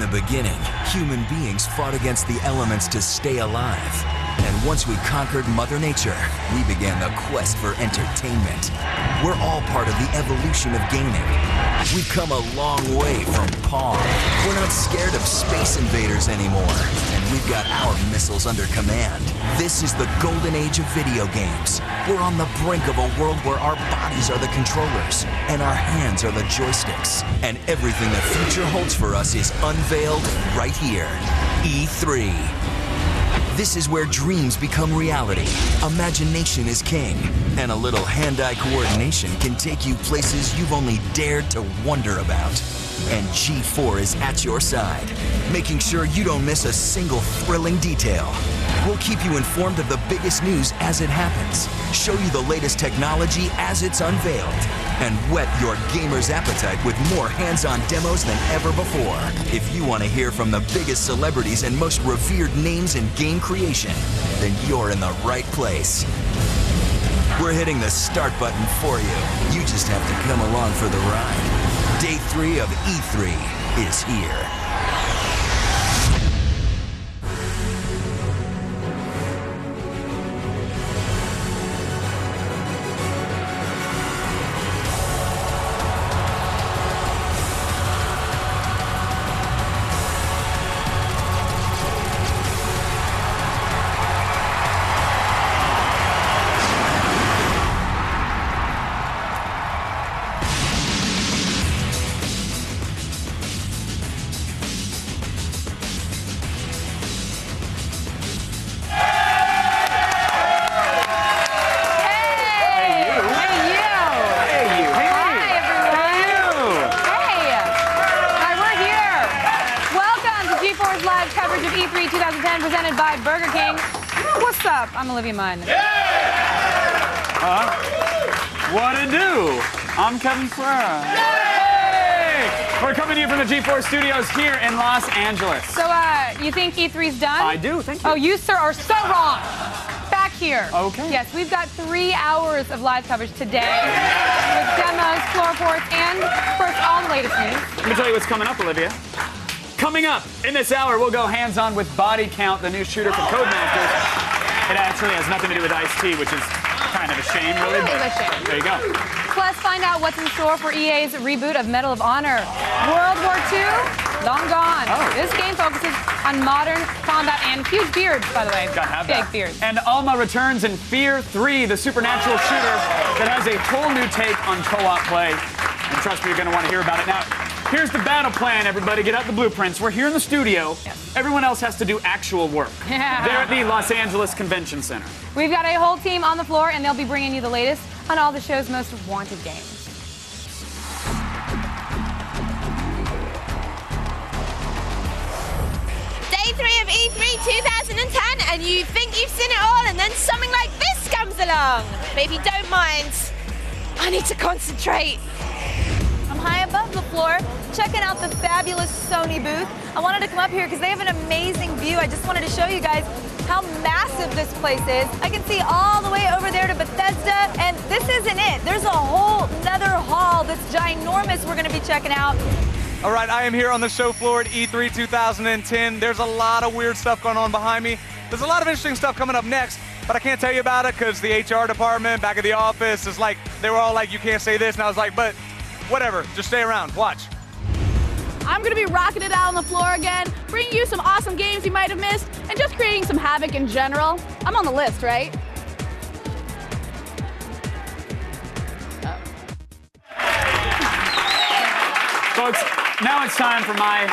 beginning, human beings fought against the elements to stay alive. And once we conquered Mother Nature, we began the quest for entertainment. We're all part of the evolution of gaming. We've come a long way from Pong. We're not scared of space invaders anymore, and we've got our missiles under command. This is the golden age of video games. We're on the brink of a world where our bodies are the controllers, and our hands are the joysticks. And everything the future holds for us is unveiled right here. E3. This is where dreams become reality. Imagination is king, and a little hand-eye coordination can take you places you've only dared to wonder about. And G4 is at your side, making sure you don't miss a single thrilling detail. We'll keep you informed of the biggest news as it happens, show you the latest technology as it's unveiled, and whet your gamer's appetite with more hands-on demos than ever before. If you want to hear from the biggest celebrities and most revered names in game creation, then you're in the right place. We're hitting the start button for you. You just have to come along for the ride. Day 3 of E3 is here. E3 2010 presented by Burger King. What's up? I'm Olivia Munn. What to do? I'm Kevin F.E.A.R. Yay! We're coming to you from the G4 studios here in Los Angeles. So, you think E3's done? I do, thank you. Oh, you, sir, are so wrong. Back here. Okay. Yes, we've got 3 hours of live coverage today with demos, floor reports, and, of course, all the latest news. Let me tell you what's coming up, Olivia. Coming up in this hour, we'll go hands-on with Body Count, the new shooter from Codemasters. It actually has nothing to do with Ice-T, which is kind of a shame, really. It is a shame. There you go. Plus, find out what's in store for EA's reboot of Medal of Honor. World War II, long gone. Oh. This game focuses on modern combat and huge beards, by the way. Gotta have Big that. beards. And Alma returns in F.E.A.R 3, the supernatural shooter that has a whole new take on co-op play. And trust me, you're going to want to hear about it. Now, here's the battle plan, everybody. Get out the blueprints. We're here in the studio. Yes. Everyone else has to do actual work. Yeah. They're at the Los Angeles Convention Center. We've got a whole team on the floor, and they'll be bringing you the latest on all the show's most wanted games. Day 3 of E3 2010, and you think you've seen it all, and then something like this comes along. But if you don't mind, I need to concentrate. I'm high above the floor, checking out the fabulous Sony booth. I wanted to come up here because they have an amazing view. I just wanted to show you guys how massive this place is. I can see all the way over there to Bethesda, and this isn't it. There's a whole nother hall that's ginormous we're gonna be checking out. All right, I am here on the show floor at E3 2010. There's a lot of weird stuff going on behind me. There's a lot of interesting stuff coming up next, but I can't tell you about it because the HR department back at the office is like, they were all like, you can't say this, and I was like, but whatever, just stay around, watch. I'm gonna be rocking it out on the floor again, bringing you some awesome games you might have missed, and just creating some havoc in general. I'm on the list, right? Folks, now it's time for my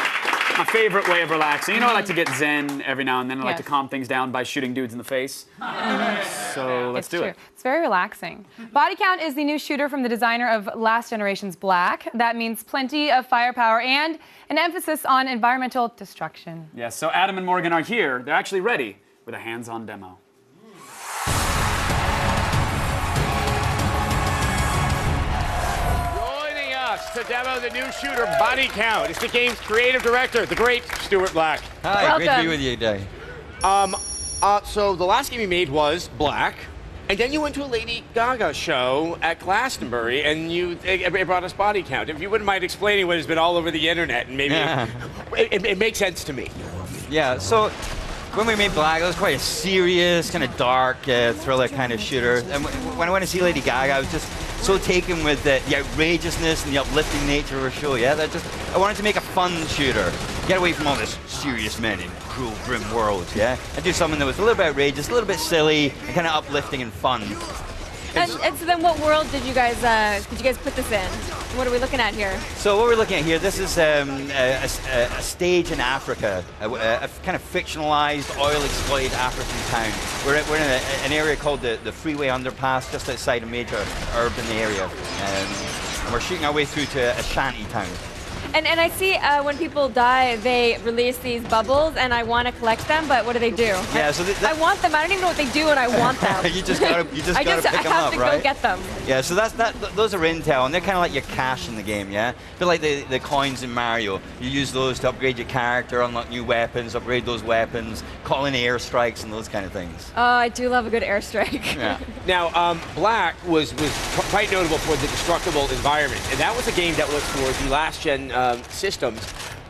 favorite way of relaxing. You know, I like to get zen every now and then. I like to calm things down by shooting dudes in the face. So let's do it. It's very relaxing. Body Count is the new shooter from the designer of last generation's Black. That means plenty of firepower and an emphasis on environmental destruction. Yes, so Adam and Morgan are here. They're actually ready with a hands-on demo. Joining us to demo the new shooter, Body Count, is the game's creative director, the great Stuart Black. Hi, Welcome. great to be with you today. So the last game you made was Black, And then you went to a Lady Gaga show at Glastonbury, and it brought us body count. If you wouldn't mind explaining what has been all over the internet, and maybe it makes sense to me. Yeah, so when we made Black, it was quite a serious, kind of dark, thriller kind of shooter. And when I went to see Lady Gaga, I was just so taken with the outrageousness and the uplifting nature of her show. Yeah, I wanted to make a fun shooter, get away from all this serious men in cruel, grim world. Yeah, and do something that was a little bit outrageous, a little bit silly, and kind of uplifting and fun. And so then, what world did you guys put this in? What are we looking at here? So what we're looking at here, this is a stage in Africa, a kind of fictionalized, oil-exploited African town. We're in an area called the Freeway Underpass, just outside a major urban area, and we're shooting our way through to a shanty town. And I see when people die, they release these bubbles, and I want to collect them, but what do they do? Yeah, so I want them. I don't even know what they do, and I want them. you just gotta pick them up, right? I have to go get them. Yeah, so those are intel, and they're kind of like your cash in the game, yeah? They're like the coins in Mario. You use those to upgrade your character, unlock new weapons, upgrade those weapons, call in airstrikes, and those kind of things. Oh, I do love a good airstrike. Yeah. Now, Black was quite notable for the destructible environment, and that was a game that was for the last-gen systems,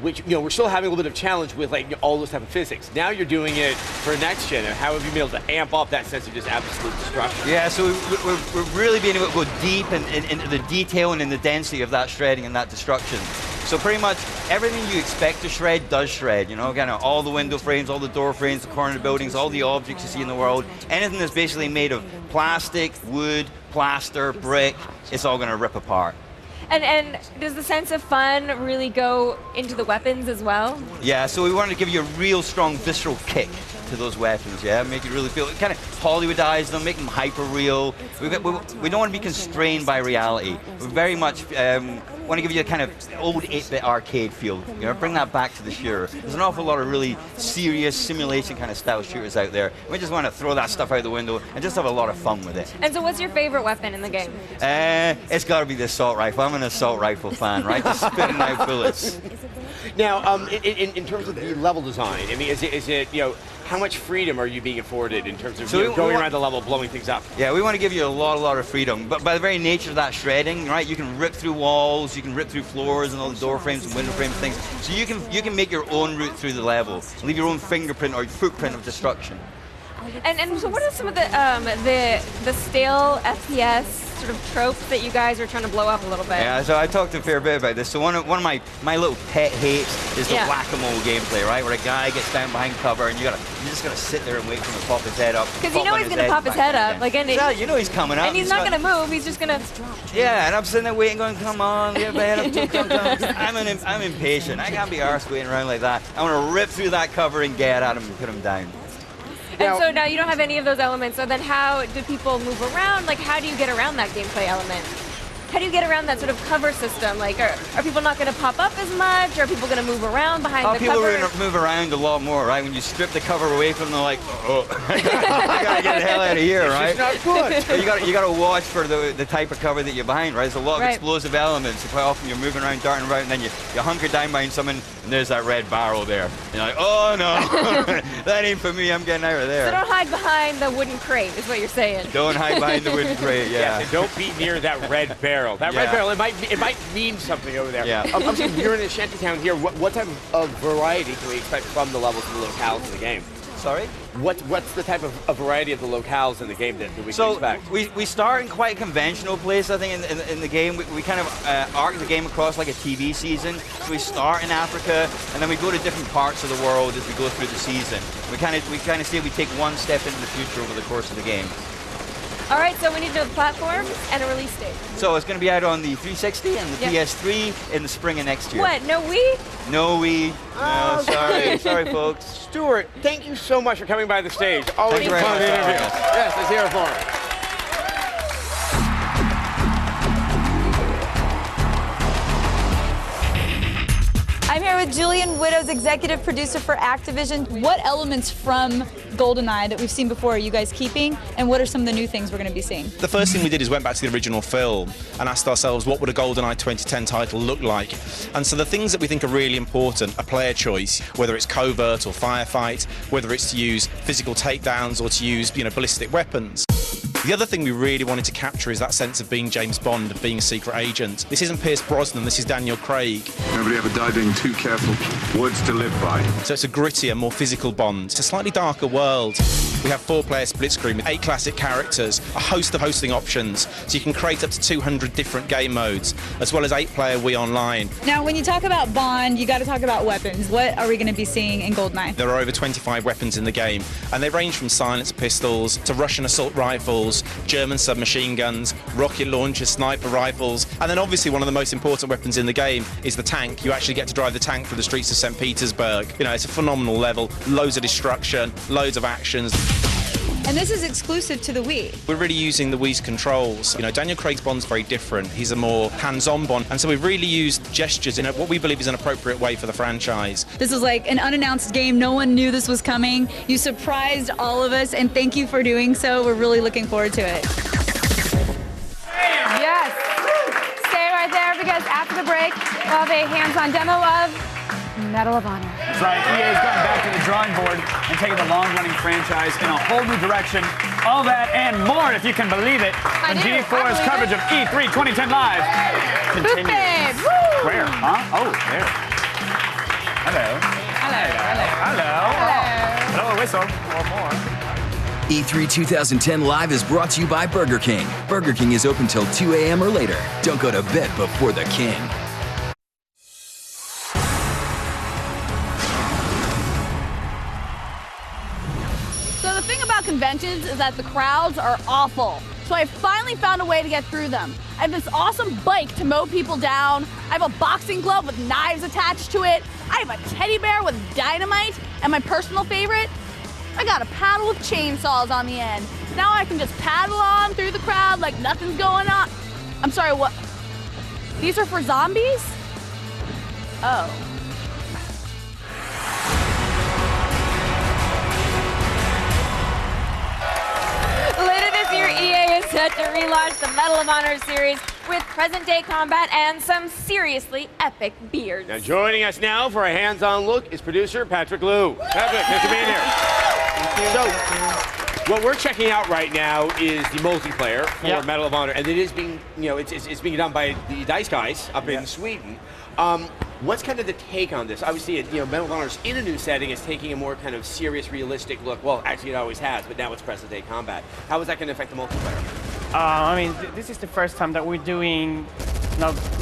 which we're still having a little bit of challenge with all this type of physics. Now you're doing it for next gen. How have you been able to amp up that sense of just absolute destruction? Yeah, so we're really being able to go deep into the detail and in the density of that shredding and that destruction. So pretty much everything you expect to shred does shred, kind of all the window frames, all the door frames, the corner buildings, all the objects you see in the world, anything that's basically made of plastic, wood, plaster, brick, it's all going to rip apart. And does the sense of fun really go into the weapons as well? Yeah, so we wanted to give you a real strong visceral kick to those weapons, yeah? Make you really feel, kind of Hollywoodize them, make them hyper-real. We don't want to be constrained by reality. We very much want to give you a kind of old 8-bit arcade feel. Bring that back to the shooter. There's an awful lot of really serious simulation kind of style shooters out there. We just want to throw that stuff out the window and just have a lot of fun with it. And so what's your favorite weapon in the game? It's got to be the assault rifle. I'm an assault rifle fan, right? Just spitting out bullets. Now, in terms of the level design, I mean, is it how much freedom are you being afforded in terms of going around the level, blowing things up? Yeah, we want to give you a lot of freedom, but by the very nature of that shredding, right? You can rip through walls, you can rip through floors and all the door frames and window frames and things. So you can make your own route through the level, leave your own fingerprint or footprint of destruction. And so what are some of the stale FPS sort of tropes that you guys are trying to blow up a little bit? Yeah, so I talked a fair bit about this. So one of my little pet hates is the whack-a-mole gameplay, right? Where a guy gets down behind cover and you just gotta sit there and wait for him to pop his head up. Because you know he's gonna pop his head up. You know he's coming up. And he's not gonna move, he's just gonna... Yeah, and I'm sitting there waiting going, come on, get my head up too, come. I'm impatient. I can't be arsed waiting around like that. I want to rip through that cover and get at him and put him down. And so now you don't have any of those elements, so then how do people move around? How do you get around that gameplay element? How do you get around that sort of cover system? Are people not going to pop up as much? Are people going to move around behind the cover? People move around a lot more, right? When you strip the cover away from them, I gotta get the hell out of here, right? It's not good. You gotta watch for the type of cover that you're behind, right? There's a lot of explosive elements. So quite often you're moving around, darting around, and then you hunker down behind someone, and there's that red barrel there. And you're like, oh no, that ain't for me. I'm getting out of there. So don't hide behind the wooden crate, is what you're saying. Don't hide behind the wooden crate. Yeah. Yes, and don't be near that red barrel. That red barrel, it might mean something over there. Yeah. I'm saying you're in a shantytown here. What type of variety can we expect from the levels and the locales in the game? Sorry? What's the type of variety of the locales in the game that we can expect? We start in quite a conventional place, I think, in the game. We kind of arc the game across like a TV season. So we start in Africa, and then we go to different parts of the world as we go through the season. We kind of say we take one step into the future over the course of the game. All right, so we need to know the platforms and a release date. So it's going to be out on the 360 and the PS3 in the spring of next year. What, no Wii? No Wii. Oh, no, sorry folks. Stuart, thank you so much for coming by the stage. Always a fun interview. Yes, let's hear it for him. I'm here with Julian Widows, executive producer for Activision. What elements from GoldenEye that we've seen before are you guys keeping, and what are some of the new things we're going to be seeing? The first thing we did is went back to the original film and asked ourselves what would a GoldenEye 2010 title look like. And so the things that we think are really important are player choice, whether it's covert or firefight, whether it's to use physical takedowns or to use ballistic weapons. The other thing we really wanted to capture is that sense of being James Bond, of being a secret agent. This isn't Pierce Brosnan, this is Daniel Craig. Nobody ever died being too careful. Words to live by. So it's a grittier, more physical Bond. It's a slightly darker world. We have 4-player split screen with 8 classic characters, a host of hosting options, so you can create up to 200 different game modes, as well as 8-player Wii Online. Now, when you talk about Bond, you got to talk about weapons. What are we going to be seeing in GoldenEye? There are over 25 weapons in the game, and they range from silenced pistols to Russian assault rifles, German submachine guns, rocket launchers, sniper rifles, and then obviously one of the most important weapons in the game is the tank. You actually get to drive the tank through the streets of St. Petersburg. You know, it's a phenomenal level, loads of destruction, loads of actions. And this is exclusive to the Wii. We're really using the Wii's controls. You know, Daniel Craig's Bond's very different. He's a more hands-on Bond, and so we've really used gestures in what we believe is an appropriate way for the franchise. This was like an unannounced game. No one knew this was coming. You surprised all of us, and thank you for doing so. We're really looking forward to it. Yes. Stay right there because after the break, we'll have a hands-on demo of Medal of Honor. That's right. EA's gotten back to the drawing board and taken the long-running franchise in a whole new direction. All that and more, if you can believe it, when G4's coverage of E3 2010 Live continues. Where? Huh? Oh, there. Hello. Hello. Hello. Hello. Hello. Whistle. Or more. E3 2010 Live is brought to you by Burger King. Burger King is open till 2 a.m. or later. Don't go to bed before the king. Conventions is that the crowds are awful. So I finally found a way to get through them. I have this awesome bike to mow people down. I have a boxing glove with knives attached to it. I have a teddy bear with dynamite. And my personal favorite, I got a paddle with chainsaws on the end. Now I can just paddle on through the crowd like nothing's going on. I'm sorry, what? These are for zombies? Oh. Later this year, EA is set to relaunch the Medal of Honor series with present-day combat and some seriously epic beards. Now joining us now for a hands-on look is producer Patrick Liu. Patrick, thanks for being here. So, what we're checking out right now is the multiplayer for Medal of Honor, and it is being, it's being done by the Dice guys up in Sweden. What's kind of the take on this? Obviously, Medal of Honor's in a new setting. It's taking a more kind of serious, realistic look. Well, actually, it always has, but now it's present-day combat. How is that going to affect the multiplayer? I mean, this is the first time that we're doing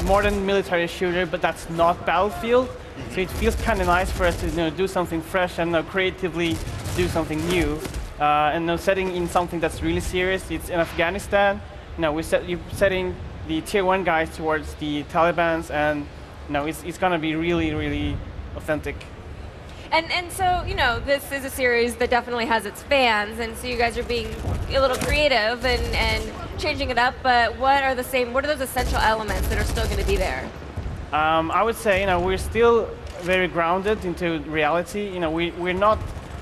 more than military shooter, but that's not Battlefield. So it feels kind of nice for us to do something fresh and creatively do something new. And setting in something that's really serious. It's in Afghanistan. We're setting the tier 1 guys towards the Taliban's, and it's going to be really, really authentic. And so, this is a series that definitely has its fans, and so you guys are being a little creative and changing it up, but what are those essential elements that are still going to be there? I would say, we're still very grounded into reality.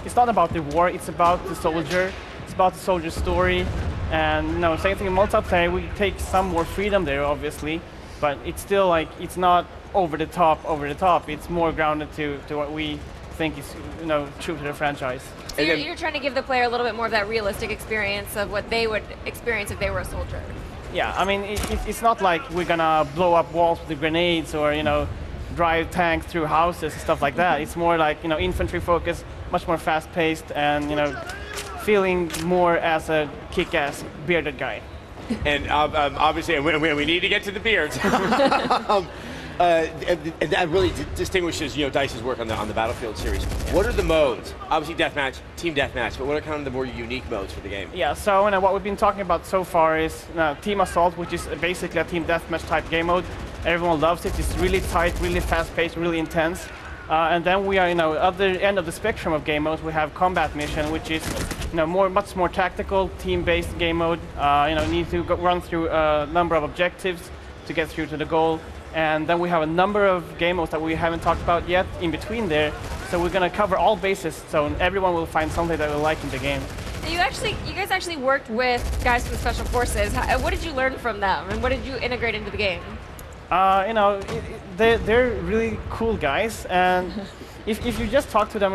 It's not about the war, it's about the soldier. It's about the soldier's story. And, same thing in multiplayer, we take some more freedom there, obviously, but it's still it's not over the top. It's more grounded to what we think is, true to the franchise. So you're trying to give the player a little bit more of that realistic experience of what they would experience if they were a soldier. Yeah, I mean, it's not like we're gonna blow up walls with grenades or, drive tanks through houses and stuff like that. It's more like, infantry focus, much more fast-paced and, feeling more as a kick-ass bearded guy. And obviously, we need to get to the beards. And that really distinguishes, Dice's work on the Battlefield series. What are the modes? Obviously, deathmatch, team deathmatch, but what are kind of the more unique modes for the game? Yeah, so what we've been talking about so far is Team Assault, which is basically a team deathmatch type game mode. Everyone loves it. It's really tight, really fast-paced, really intense. And then we are, other end of the spectrum of game modes. We have Combat Mission, which is, much more tactical, team-based game mode. Need to run through a number of objectives to get through to the goal. And then we have a number of game modes that we haven't talked about yet in between there. So we're going to cover all bases, so everyone will find something that they like in the game. You guys actually worked with guys from Special Forces. What did you learn from them, and what did you integrate into the game? They're really cool guys, and if you just talk to them,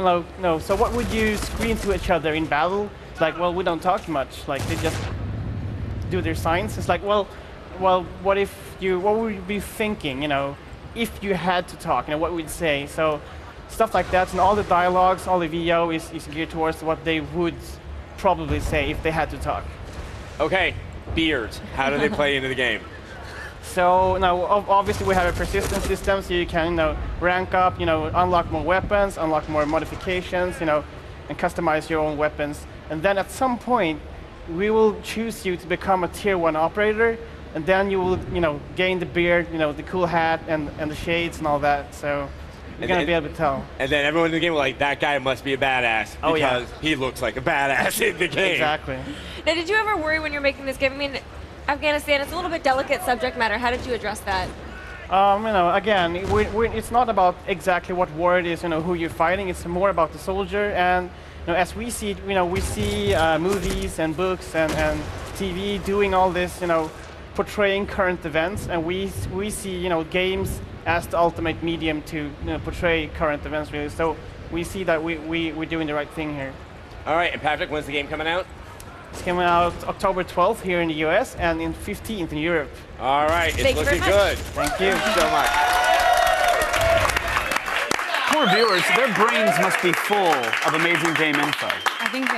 so what would you scream to each other in battle? It's like, well, we don't talk much. Like, they just do their signs. It's like, well, what would you be thinking, if you had to talk, what would you say? So stuff like that, and all the dialogues, all the VO is geared towards what they would probably say if they had to talk. Okay, beards. How do they play into the game? So now, obviously, we have a persistence system, so you can, rank up, unlock more weapons, unlock more modifications, and customize your own weapons. And then at some point, we will choose you to become a tier 1 operator, and then you will, gain the beard, the cool hat, and the shades and all that. So you're going to be able to tell. And then everyone in the game will like, that guy must be a badass because he looks like a badass in the game. Exactly. Now, did you ever worry when you're making this game? I mean, Afghanistan, it's a little bit delicate subject matter. How did you address that? Again, it's not about exactly what war it is, who you're fighting. It's more about the soldier. And as we see, we see movies and books and TV doing all this, portraying current events, and we see, games as the ultimate medium to portray current events, really. So we see that we're doing the right thing here. All right, and Patrick, when's the game coming out? It's coming out October 12th here in the US and in 15th in Europe. All right, it's looking good. Thank you so much. Poor viewers, their brains must be full of amazing game info. I think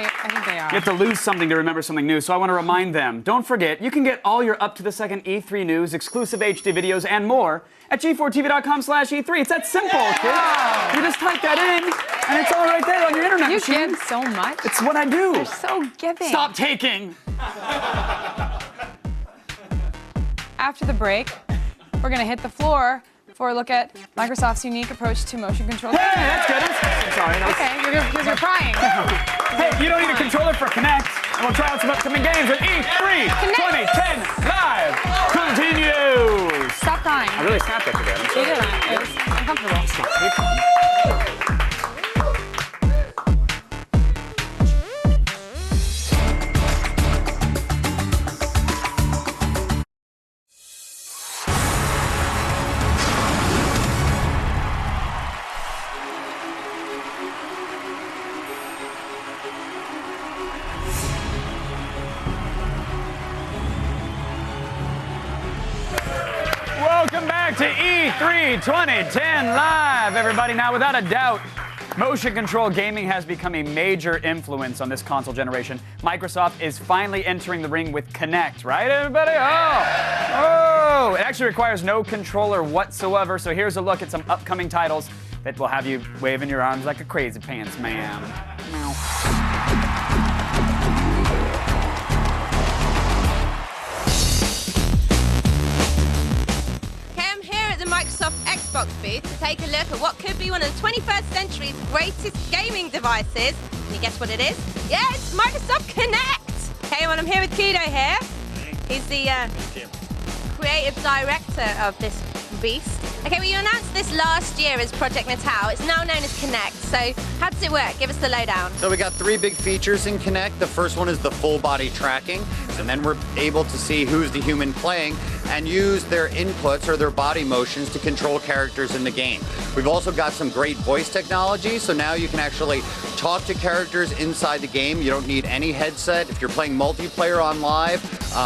they are. You have to lose something to remember something new, so I want to remind them. Don't forget, you can get all your up-to-the-second E3 news, exclusive HD videos, and more at g4tv.com/E3. It's that simple, kids. You just type that in, and it's all right there on your internet machine. You give so much. It's what I do. You're so giving. Stop taking. After the break, we're going to hit the floor for a look at Microsoft's unique approach to motion control. Hey, that's good. I'm sorry. Okay, because you're crying. Hey, you don't need a controller for Kinect, and we'll try out some upcoming games at E3 2010 Live continues. Stop crying. I really snapped at you there. You did. It was uncomfortable. Welcome back to E3 2010 Live, everybody. Now, without a doubt, motion control gaming has become a major influence on this console generation. Microsoft is finally entering the ring with Kinect, right, everybody? Oh! It actually requires no controller whatsoever, so here's a look at some upcoming titles that will have you waving your arms like a crazy pants man. Microsoft Xbox booth to take a look at what could be one of the 21st century's greatest gaming devices. Can you guess what it is? Yeah, it's Microsoft Kinect. Okay, well, I'm here with Kudo here. He's the creative director of this beast. Okay, well, you announced this last year as Project Natal. It's now known as Kinect. So how does it work? Give us the lowdown. So we got 3 big features in Kinect. The first one is the full body tracking, and then we're able to see who's the human playing and use their inputs or their body motions to control characters in the game. We've also got some great voice technology, so now you can actually talk to characters inside the game. You don't need any headset. If you're playing multiplayer on live,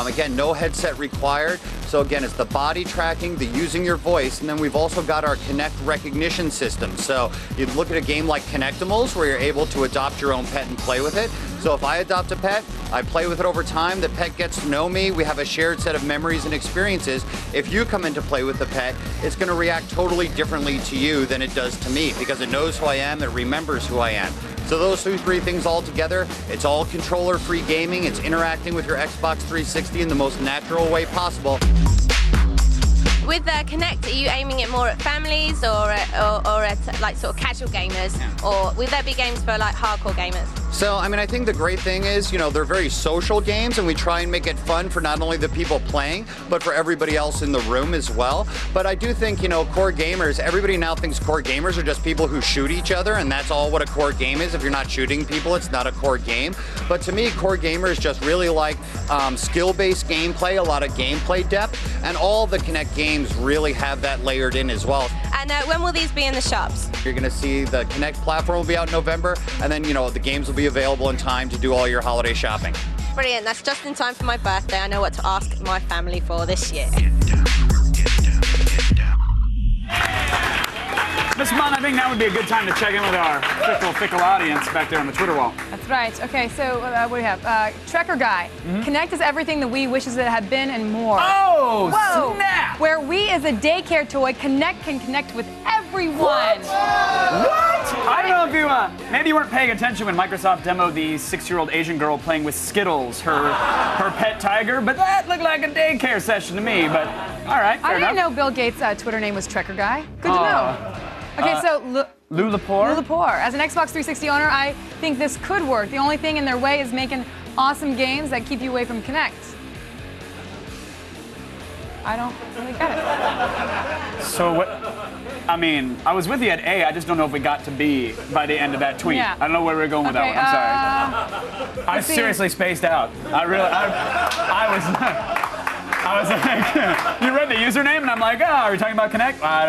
again, no headset required. So again, it's the body tracking, the using your voice, and then we've also got our Kinect recognition system. So you look at a game like Kinectimals, where you're able to adopt your own pet and play with it. So if I adopt a pet, I play with it over time, the pet gets to know me, we have a shared set of memories and experiences. If you come in to play with the pet, it's going to react totally differently to you than it does to me, because it knows who I am, it remembers who I am. So those 3 things all together, it's all controller-free gaming, it's interacting with your Xbox 360 in the most natural way possible. With Kinect, are you aiming it more at families or at like sort of casual gamers, or will there be games for like hardcore gamers? So, I mean, I think the great thing is, they're very social games, and we try and make it fun for not only the people playing, but for everybody else in the room as well. But I do think, core gamers, everybody now thinks core gamers are just people who shoot each other, and that's all what a core game is. If you're not shooting people, it's not a core game. But to me, core gamers just really like skill-based gameplay, a lot of gameplay depth, and all the Kinect games really have that layered in as well. And when will these be in the shops? You're going to see the Kinect platform will be out in November, and then, the games will be available in time to do all your holiday shopping. Brilliant. That's just in time for my birthday. I know what to ask my family for this year. This month, I think that would be a good time to check in with our fickle audience back there on the Twitter wall. That's right. Okay, so what do we have? Trekker Guy. Kinect is everything the Wii wishes it had been and more. Oh, whoa! Snap! Where Wii is a daycare toy, Kinect can connect with everyone. What? I don't know if you, maybe you weren't paying attention when Microsoft demoed the 6-year-old Asian girl playing with Skittles, her pet tiger, but that looked like a daycare session to me, but all right, fair I didn't enough. know Bill Gates' Twitter name was Trekker Guy. Good to know. Okay, so Lou Lepore. As an Xbox 360 owner, I think this could work. The only thing in their way is making awesome games that keep you away from Kinect. I don't really get it. So what? I mean, I was with you at A. I just don't know if we got to B by the end of that tweet. Yeah. I don't know where we were going with that one. I'm sorry. I see. seriously spaced out. I was like, you read the username, and I'm like, oh, are we talking about Kinect? I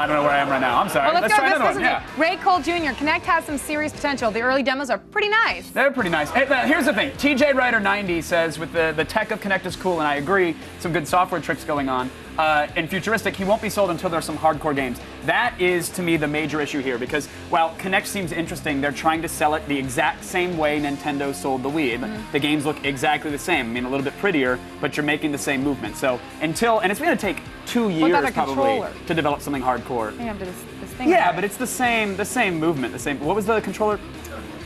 don't know where I am right now. I'm sorry. Well, let's try go. another one. Yeah. Ray Cole Jr. Kinect has some serious potential. The early demos are pretty nice. They're pretty nice. Hey, here's the thing. TJ Rider 90 says with the tech of Kinect is cool, and I agree. Some good software tricks going on. And futuristic, he won't be sold until there's some hardcore games. That is, to me, the major issue here, because while Kinect seems interesting, they're trying to sell it the exact same way Nintendo sold the Wii. The games look exactly the same. I mean, a little bit prettier, but you're making the same movement. So and it's going to take 2 years probably to develop something hardcore. I have to this thing. Yeah, but it's the same movement. What was the controller?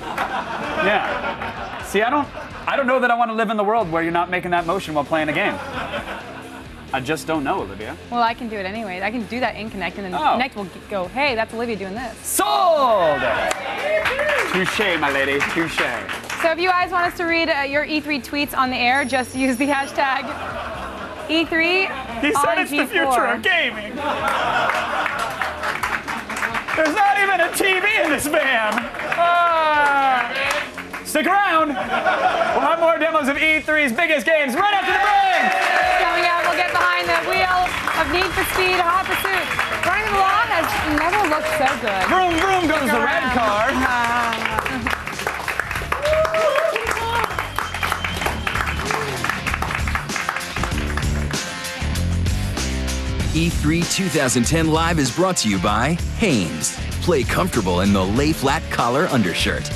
Yeah. See, I don't know that I want to live in the world where you're not making that motion while playing a game. I just don't know, Olivia. Well, I can do it anyway. I can do that in Kinect, and then Kinect will go, hey, that's Olivia doing this. Sold! Touche, my lady, touche. So if you guys want us to read your E3 tweets on the air, just use the hashtag E3 He said on it's G4. the future of gaming. There's not even a TV in this van. Stick around. We'll have more demos of E3's biggest games right after the break. Coming up, we'll get behind the wheel of Need for Speed Hot Pursuit. Running the law has never looked so good. Vroom, vroom goes the red car. E3 2010 Live is brought to you by Hanes. Play comfortable in the lay flat collar undershirt.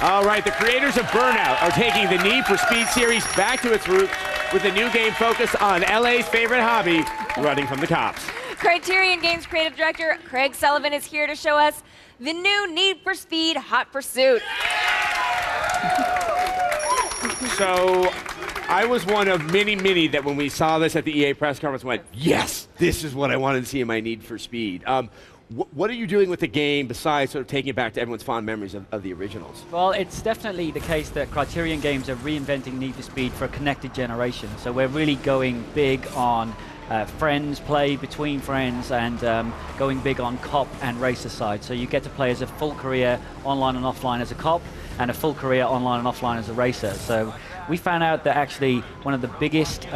All right, the creators of Burnout are taking the Need for Speed series back to its roots with a new game focused on LA's favorite hobby, running from the cops. Criterion Games creative director Craig Sullivan is here to show us the new Need for Speed Hot Pursuit. So I was one of many that when we saw this at the EA press conference went, yes, this is what I wanted to see in my Need for Speed. What are you doing with the game besides sort of taking it back to everyone's fond memories of the originals? Well, it's definitely the case that Criterion Games are reinventing Need for Speed for a connected generation. So we're really going big on friends play between friends and going big on cop and racer side. So you get to play as a full career online and offline as a cop and a full career online and offline as a racer. So we found out that actually one of the biggest,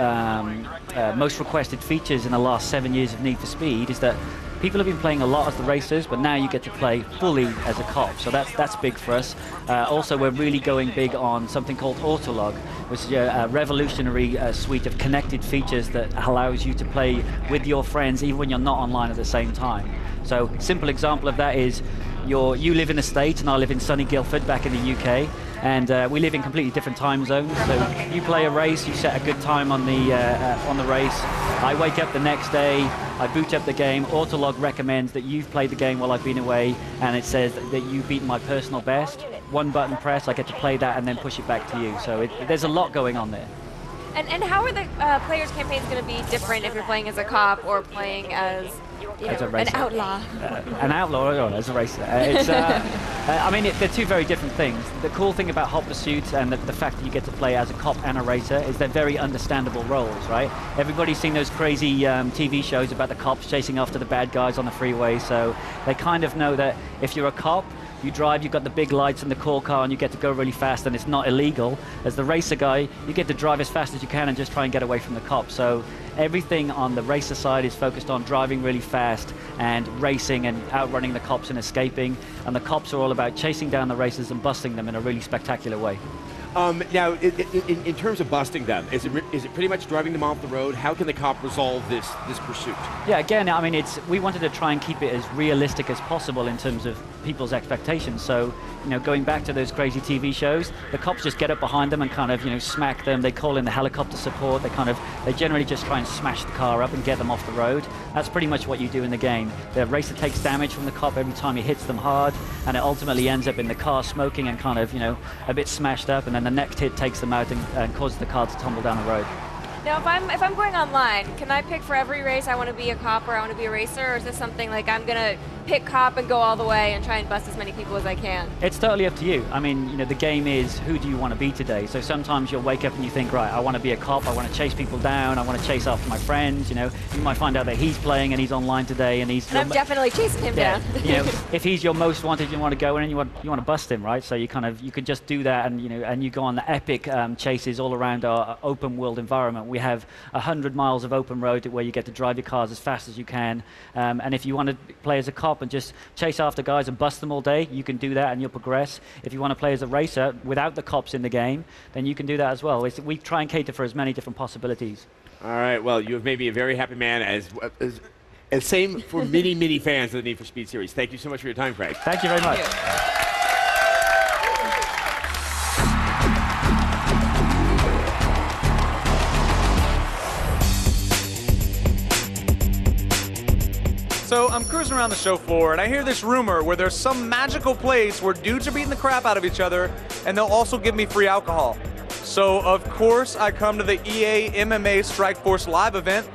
most requested features in the last 7 years of Need for Speed is that people have been playing a lot as the racers, but now you get to play fully as a cop, so that's big for us. Also, we're really going big on something called Autolog, which is a revolutionary suite of connected features that allows you to play with your friends even when you're not online at the same time. So, simple example of that is you live in the States and I live in sunny Guildford back in the UK, and we live in completely different time zones. So you play a race, you set a good time on the race. I wake up the next day, I boot up the game, Autolog recommends that you've played the game while I've been away, and it says that you've beaten my personal best. One button press, I get to play that and then push it back to you. So there's a lot going on there. And how are the players' campaigns going to be different if you're playing as a cop or playing as as a racer. An outlaw. An outlaw as a racer. I mean, they're two very different things. The cool thing about Hot Pursuit and the fact that you get to play as a cop and a racer is they're very understandable roles, right? Everybody's seen those crazy TV shows about the cops chasing after the bad guys on the freeway, so they kind of know that if you're a cop, you drive, you've got the big lights and the cool car, and you get to go really fast, and it's not illegal. As the racer guy, you get to drive as fast as you can and just try and get away from the cops. So everything on the racer side is focused on driving really fast and racing and outrunning the cops and escaping. And the cops are all about chasing down the racers and busting them in a really spectacular way. Now, in terms of busting them, is it pretty much driving them off the road? How can the cop resolve this pursuit? Yeah, again, I mean, we wanted to try and keep it as realistic as possible in terms of people's expectations. So, you know, going back to those crazy TV shows, the cops just get up behind them and kind of, you know, smack them. They call in the helicopter support. They generally just try and smash the car up and get them off the road. That's pretty much what you do in the game. The racer takes damage from the cop every time he hits them hard, and it ultimately ends up in the car smoking and kind of, you know, a bit smashed up, and then the next hit takes them out and causes the car to tumble down the road. Now, if I'm going online, can I pick for every race I want to be a cop or I want to be a racer, or is this something like I'm going to pick cop and go all the way and try and bust as many people as I can? It's totally up to you. I mean, you know, the game is who do you want to be today? So sometimes you'll wake up and you think, right, I want to be a cop, I want to chase people down, I want to chase after my friends, you know. You might find out that he's playing and he's online today and he's... And I'm definitely chasing him down. You know, if he's your most wanted, you want to go in and you want to bust him, right? So you could just do that, and, you know, and you go on the epic chases all around our open world environment. We have 100 miles of open road where you get to drive your cars as fast as you can. And if you want to play as a cop and just chase after guys and bust them all day, you can do that and you'll progress. If you want to play as a racer without the cops in the game, then you can do that as well. We try and cater for as many different possibilities. All right, well, you have made me a very happy man, as same for many fans of the Need for Speed series. Thank you so much for your time, Craig. Thank you very much. So I'm cruising around the show floor, and I hear this rumor where there's some magical place where dudes are beating the crap out of each other, and they'll also give me free alcohol. So, of course, I come to the EA MMA Strike Force Live event.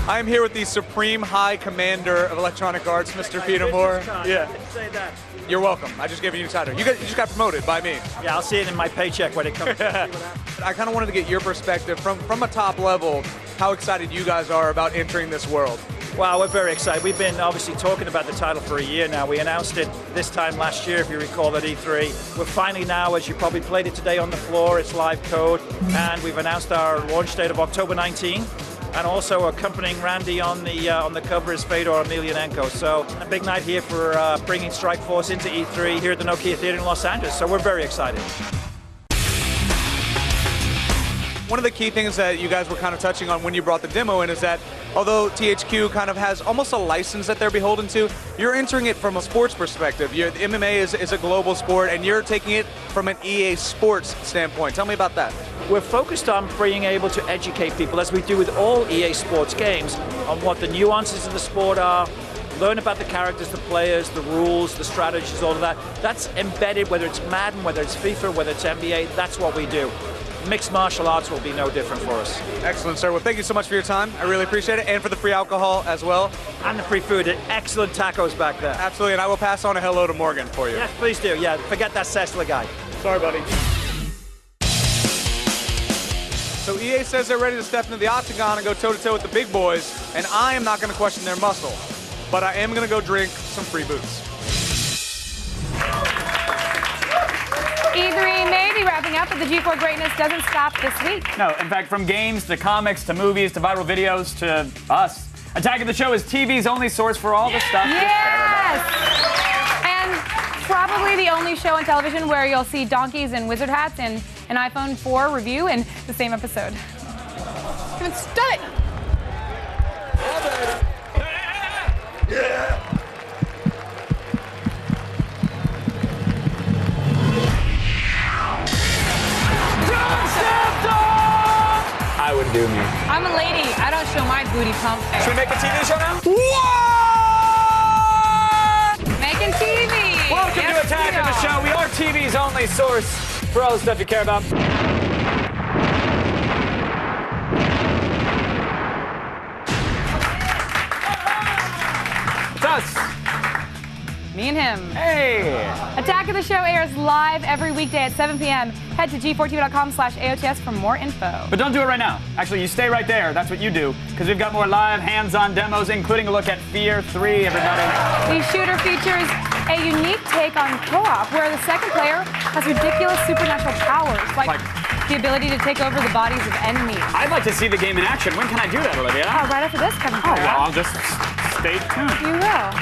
I am here with the Supreme High Commander of Electronic Arts, Mr. Peter Moore. Yeah. Say that. You're welcome. I just gave you a new title. You just got promoted by me. Yeah, I'll see it in my paycheck when it comes. I kind of wanted to get your perspective from a top level, how excited you guys are about entering this world. Wow, we're very excited. We've been obviously talking about the title for a year now. We announced it this time last year, if you recall, at E3. We're finally now, as you probably played it today on the floor, it's live code, and we've announced our launch date of October 19. And also accompanying Randy on the cover is F.E.A.R Emelianenko. So a big night here for bringing Strike Force into E3 here at the Nokia Theater in Los Angeles. So we're very excited. One of the key things that you guys were kind of touching on when you brought the demo in is that although THQ kind of has almost a license that they're beholden to, you're entering it from a sports perspective. The MMA is a global sport, and you're taking it from an EA Sports standpoint. Tell me about that. We're focused on being able to educate people, as we do with all EA Sports games, on what the nuances of the sport are, learn about the characters, the players, the rules, the strategies, all of that. That's embedded, whether it's Madden, whether it's FIFA, whether it's NBA, that's what we do. Mixed martial arts will be no different for us. Excellent, sir. Well, thank you so much for your time. I really appreciate it, and for the free alcohol as well. And the free food. Excellent tacos back there. Absolutely, and I will pass on a hello to Morgan for you. Yes, please do. Yeah, forget that Sessler guy. Sorry, buddy. So EA says they're ready to step into the octagon and go toe-to-toe with the big boys, and I am not going to question their muscle, but I am going to go drink some free booze. E3 may be wrapping up, but the G4 greatness doesn't stop this week. No, in fact, from games to comics to movies to viral videos to us, Attack of the Show is TV's only source for all the stuff. Yes! And probably the only show on television where you'll see donkeys and wizard hats and an iPhone 4 review in the same episode. Come on, stun it! Yeah! I would do me. I'm a lady. I don't show my booty pump. Should we make a TV show now? What? Making TV. Welcome to Attack of the Show. We are TV's only source for all the stuff you care about. us. Me and him. Hey. Attack of the Show airs live every weekday at 7 p.m. Head to g4tv.com/AOTS for more info. But don't do it right now. Actually, you stay right there. That's what you do. Because we've got more live hands-on demos, including a look at F.E.A.R 3, everybody. The shooter features a unique take on co-op, where the second player has ridiculous supernatural powers, like the ability to take over the bodies of enemies. I'd like to see the game in action. When can I do that, Olivia? Right after this, Kevin. Oh, well, I'll just stay tuned. You will.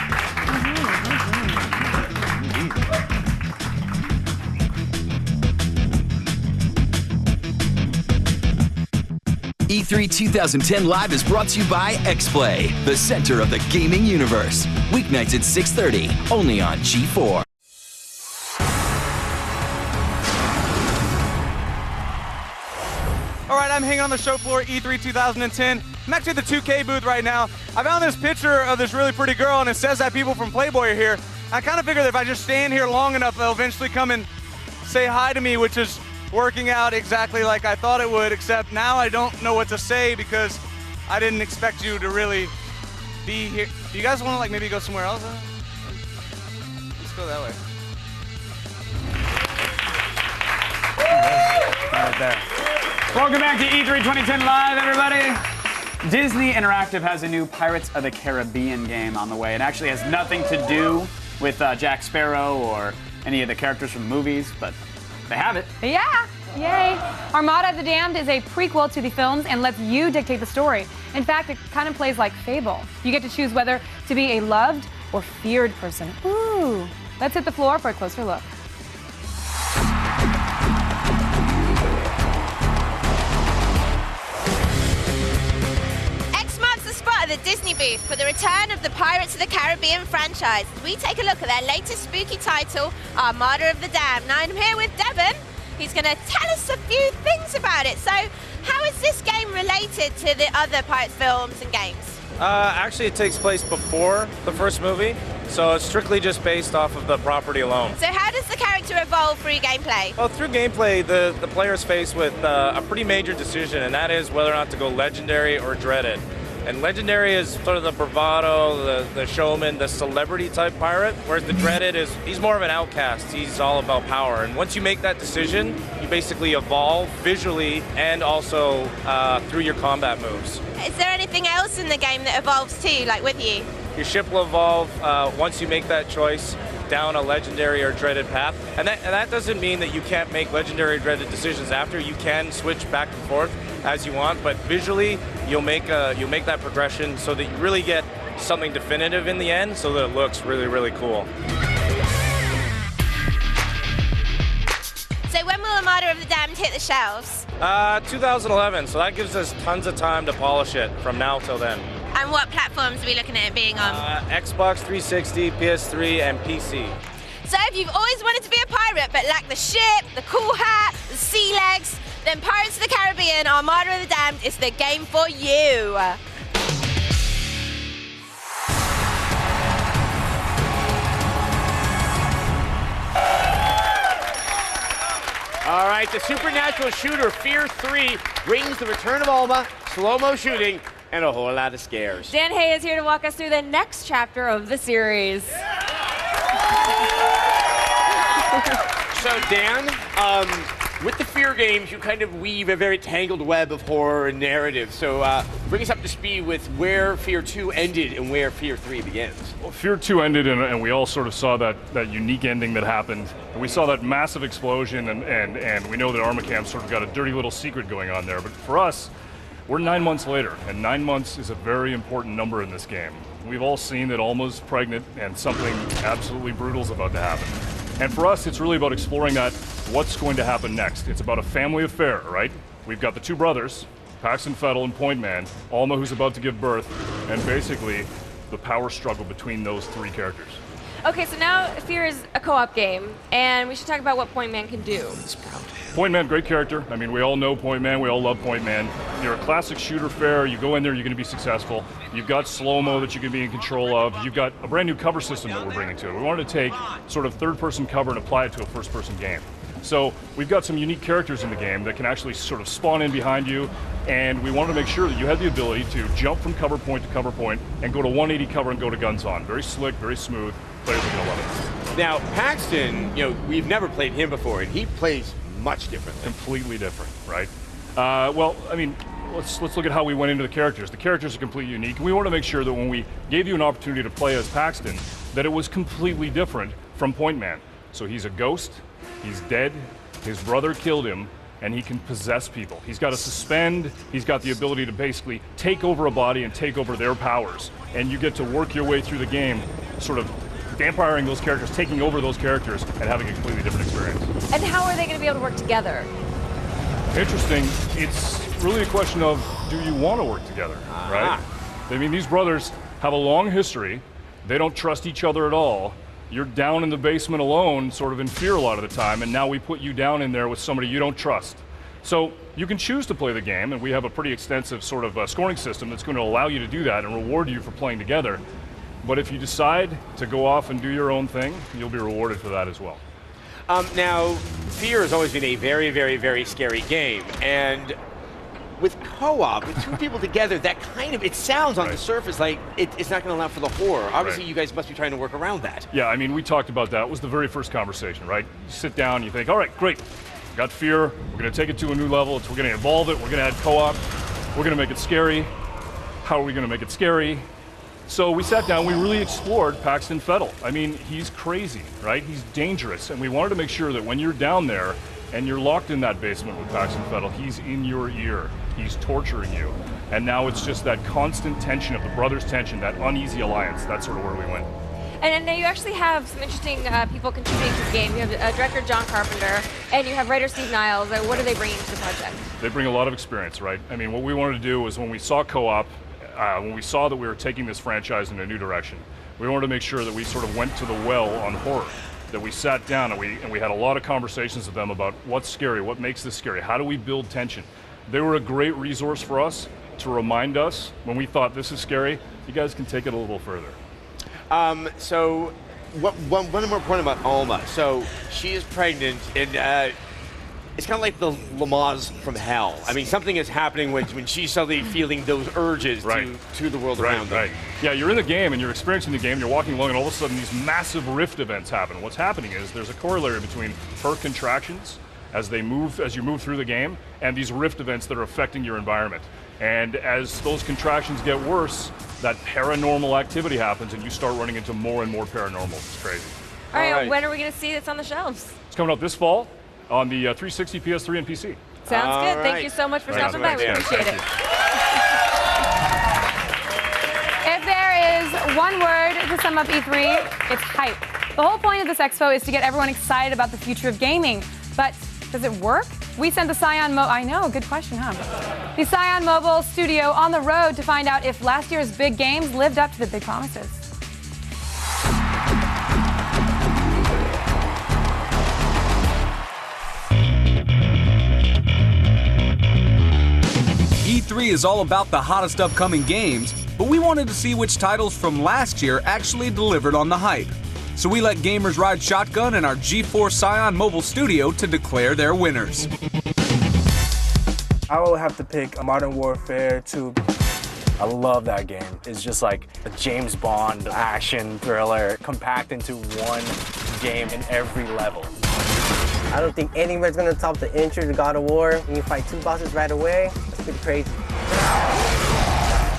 E3 2010 Live is brought to you by X-Play, the center of the gaming universe. Weeknights at 6:30, only on G4. All right, I'm hanging on the show floor, E3 2010. I'm actually at the 2K booth right now. I found this picture of this really pretty girl, and it says that people from Playboy are here. I kind of figured that if I just stand here long enough, they'll eventually come and say hi to me, which is working out exactly like I thought it would, except now I don't know what to say because I didn't expect you to really be here. Do you guys want to like maybe go somewhere else? Let's go that way. Right there. Welcome back to E3 2010 Live, everybody. Disney Interactive has a new Pirates of the Caribbean game on the way. It actually has nothing to do with Jack Sparrow or any of the characters from movies, but they have it. Yeah, yay. Armada of the Damned is a prequel to the films and lets you dictate the story. In fact, it kind of plays like Fable. You get to choose whether to be a loved or feared person. Ooh. Let's hit the floor for a closer look. The Disney booth for the return of the Pirates of the Caribbean franchise. We take a look at their latest spooky title, Armada of the Damned. Now I'm here with Devon. He's going to tell us a few things about it. So how is this game related to the other Pirates films and games? Actually, it takes place before the first movie, so it's strictly just based off of the property alone. So how does the character evolve through gameplay? Well, through gameplay, the player's faced with a pretty major decision, and that is whether or not to go legendary or dreaded. And legendary is sort of the bravado, the showman, the celebrity type pirate, whereas the dreaded he's more of an outcast. He's all about power. And once you make that decision, you basically evolve visually and also through your combat moves. Is there anything else in the game that evolves too, like with you? Your ship will evolve once you make that choice down a legendary or dreaded path. And that doesn't mean that you can't make legendary or dreaded decisions after. You can switch back and forth as you want, but visually you'll make that progression so that you really get something definitive in the end so that it looks really, really cool. So when will Armada of the Damned hit the shelves? 2011, so that gives us tons of time to polish it from now till then. And what platforms are we looking at it being on? Xbox 360, PS3, and PC. So if you've always wanted to be a pirate but lack the ship, the cool hat, the sea legs, then Pirates of the Caribbean Armada of the Damned is the game for you. All right, the supernatural shooter F.E.A.R 3 brings the return of Alma, slow-mo shooting, and a whole lot of scares. Dan Hay is here to walk us through the next chapter of the series. So Dan, with the F.E.A.R games, you kind of weave a very tangled web of horror and narrative. So bring us up to speed with where F.E.A.R 2 ended and where F.E.A.R 3 begins. Well, F.E.A.R 2 ended, and we all sort of saw that unique ending that happened. And we saw that massive explosion, and we know that Armacam sort of got a dirty little secret going on there. But for us, we're 9 months later, and 9 months is a very important number in this game. We've all seen that Alma's pregnant, and something absolutely brutal is about to happen. And for us, it's really about exploring that, what's going to happen next. It's about a family affair, right? We've got the two brothers, Paxton Fettel and Point Man, Alma who's about to give birth, and basically the power struggle between those three characters. Okay, so now F.E.A.R is a co-op game, and we should talk about what Point Man can do. Point Man, great character. I mean, we all know Point Man, we all love Point Man. You're a classic shooter F.E.A.R, you go in there, you're gonna be successful. You've got slow-mo that you can be in control of. You've got a brand new cover system that we're bringing to it. We wanted to take sort of third-person cover and apply it to a first-person game. So we've got some unique characters in the game that can actually sort of spawn in behind you, and we wanted to make sure that you had the ability to jump from cover point to cover point and go to 180 cover and go to guns on. Very slick, very smooth. Players are going to love it. Now, Paxton, we've never played him before, and he plays much differently. Completely different, right? Well, I mean, let's look at how we went into the characters. The characters are completely unique, and we want to make sure that when we gave you an opportunity to play as Paxton, that it was completely different from Point Man. So he's a ghost, he's dead, his brother killed him, and he can possess people. He's got to suspend, he's got the ability to basically take over a body and take over their powers. And you get to work your way through the game, sort of vampiring those characters, taking over those characters, and having a completely different experience. And how are they going to be able to work together? Interesting. It's really a question of, do you want to work together, right? I mean, these brothers have a long history. They don't trust each other at all. You're down in the basement alone, sort of in fear a lot of the time, and now we put you down in there with somebody you don't trust. So you can choose to play the game, and we have a pretty extensive sort of scoring system that's going to allow you to do that and reward you for playing together. But if you decide to go off and do your own thing, you'll be rewarded for that as well. Now, F.E.A.R has always been a very, very, very scary game, and with co-op, with two people together, that kind of, it sounds on the surface like it's not going to allow for the horror. Obviously, you guys must be trying to work around that. Yeah, I mean, we talked about that. It was the very first conversation, right? You sit down, you think, all right, great, we got F.E.A.R, we're going to take it to a new level, we're going to evolve it, we're going to add co-op, we're going to make it scary. How are we going to make it scary? So we sat down, we really explored Paxton Fettel. I mean, he's crazy, right? He's dangerous, and we wanted to make sure that when you're down there and you're locked in that basement with Paxton Fettel, he's in your ear, he's torturing you. And now it's just that constant tension of the brothers' tension, that uneasy alliance. That's sort of where we went. And now you actually have some interesting people contributing to the game. You have director John Carpenter, and you have writer Steve Niles. What are they bringing to the project? They bring a lot of experience, right? I mean, what we wanted to do was when we saw co-op, when we saw that we were taking this franchise in a new direction, we wanted to make sure that we sort of went to the well on horror, that we sat down and we had a lot of conversations with them about what's scary, what makes this scary, how do we build tension. They were a great resource for us to remind us when we thought this is scary, you guys can take it a little further. So one more point about Alma. So she is pregnant, and it's kind of like the Lamaze from hell. I mean, something is happening when she's suddenly feeling those urges to the world around her. Right. Yeah, you're in the game and you're experiencing the game, and you're walking along, and all of a sudden these massive rift events happen. What's happening is there's a corollary between her contractions as you move through the game, and these rift events that are affecting your environment. And as those contractions get worse, that paranormal activity happens, and you start running into more and more paranormal. It's crazy. All right, when are we going to see this on the shelves? It's coming out this fall on the 360, PS3, and PC. Sounds good. Thank you so much for stopping by. We appreciate it. If there is one word to sum up E3, it's hype. The whole point of this expo is to get everyone excited about the future of gaming. But does it work? We sent the Scion I know, good question, huh? The Scion Mobile Studio on the road to find out if last year's big games lived up to the big promises. E3 is all about the hottest upcoming games, but we wanted to see which titles from last year actually delivered on the hype. So we let gamers ride shotgun in our G4 Scion Mobile Studio to declare their winners. I would have to pick Modern Warfare 2. I love that game. It's just like a James Bond action thriller compact into one game in every level. I don't think anybody's gonna top the intro to God of War. When you fight two bosses right away, it's pretty crazy.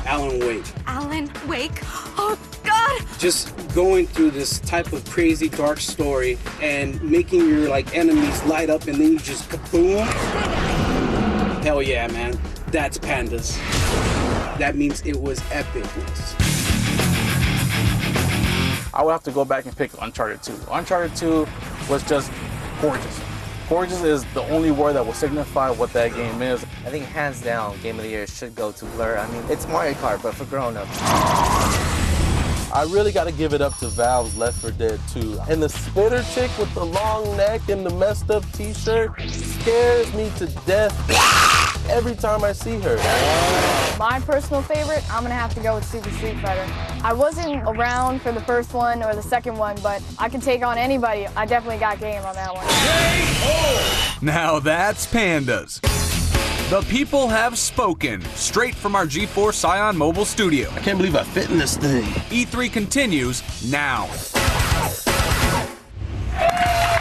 Alan Wake. Alan Wake? Oh, God! Just going through this type of crazy dark story and making your enemies light up and then you just kaboom. Hell yeah, man. That's pandas. That means it was epicness. I would have to go back and pick Uncharted 2. Uncharted 2 was just gorgeous. Gorgeous is the only word that will signify what that game is. I think hands down, Game of the Year should go to Blur. I mean, it's Mario Kart, but for grown-ups. I really got to give it up to Valve's Left 4 Dead 2. And the spitter chick with the long neck and the messed up t-shirt scares me to death. every time I see her. My personal favorite, I'm gonna have to go with Super Street Fighter. I wasn't around for the first one or the second one, but I can take on anybody. I definitely got game on that one. Now that's Pandas. The people have spoken, straight from our G4 Scion mobile studio. I can't believe I fit in this thing. E3 continues now.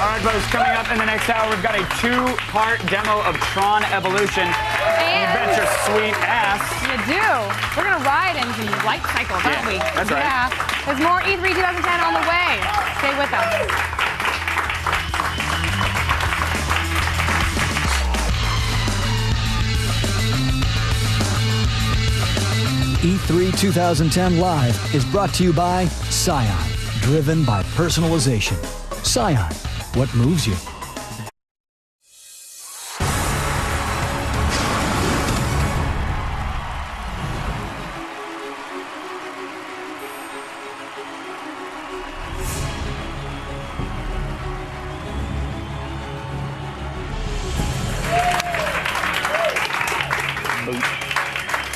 All right, folks, coming up in the next hour, we've got a 2-part demo of Tron Evolution. You bet your sweet ass. You do. We're going to ride into light cycles, aren't we? That's right. Yeah. There's more E3 2010 on the way. Stay with us. E3 2010 Live is brought to you by Scion, driven by personalization. Scion, what moves you?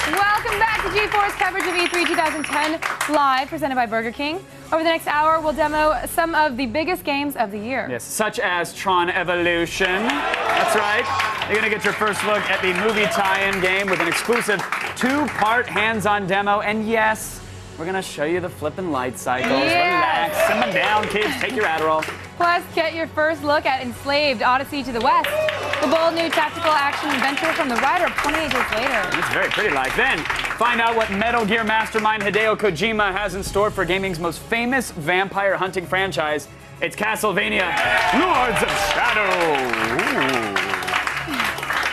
Welcome back to G4's coverage of E3 2010 Live, presented by Burger King. Over the next hour, we'll demo some of the biggest games of the year. Yes, such as Tron Evolution. That's right. You're going to get your first look at the movie tie-in game with an exclusive 2-part hands-on demo. And yes, we're going to show you the flippin' light cycles. Yes. Relax, simmer down, kids. Take your Adderall. Plus, get your first look at Enslaved, Odyssey to the West, the bold new tactical action adventure from the writer 28 days later. It's very pretty like. Then, find out what Metal Gear mastermind Hideo Kojima has in store for gaming's most famous vampire hunting franchise. It's Castlevania, Lords of Shadow. Ooh.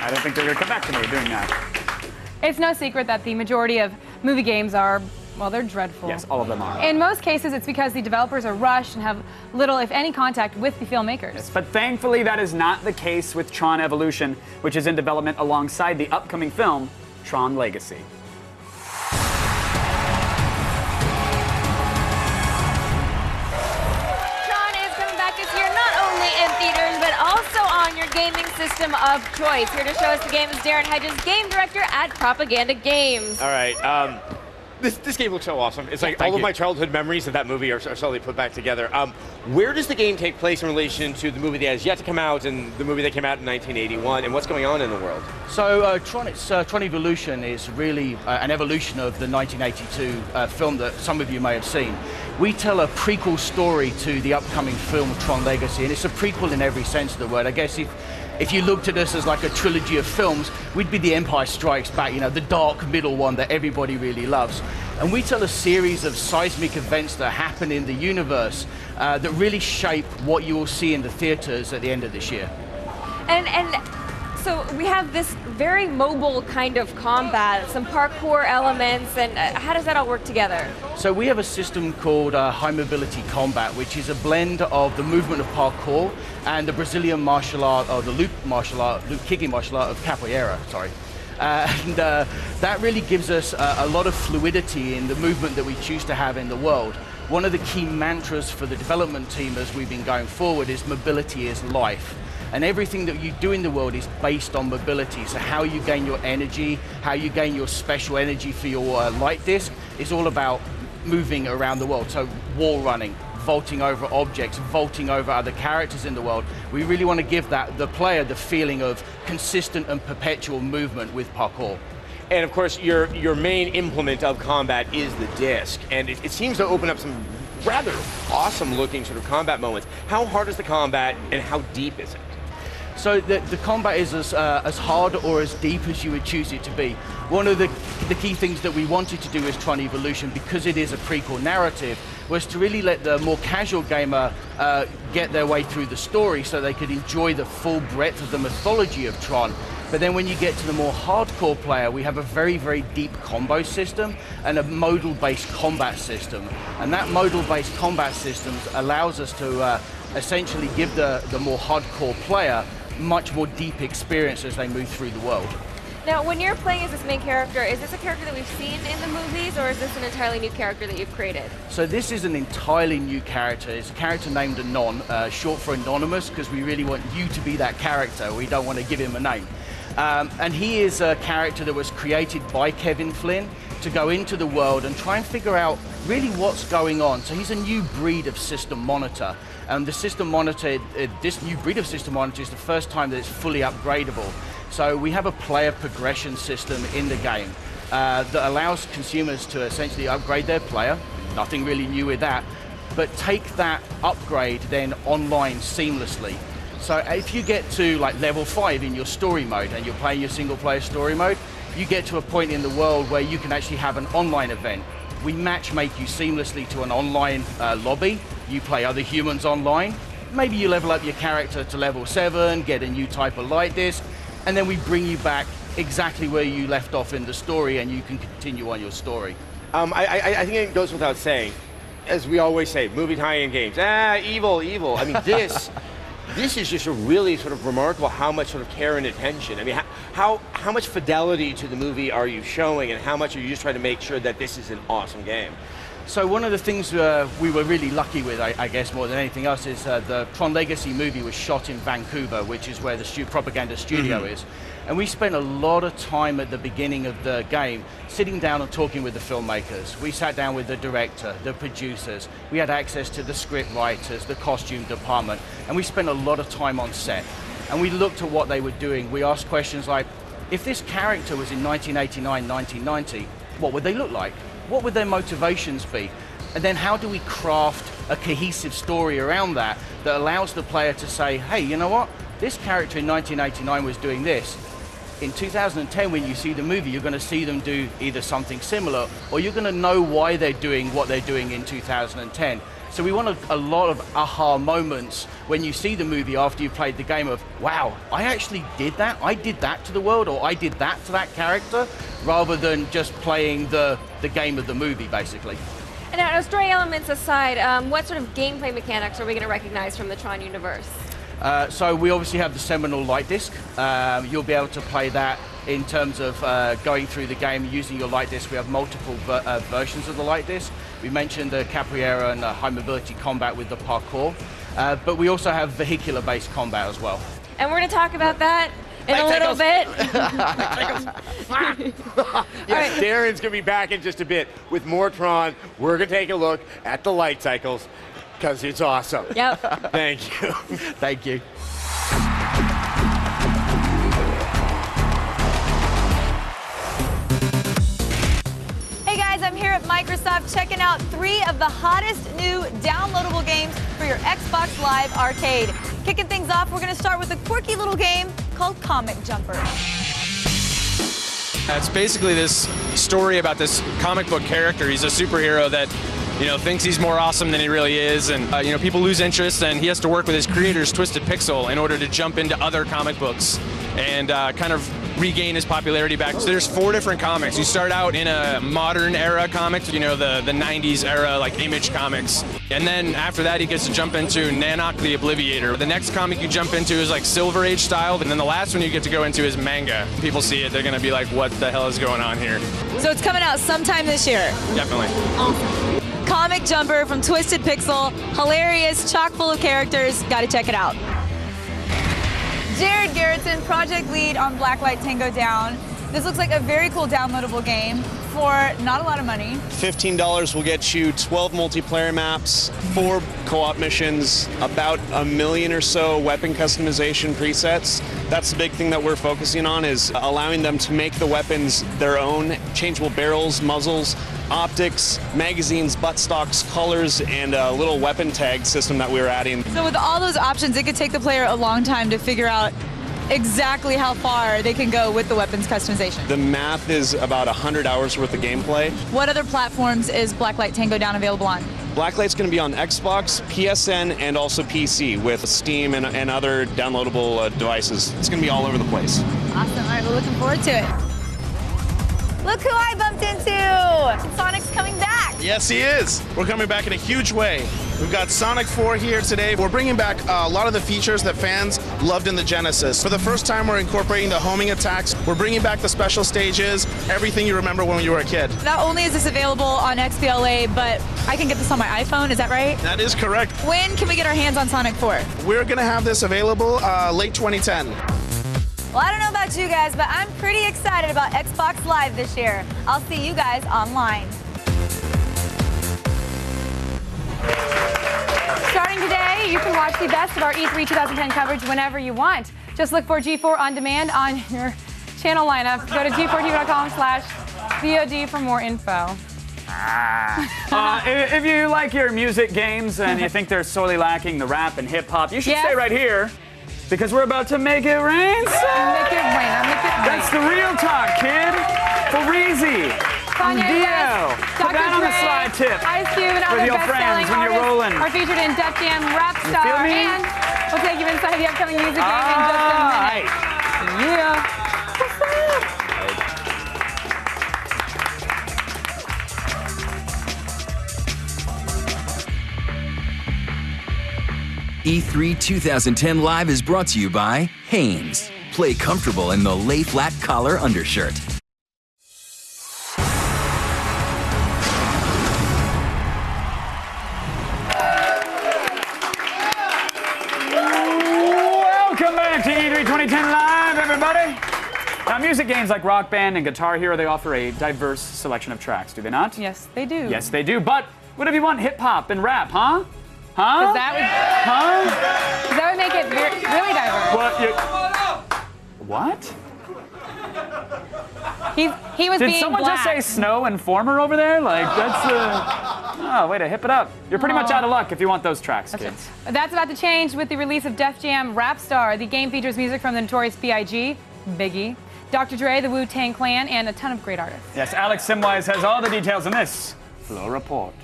I don't think they're going to come back to me doing that. It's no secret that the majority of movie games are, well, they're dreadful. Yes, all of them are. In most cases, it's because the developers are rushed and have little, if any, contact with the filmmakers. Yes, but thankfully, that is not the case with Tron Evolution, which is in development alongside the upcoming film, Tron Legacy. Tron is coming back this year, not only in theaters, but also on your gaming system of choice. Here to show us the game is Darren Hedges, game director at Propaganda Games. All right. This game looks so awesome. It's like all of my childhood memories of that movie are suddenly put back together. Where does the game take place in relation to the movie that has yet to come out and the movie that came out in 1981, and what's going on in the world? So Tron Evolution is really an evolution of the 1982 film that some of you may have seen. We tell a prequel story to the upcoming film Tron Legacy, and it's a prequel in every sense of the word. I guess if you looked at us as like a trilogy of films, we'd be the Empire Strikes Back, you know, the dark middle one that everybody really loves. And we tell a series of seismic events that happen in the universe that really shape what you will see in the theaters at the end of this year. And so we have this very mobile kind of combat, some parkour elements, and how does that all work together? So we have a system called high mobility combat, which is a blend of the movement of parkour and the Brazilian martial art, or the loop kicking martial art of capoeira, sorry. And that really gives us a lot of fluidity in the movement that we choose to have in the world. One of the key mantras for the development team as we've been going forward is mobility is life. And everything that you do in the world is based on mobility. So how you gain your energy, how you gain your special energy for your light disc, is all about moving around the world. So wall running, vaulting over objects, vaulting over other characters in the world. We really want to give the player the feeling of consistent and perpetual movement with parkour. And of course, your main implement of combat is the disc, and it seems to open up some rather awesome looking sort of combat moments. How hard is the combat and how deep is it? So the combat is as hard or as deep as you would choose it to be. One of the key things that we wanted to do with Tron Evolution, because it is a prequel narrative, was to really let the more casual gamer get their way through the story so they could enjoy the full breadth of the mythology of Tron. But then when you get to the more hardcore player, we have a very, very deep combo system and a modal-based combat system. And that modal-based combat system allows us to essentially give the more hardcore player much more deep experience as they move through the world. Now, when you're playing as this main character, is this a character that we've seen in the movies, or is this an entirely new character that you've created? So this is an entirely new character. It's a character named Anon, short for Anonymous, because we really want you to be that character. We don't want to give him a name. And he is a character that was created by Kevin Flynn to go into the world and try and figure out really what's going on. So he's a new breed of system monitor. And the system monitor, this new breed of system monitor is the first time that it's fully upgradable. So we have a player progression system in the game that allows consumers to essentially upgrade their player. Nothing really new with that, but take that upgrade then online seamlessly. So if you get to like level 5 in your story mode and you're playing your single player story mode, you get to a point in the world where you can actually have an online event. We match make you seamlessly to an online lobby. You play other humans online. Maybe you level up your character to level 7, get a new type of light disc, and then we bring you back exactly where you left off in the story and you can continue on your story. I think it goes without saying, as we always say, moving high-end games, evil, evil. I mean, this is just a really sort of remarkable how much sort of care and attention. I mean, how much fidelity to the movie are you showing, and how much are you just trying to make sure that this is an awesome game? So one of the things we were really lucky with, I guess more than anything else, is the Tron Legacy movie was shot in Vancouver, which is where the propaganda studio is. And we spent a lot of time at the beginning of the game sitting down and talking with the filmmakers. We sat down with the director, the producers. We had access to the script writers, the costume department, and we spent a lot of time on set. And we looked at what they were doing. We asked questions like, if this character was in 1989, 1990, what would they look like? What would their motivations be? And then how do we craft a cohesive story around that that allows the player to say, hey, you know what? This character in 1989 was doing this. In 2010, when you see the movie, you're going to see them do either something similar, or you're going to know why they're doing what they're doing in 2010. So we want a lot of aha moments when you see the movie after you've played the game of, wow, I actually did that. I did that to the world, or I did that to that character, rather than just playing the game of the movie, basically. And now, story elements aside, what sort of gameplay mechanics are we going to recognize from the Tron universe? So we obviously have the seminal light disc. You'll be able to play that in terms of going through the game using your light disc. We have multiple versions of the light disc. We mentioned the Capoeira and high mobility combat with the parkour, but we also have vehicular-based combat as well. And we're going to talk about that in a little bit. Yes, Darren's going to be back in just a bit with more Tron. We're going to take a look at the light cycles, because it's awesome. Yep. Thank you. Thank you. Hey guys, I'm here at Microsoft checking out 3 of the hottest new downloadable games for your Xbox Live Arcade. Kicking things off, we're going to start with a quirky little game called Comic Jumper. It's basically this story about this comic book character. He's a superhero that thinks he's more awesome than he really is, and people lose interest, and he has to work with his creators, Twisted Pixel, in order to jump into other comic books and kind of regain his popularity back. So there's 4 different comics. You start out in a modern era comics, the 90s era, like Image Comics, and then after that he gets to jump into Nanok the Obliviator. The next comic you jump into is like Silver Age style, and then the last one you get to go into is manga. People see it, they're gonna be like, what the hell is going on here? So it's coming out sometime this year. Definitely. Awesome. Comic Jumper from Twisted Pixel. Hilarious, chock full of characters. Gotta check it out. Jared Garrettson, project lead on Blacklight Tango Down. This looks like a very cool downloadable game for not a lot of money. $15 will get you 12 multiplayer maps, 4 co-op missions, about 1 million or so weapon customization presets. That's the big thing that we're focusing on, is allowing them to make the weapons their own, changeable barrels, muzzles, optics, magazines, buttstocks, colors, and a little weapon tag system that we were adding. So with all those options, it could take the player a long time to figure out exactly how far they can go with the weapons customization. The math is about 100 hours worth of gameplay. What other platforms is Blacklight Tango Down available on? Blacklight's going to be on Xbox, PSN, and also PC with Steam and other downloadable devices. It's going to be all over the place. Awesome. All right, we're looking forward to it. Look who I bumped into! Sonic's coming back! Yes, he is. We're coming back in a huge way. We've got Sonic 4 here today. We're bringing back a lot of the features that fans loved in the Genesis. For the first time, we're incorporating the homing attacks. We're bringing back the special stages, everything you remember when you were a kid. Not only is this available on XBLA, but I can get this on my iPhone, is that right? That is correct. When can we get our hands on Sonic 4? We're going to have this available late 2010. Well, I don't know about you guys, but I'm pretty excited about Xbox Live this year. I'll see you guys online. Starting today, you can watch the best of our E3 2010 coverage whenever you want. Just look for G4 On Demand on your channel lineup. Go to g4tv.com/VOD for more info. If you like your music games and you think they're sorely lacking the rap and hip hop, you should stay right here because we're about to make it rain. Make it rain. That's the real talk, kid. For Reezy. Kanye West, Put that on the slide tip. Ice Cube and with other your best-selling friends when you're artists rolling. are featured in Def Jam You feel Rapstar. me? And we'll take you inside the upcoming music game in just a minute. Yeah. E3 2010 Live is brought to you by Hanes. Play comfortable in the lay flat collar undershirt. Welcome back to E3 2010 Live, everybody. Now, music games like Rock Band and Guitar Hero, they offer a diverse selection of tracks, do they not? Yes, they do. Yes, they do. But what if you want hip hop and rap, huh? Huh? Because that would make it really diverse. What? He was Did being someone black. just say Snow Informer over there? Like, that's oh, way to hip it up. You're pretty much out of luck if you want those tracks, kids. That's about to change with the release of Def Jam Rapstar. The game features music from the Notorious B.I.G., Biggie, Dr. Dre, the Wu-Tang Clan, and a ton of great artists. Yes, Alex Simwise has all the details in this Flow Report.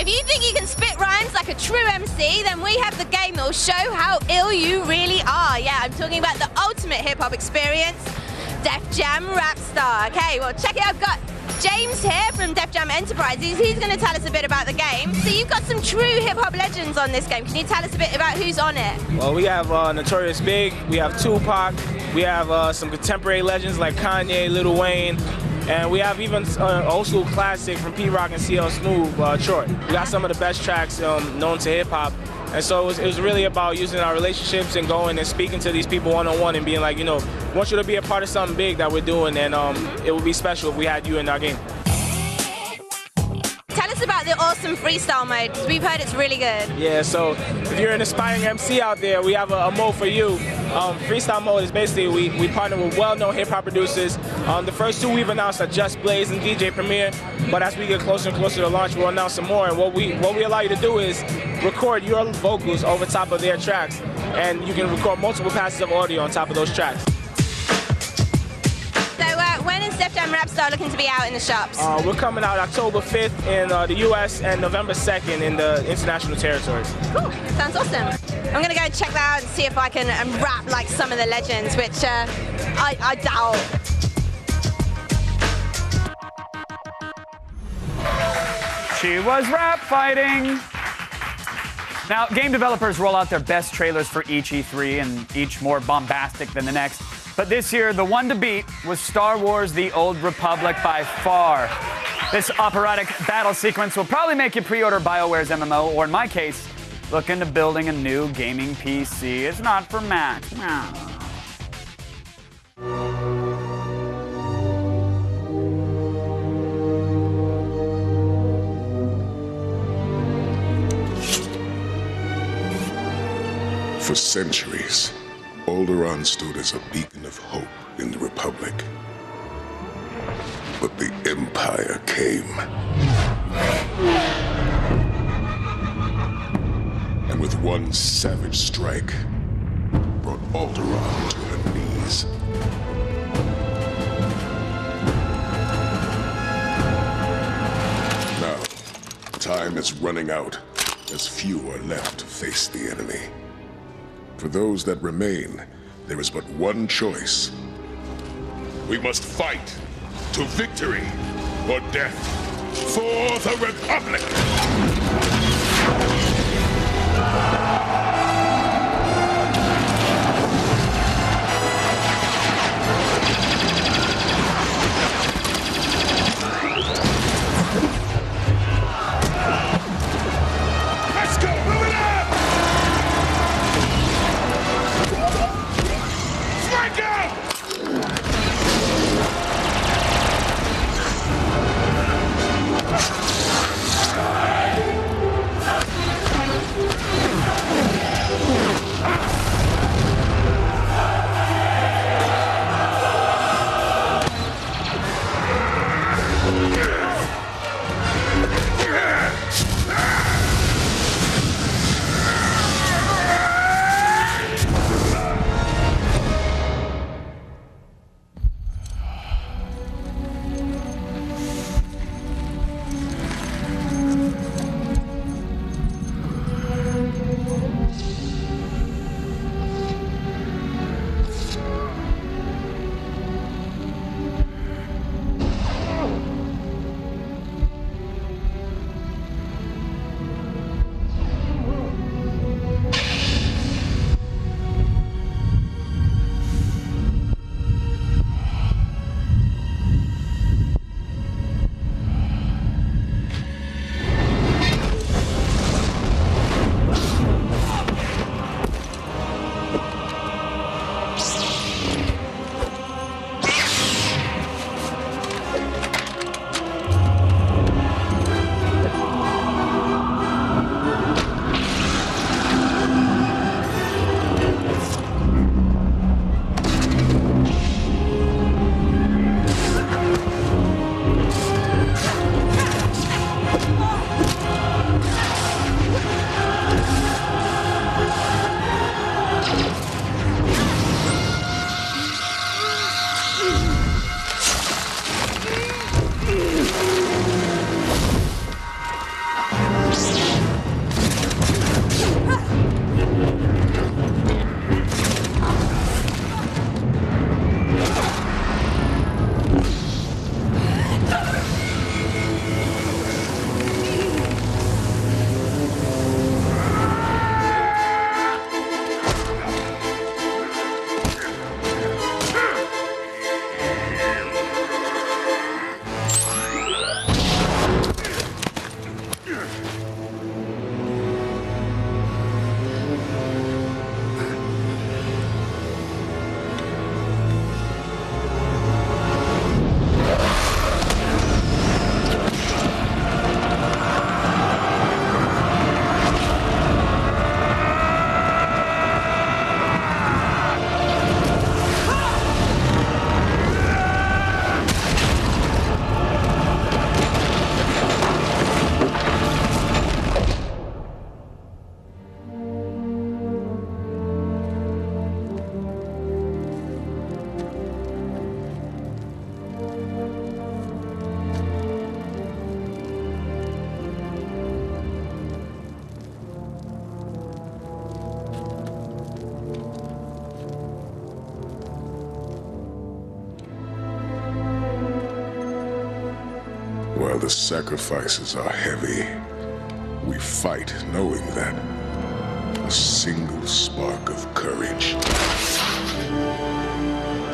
If you think you can spit rhymes like a true MC, then we have the game that will show how ill you really are. Yeah, I'm talking about the ultimate hip-hop experience, Def Jam Rapstar. Okay, well, check it out. I've got James here from Def Jam Enterprises. He's going to tell us a bit about the game. So you've got some true hip-hop legends on this game. Can you tell us a bit about who's on it? Well, we have Notorious Big, we have Tupac, we have some contemporary legends like Kanye, Lil Wayne, and we have even old school classic from P-Rock and CL Smooth, Troy. We got some of the best tracks known to hip-hop. And so it was really about using our relationships and going and speaking to these people one-on-one and being like, you know, we want you to be a part of something big that we're doing, and it would be special if we had you in our game. Tell us about the awesome freestyle mode, because we've heard it's really good. Yeah, so if you're an aspiring MC out there, we have a mode for you. Freestyle mode is basically we partner with well-known hip-hop producers. The first two we've announced are Just Blaze and DJ Premier, but as we get closer and closer to launch, we'll announce some more. And what we allow you to do is record your vocals over top of their tracks, and you can record multiple passes of audio on top of those tracks. So when is Def Jam Rapstar looking to be out in the shops? We're coming out October 5th in the US and November 2nd in the international territories. Cool, sounds awesome. I'm gonna go and check that out and see if I can rap like some of the legends, which I doubt. She was rap fighting. Now, game developers roll out their best trailers for each E3, and each more bombastic than the next. But this year, the one to beat was Star Wars: The Old Republic by far. This operatic battle sequence will probably make you pre-order BioWare's MMO, or in my case, look into building a new gaming PC. It's not for Mac. For centuries, Alderaan stood as a beacon of hope in the Republic. But the Empire came. And with one savage strike, brought Alderaan to her knees. Now, time is running out, as few are left to face the enemy. For those that remain, there is but one choice. We must fight to victory or death for the Republic! While the sacrifices are heavy, we fight knowing that a single spark of courage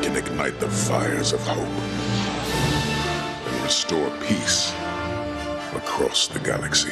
can ignite the fires of hope and restore peace across the galaxy.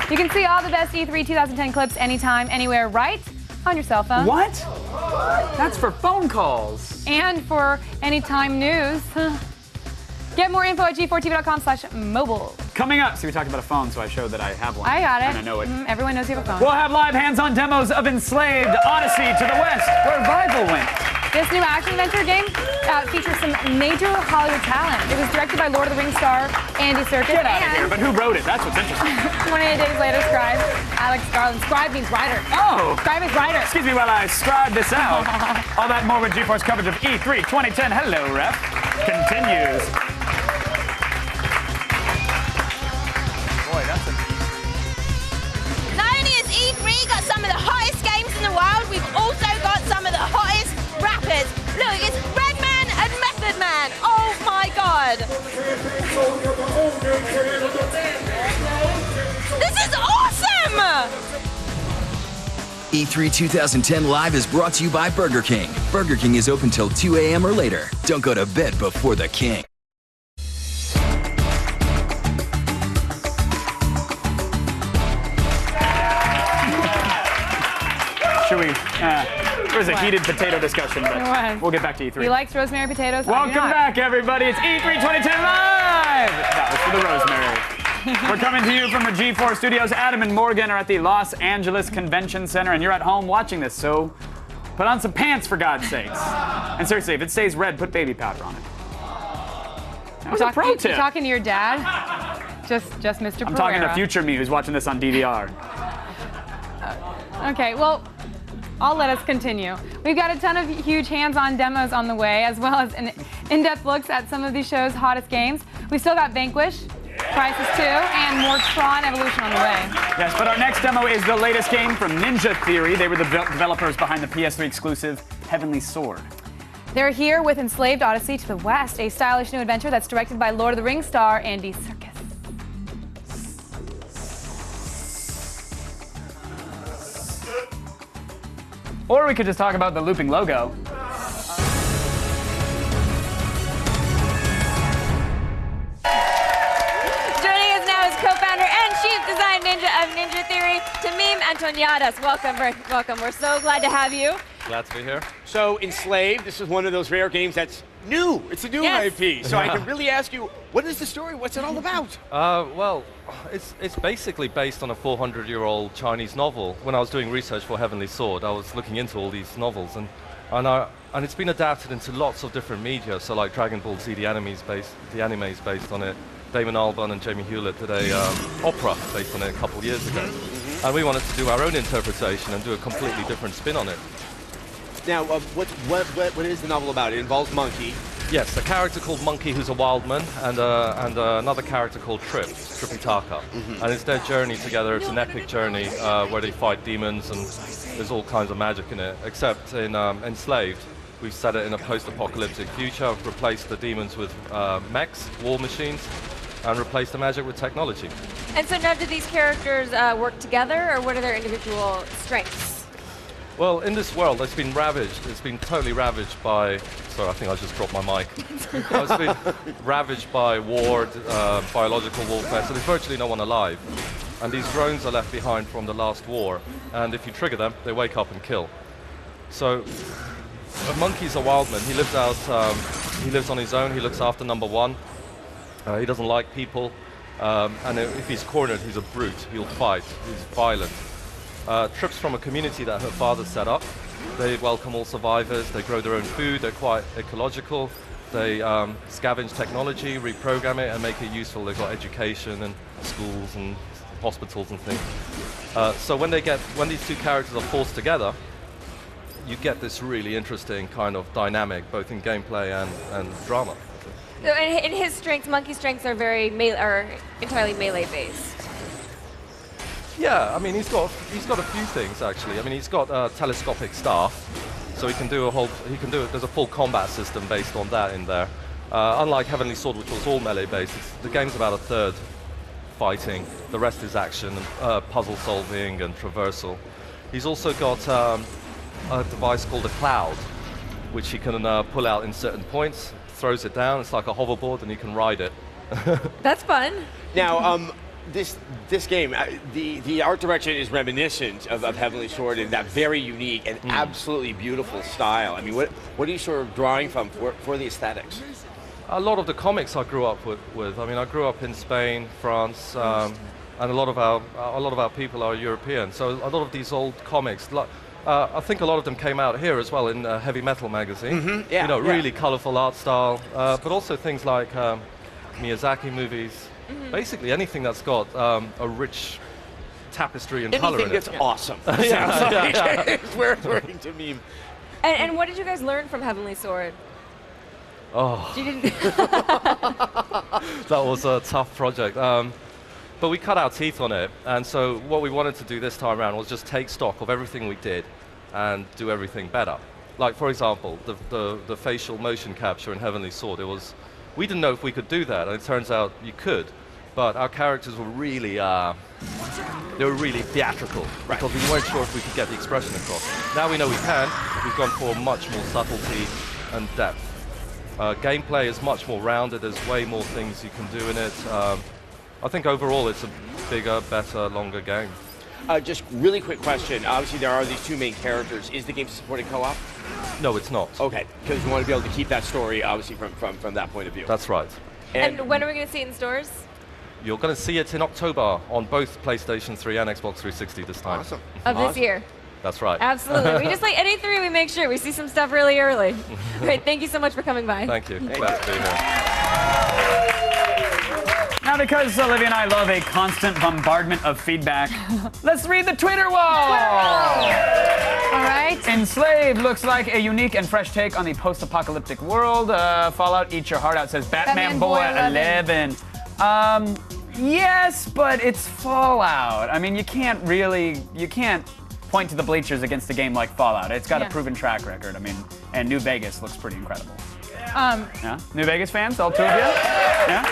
You can see all the best E3 2010 clips anytime, anywhere, right on your cell phone. What? That's for phone calls. And for anytime news. Get more info at g4tv.com/mobile. Coming up, see, we talked about a phone, so I showed that I have one. I got it. And I know it. Everyone knows you have a phone. We'll have live hands-on demos of Enslaved, Odyssey to the West, where Rival went. This new action-adventure game features some major Hollywood talent. It was directed by Lord of the Rings star Andy Serkis. Get out of here, but who wrote it? That's what's interesting. 28 days later, Scribe, Alex Garland. Scribe means writer. Oh! Scribe is writer. Excuse me while I scribe this out. All that more with GeForce coverage of E3 2010. Hello, Ref. Continues. Boy, that's a... Not only has E3 got some of the hottest games in the world, we've also got some of the hottest rappers. Look, it's Redman and Method Man. Oh my god. This is awesome! E3 2010 Live is brought to you by Burger King. Burger King is open till 2 a.m. or later. Don't go to bed before the king. Should we? There was a heated potato discussion, but we'll get back to E3. He likes rosemary potatoes. Welcome back, everybody. It's E3 2010 Live! That was for the rosemary. We're coming to you from the G4 studios. Adam and Morgan are at the Los Angeles Convention Center, and you're at home watching this, so put on some pants, for God's sakes. And seriously, if it stays red, put baby powder on it. That was a pro tip. You're talking to your dad? Just Mr. Pereira. I'm talking to future me who's watching this on DVR. Okay, well, I'll let us continue. We've got a ton of huge hands-on demos on the way, as well as in-depth looks at some of these shows' hottest games. We still got Vanquish, Crysis 2, and more Tron Evolution on the way. Yes, but our next demo is the latest game from Ninja Theory. They were the developers behind the PS3 exclusive Heavenly Sword. They're here with Enslaved Odyssey to the West, a stylish new adventure that's directed by Lord of the Rings star Andy Serkis. Or we could just talk about the looping logo. Joining us now is co-founder and chief design ninja of Ninja Theory, Tamim Antoniadis. Welcome. We're so glad to have you. Glad to be here. So, Enslaved, this is one of those rare games that's new. It's a new IP. So I can really ask you, what is the story? What's it all about? Well, it's basically based on a 400-year-old Chinese novel. When I was doing research for Heavenly Sword, I was looking into all these novels, and it's been adapted into lots of different media. So, like Dragon Ball Z, the anime is based on it. Damon Albarn and Jamie Hewlett did a opera based on it a couple of years ago, and we wanted to do our own interpretation and do a completely different spin on it. Now, what is the novel about? It involves Monkey. Yes, a character called Monkey who's a wild man, and another character called Tripitaka. And it's their journey together. It's an epic journey where they fight demons, and there's all kinds of magic in it. Except in Enslaved, we've set it in a post-apocalyptic future. I've replaced the demons with mechs, war machines, and replaced the magic with technology. And so now do these characters work together, or what are their individual strengths? Well, in this world, it's been totally ravaged by, sorry, I think I just dropped my mic. It's been ravaged by war, biological warfare, so there's virtually no one alive. And these drones are left behind from the last war, and if you trigger them, they wake up and kill. So, Monkey's a wild man. He lives he lives on his own, he looks after number one. He doesn't like people, and if he's cornered, he's a brute. He'll fight, he's violent. Trip's from a community that her father set up. They welcome all survivors, they grow their own food, they're quite ecological. They scavenge technology, reprogram it, and make it useful. They've got education and schools and hospitals and things. So when these two characters are forced together, you get this really interesting kind of dynamic, both in gameplay and drama. So in his strengths, Monkey's strengths are entirely melee based. Yeah, I mean he's got a few things actually. I mean he's got a telescopic staff, so he can do there's a full combat system based on that in there. Unlike Heavenly Sword, which was all melee based, the game's about a third fighting. The rest is action, puzzle solving, and traversal. He's also got a device called a cloud, which he can pull out in certain points, throws it down. It's like a hoverboard, and you can ride it. That's fun. Now, this game, the art direction is reminiscent of Heavenly Sword in that very unique and absolutely beautiful style. I mean, what are you sort of drawing from for the aesthetics? A lot of the comics I grew up with. I mean, I grew up in Spain, France, and a lot of our people are European. So a lot of these old comics, I think a lot of them came out here as well in Heavy Metal magazine. Yeah, you know, really colourful art style, but also things like Miyazaki movies. Basically anything that's got a rich tapestry and colour in it. Anything that's awesome. It's working to me. And what did you guys learn from Heavenly Sword? Oh, that was a tough project. But we cut our teeth on it, and so what we wanted to do this time around was just take stock of everything we did and do everything better. Like, for example, the facial motion capture in Heavenly Sword, we didn't know if we could do that, and it turns out you could, but our characters were really, they were really theatrical, because we weren't sure if we could get the expression across. Now we know we can. We've gone for much more subtlety and depth. Gameplay is much more rounded. There's way more things you can do in it. I think overall it's a bigger, better, longer game. Just really quick question. Obviously there are these two main characters. Is the game supporting co-op? No, it's not. Okay, because we want to be able to keep that story obviously from that point of view. That's right. And when are we going to see it in stores? You're going to see it in October on both PlayStation 3 and Xbox 360 this time. Awesome. Of this year? That's right. Absolutely. We just like at E3, we make sure we see some stuff really early. Great, thank you so much for coming by. Thank you. Glad to be here. Now, because Olivia and I love a constant bombardment of feedback, let's read the Twitter wall! All right. Enslaved looks like a unique and fresh take on the post-apocalyptic world. Fallout, eat your heart out, says Batman Boy 11. Yes, but it's Fallout. I mean, you can't point to the bleachers against a game like Fallout. It's got a proven track record. I mean, and New Vegas looks pretty incredible. Yeah? New Vegas fans, all two of you? Yeah?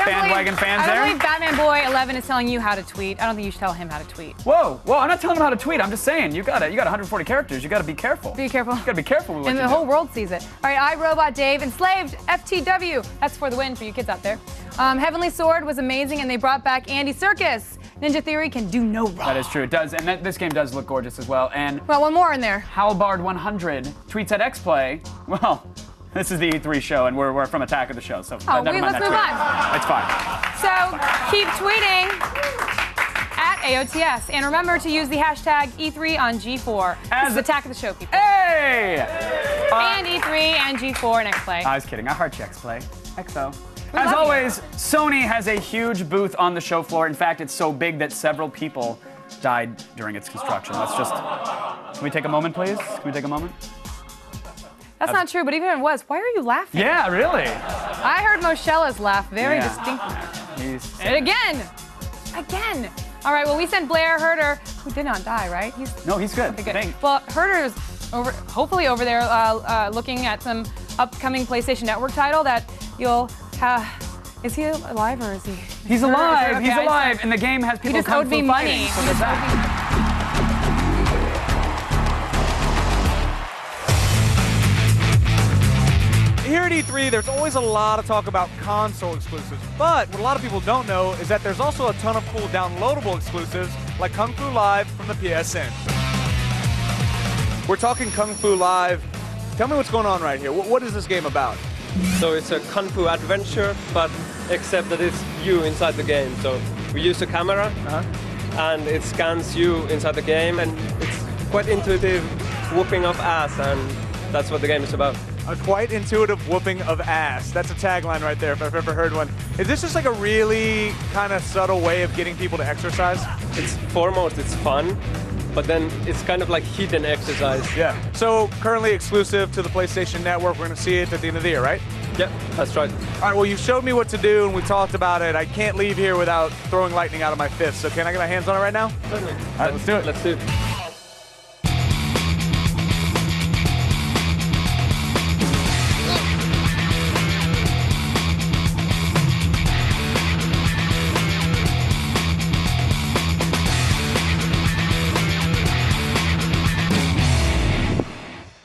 Bandwagon fans there? I don't believe Batman Boy 11 is telling you how to tweet. I don't think you should tell him how to tweet. Whoa, I'm not telling him how to tweet. I'm just saying, you got 140 characters. You got to be careful. Be careful. You got to be careful with what and you the do. whole world sees it. All right, iRobot Dave, Enslaved, FTW. That's for the win for you kids out there. Heavenly Sword was amazing, and they brought back Andy Serkis. Ninja Theory can do no wrong. That is true. It does, and this game does look gorgeous as well. And well, one more in there. Halbard100 tweets at XPlay. Well, this is the E3 show, and we're from Attack of the Show, so never mind let's move on. It's fine. So keep tweeting at AOTS, and remember to use the hashtag E3 on G4. This is Attack of the Show, people. Hey! And E3 and G4 and XPlay. I was kidding. I heart you, XPlay. XO. As always, Sony has a huge booth on the show floor. In fact, it's so big that several people died during its construction. Can we take a moment, please? Can we take a moment? That's not true, but even if it was, why are you laughing? Yeah, really. I heard Moshella's laugh very distinctly. And again. All right, well, we sent Blair Herder, who did not die, right? No, he's good. Okay, good. Well, Herder's hopefully over there looking at some upcoming PlayStation Network title that you'll have. Is he alive or is he? He's alive. Okay, he's alive, and the game has people come through money. So there's that. Here at E3, there's always a lot of talk about console exclusives, but what a lot of people don't know is that there's also a ton of cool downloadable exclusives like Kung Fu Live from the PSN. We're talking Kung Fu Live. Tell me what's going on right here. What is this game about? So it's a Kung Fu adventure, but except that it's you inside the game. So we use a camera, and it scans you inside the game, and it's quite intuitive, whooping off ass, and that's what the game is about. A quite intuitive whooping of ass. That's a tagline right there if I've ever heard one. Is this just like a really kind of subtle way of getting people to exercise? It's foremost, it's fun, but then it's kind of like hidden exercise. Yeah. So currently exclusive to the PlayStation Network. We're going to see it at the end of the year, right? Yeah, that's right. All right, well, you showed me what to do and we talked about it. I can't leave here without throwing lightning out of my fist. So can I get my hands on it right now? Certainly. All right, let's do it. Let's do it.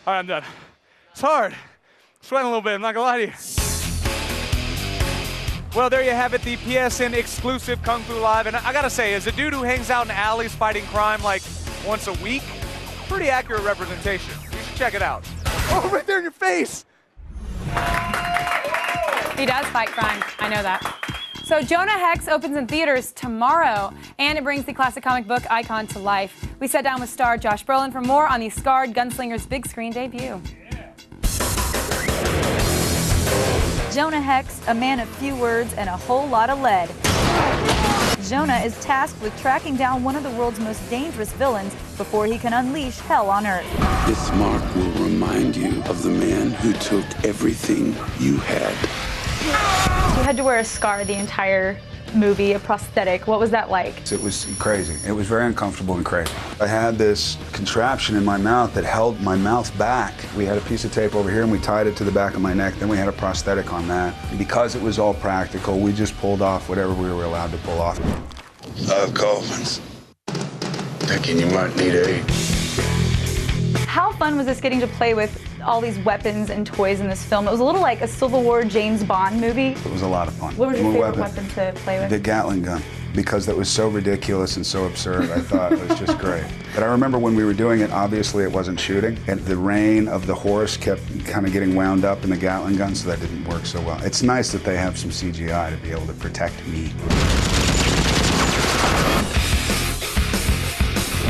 All right, I'm done. It's hard. Sweating a little bit, I'm not gonna lie to you. Well, there you have it, the PSN exclusive Kung Fu Live. And I gotta say, as a dude who hangs out in alleys fighting crime like once a week, pretty accurate representation. You should check it out. Oh, right there in your face! He does fight crime, I know that. So Jonah Hex opens in theaters tomorrow, and it brings the classic comic book icon to life. We sat down with star Josh Brolin for more on the scarred gunslinger's big screen debut. Jonah Hex, a man of few words and a whole lot of lead. Jonah is tasked with tracking down one of the world's most dangerous villains before he can unleash hell on Earth. This mark will remind you of the man who took everything you had. You had to wear a scar the entire movie, a prosthetic. What was that like? It was crazy. It was very uncomfortable and crazy. I had this contraption in my mouth that held my mouth back. We had a piece of tape over here and we tied it to the back of my neck. Then we had a prosthetic on that. And because it was all practical, we just pulled off whatever we were allowed to pull off. 5 coffins. Thinking you might need 8. How fun was this getting to play with all these weapons and toys in this film? It was a little like a Civil War James Bond movie. It was a lot of fun. What was your favorite weapon to play with? The Gatling gun, because that was so ridiculous and so absurd. I thought it was just great. But I remember when we were doing it, obviously it wasn't shooting, and the rein of the horse kept kind of getting wound up in the Gatling gun, so that didn't work so well. It's nice that they have some CGI to be able to protect me.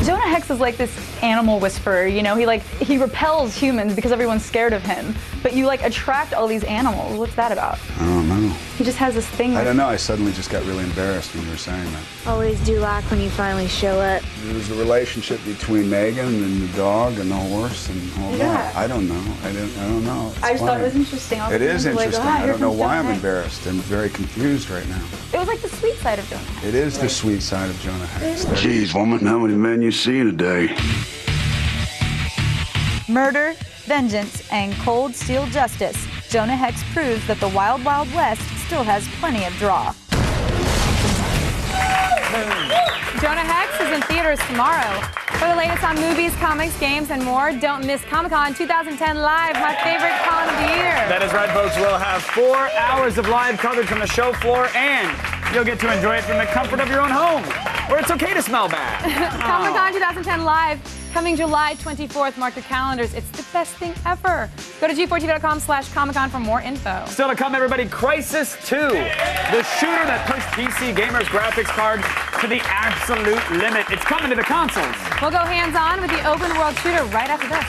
Jonah Hex is like this animal whisperer, you know, he repels humans because everyone's scared of him, but you attract all these animals. What's that about? I don't know. He just has this thing. I don't know, I suddenly just got really embarrassed when you were saying that. Always do like when you finally show up. It was the relationship between Megan and the dog and the horse and all that. I don't know. I don't know. It's I just thought funny. it was interesting. It is interesting. I don't know why I'm Hex. embarrassed. I'm very confused right now. It was like the sweet side of Jonah Hex. It is the sweet side of Jonah Hex. Jeez, woman, how many men you see in a day? Murder, vengeance, and cold steel justice. Jonah Hex proves that the Wild Wild West still has plenty of draw. Jonah Hex is in theaters tomorrow. For the latest on movies, comics, games, and more, don't miss Comic-Con 2010 Live, my favorite con of the year. That is right, folks. We'll have 4 hours of live coverage from the show floor, and you'll get to enjoy it from the comfort of your own home, where it's okay to smell bad. Comic-Con 2010 Live, coming July 24th. Mark your calendars. It's the best thing ever. Go to g4tv.com/Comic-Con for more info. Still to come, everybody, Crysis 2, the shooter that pushed PC gamers' graphics card to the absolute limit. It's coming to the consoles. We'll go hands-on with the open world shooter right after this.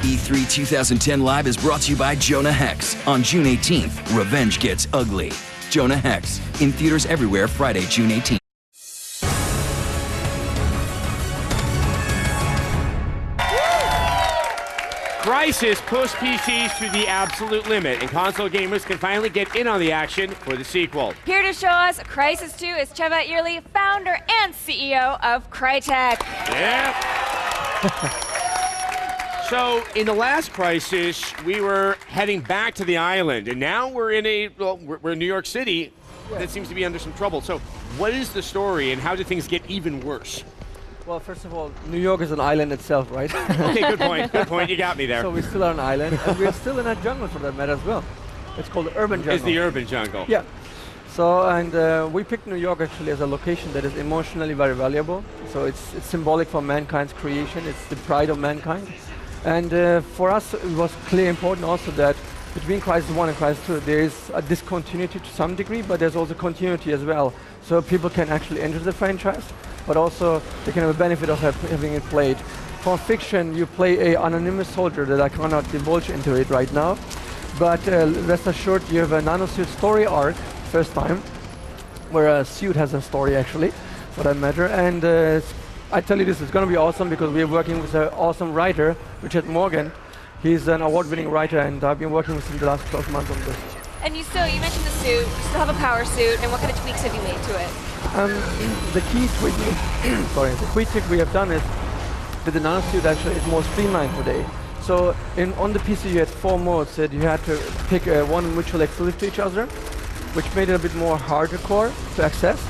E3 2010 Live is brought to you by Jonah Hex. On June 18th, revenge gets ugly. Jonah Hex, in theaters everywhere Friday, June 18th. Crysis pushed PCs to the absolute limit, and console gamers can finally get in on the action for the sequel. Here to show us Crysis 2 is Cheva Early, founder and CEO of Crytek. Yeah. So, in the last Crysis, we were heading back to the island, and now we're in we're in New York City that seems to be under some trouble. So, what is the story, and how do things get even worse? Well, first of all, New York is an island itself, right? Okay, good point. Good point. You got me there. So we're still on an island, and we're still in a jungle for that matter as well. It's called the urban jungle. It's the urban jungle. Yeah. So, and we picked New York actually as a location that is emotionally very valuable. So it's symbolic for mankind's creation. It's the pride of mankind. And for us, it was clearly important also that between Crysis 1 and Crysis 2, there is a discontinuity to some degree, but there's also continuity as well. So people can actually enter the franchise, but also they can have a benefit of having it played. For fiction, you play an anonymous soldier that I cannot divulge into it right now, but rest assured you have a nanosuit story arc, first time, where a suit has a story actually, for that matter, and I tell you this, it's going to be awesome because we're working with an awesome writer, Richard Morgan. He's an award-winning writer, and I've been working with him the last 12 months on this. And you mentioned the suit, you still have a power suit, and what kind of tweaks have you made to it? The key tweak we have done is that the nanosuit actually is more streamlined today. So on the PC you had 4 modes that you had to pick one mutually exclusive to each other, which made it a bit more hardcore to access.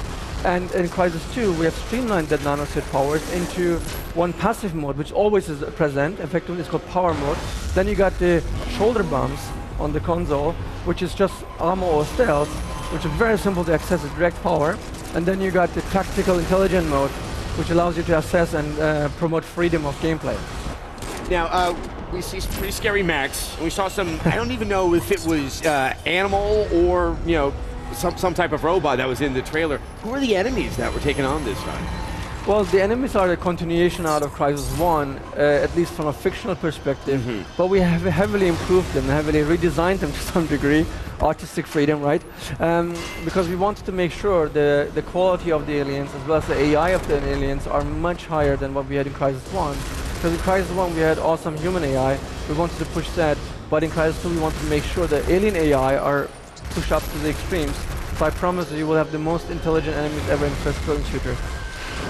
And in Crysis 2, we have streamlined that nanosuit powers into one passive mode, which always is present. Effectively, it's called power mode. Then you got the shoulder bumps on the console, which is just armor or stealth, which is very simple to access with direct power. And then you got the tactical intelligent mode, which allows you to assess and promote freedom of gameplay. Now, we see some pretty scary mechs, and we saw some, I don't even know if it was animal or, some type of robot that was in the trailer. Who are the enemies that were taken on this time? Well, the enemies are a continuation out of Crysis 1, at least from a fictional perspective, but we have heavily improved them, heavily redesigned them to some degree, artistic freedom, right? Because we wanted to make sure the quality of the aliens, as well as the AI of the aliens, are much higher than what we had in Crysis 1. Because in Crysis 1 we had awesome human AI, we wanted to push that, but in Crysis 2 we wanted to make sure the alien AI are pushed up to the extremes. So I promise you will have the most intelligent enemies ever in first-person shooter.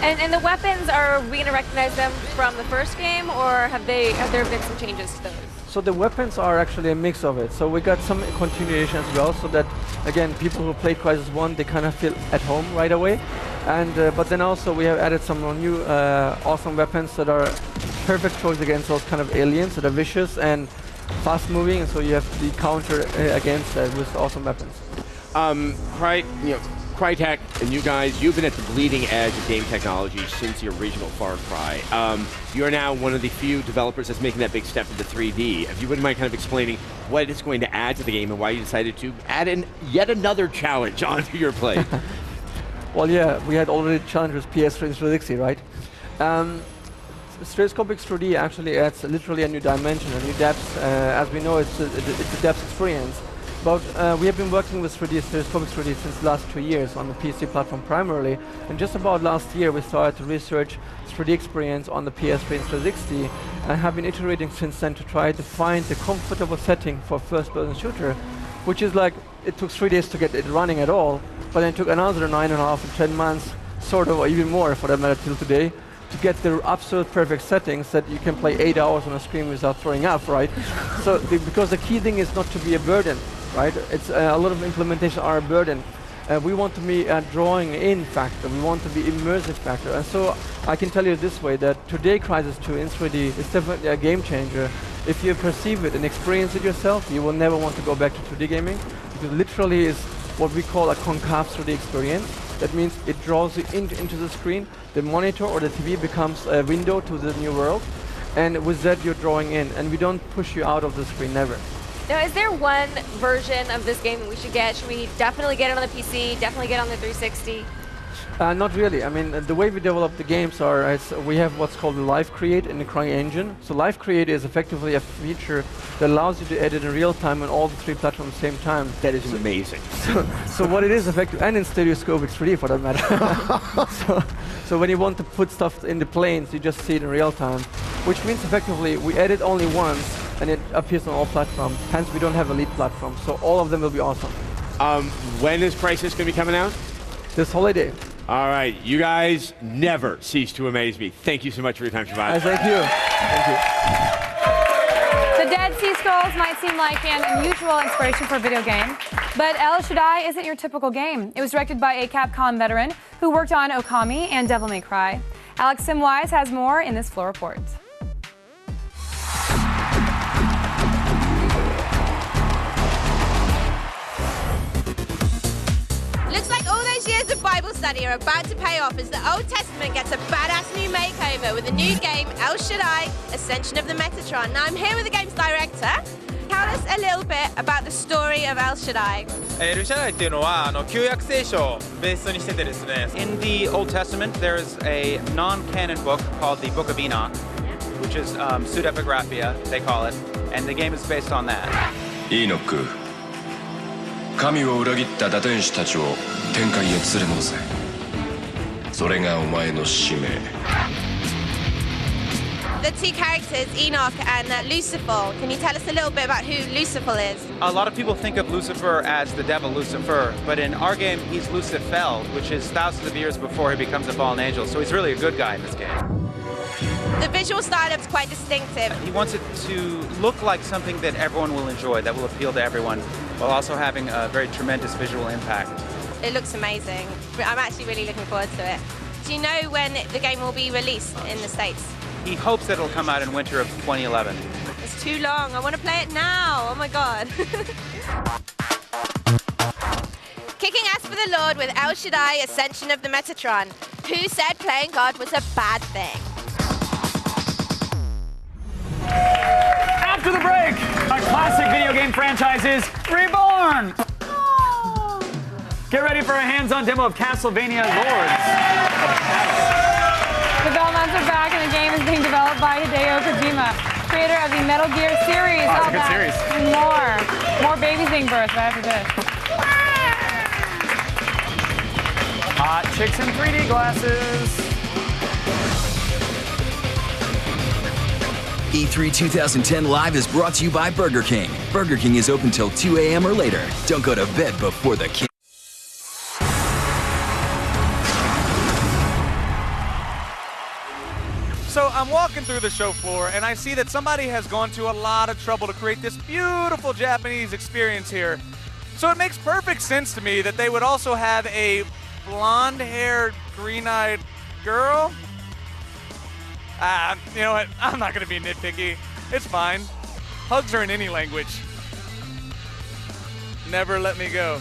And the weapons, are we going to recognize them from the first game, or have there been some changes to those? So the weapons are actually a mix of it. So we got some continuation as well, so that again people who played Crysis 1, they kind of feel at home right away. And but then also we have added some new awesome weapons that are perfect choice against those kind of aliens that are vicious and fast moving, and so you have the counter against that with awesome weapons. Crytek and you guys, you've been at the bleeding edge of game technology since the original Far Cry. You're now one of the few developers that's making that big step into 3D. If you wouldn't mind kind of explaining what it's going to add to the game and why you decided to add in yet another challenge onto your plate. Well, yeah, we had already challenged with PS3 and 360, right? Stereoscopic 3D actually adds literally a new dimension, a new depth. As we know, it's a depth experience. But we have been working with stereoscopic 3D since the last 2 years on the PC platform primarily. And just about last year, we started to research 3D experience on the PS3 and 360, and have been iterating since then to try to find the comfortable setting for first-person shooter, which is like, it took 3 days to get it running at all, but then it took another 9.5 to 10 months, sort of, or even more for that matter till today, to get the absolute perfect settings that you can play 8 hours on a screen without throwing up, right? So, because the key thing is not to be a burden, right? It's a lot of implementation are a burden. We want to be a drawing in factor, we want to be immersive factor. And so I can tell you this way, that today Crysis 2 in 3D is definitely a game changer. If you perceive it and experience it yourself, you will never want to go back to 2D gaming, because literally is what we call a concave 3D experience. That means it draws you into the screen, the monitor or the TV becomes a window to the new world, and with that you're drawing in, and we don't push you out of the screen, never. Now, is there one version of this game that we should get? Should we definitely get it on the PC, definitely get it on the 360? Not really. I mean, the way we develop the games are, we have what's called Live Create in the CryEngine. So Live Create is effectively a feature that allows you to edit in real time on all the 3 platforms at the same time. That is amazing. So what it is effective, and in stereoscopic 3D for that matter. so when you want to put stuff in the planes, you just see it in real time, which means effectively we edit only once, and it appears on all platforms. Hence, we don't have a lead platform, so all of them will be awesome. When is Crysis going to be coming out? This holiday. All right, you guys never cease to amaze me. Thank you so much for your time, Shaddai. Thank you. Thank you. The Dead Sea Scrolls might seem like an unusual inspiration for a video game, but El Shaddai isn't your typical game. It was directed by a Capcom veteran who worked on Okami and Devil May Cry. Alex Simwise has more in this Floor Report. Looks like all those years of Bible study are about to pay off as the Old Testament gets a badass new makeover with a new game, El Shaddai, Ascension of the Metatron. Now I'm here with the game's director. Tell us a little bit about the story of El Shaddai. エルシャダイっていうのは旧約聖書をベースにしててですね。In the Old Testament, there is a non-canon book called the Book of Enoch, which is pseudepigraphia, they call it, and the game is based on that. イーノック、神を裏切った堕天使たちを天界へ連れ戻せ。それがお前の使命。The two characters, Enoch and Lucifer. Can you tell us a little bit about who Lucifer is? A lot of people think of Lucifer as the devil Lucifer, but in our game, he's Lucifer, which is thousands of years before he becomes a fallen angel, so he's really a good guy in this game. The visual style is quite distinctive. He wants it to look like something that everyone will enjoy, that will appeal to everyone, while also having a very tremendous visual impact. It looks amazing. I'm actually really looking forward to it. Do you know when the game will be released in the States? He hopes that it'll come out in winter of 2011. It's too long. I want to play it now. Oh my god. Kicking ass for the Lord with El Shaddai, Ascension of the Metatron. Who said playing God was a bad thing? After the break, a classic video game franchise is reborn. Get ready for a hands-on demo of Castlevania Lords of Shadow. The Belmonts are back, and the game is being developed by Hideo Kojima, creator of the Metal Gear series. Oh, it's a good series. And more babies being birthed right after this. Hot chicks in 3D glasses. E3 2010 Live is brought to you by Burger King. Burger King is open till 2 a.m. or later. Don't go to bed before the king. So I'm walking through the show floor and I see that somebody has gone to a lot of trouble to create this beautiful Japanese experience here. So it makes perfect sense to me that they would also have a blonde-haired, green-eyed girl. You know what? I'm not going to be nitpicky. It's fine. Hugs are in any language. Never let me go.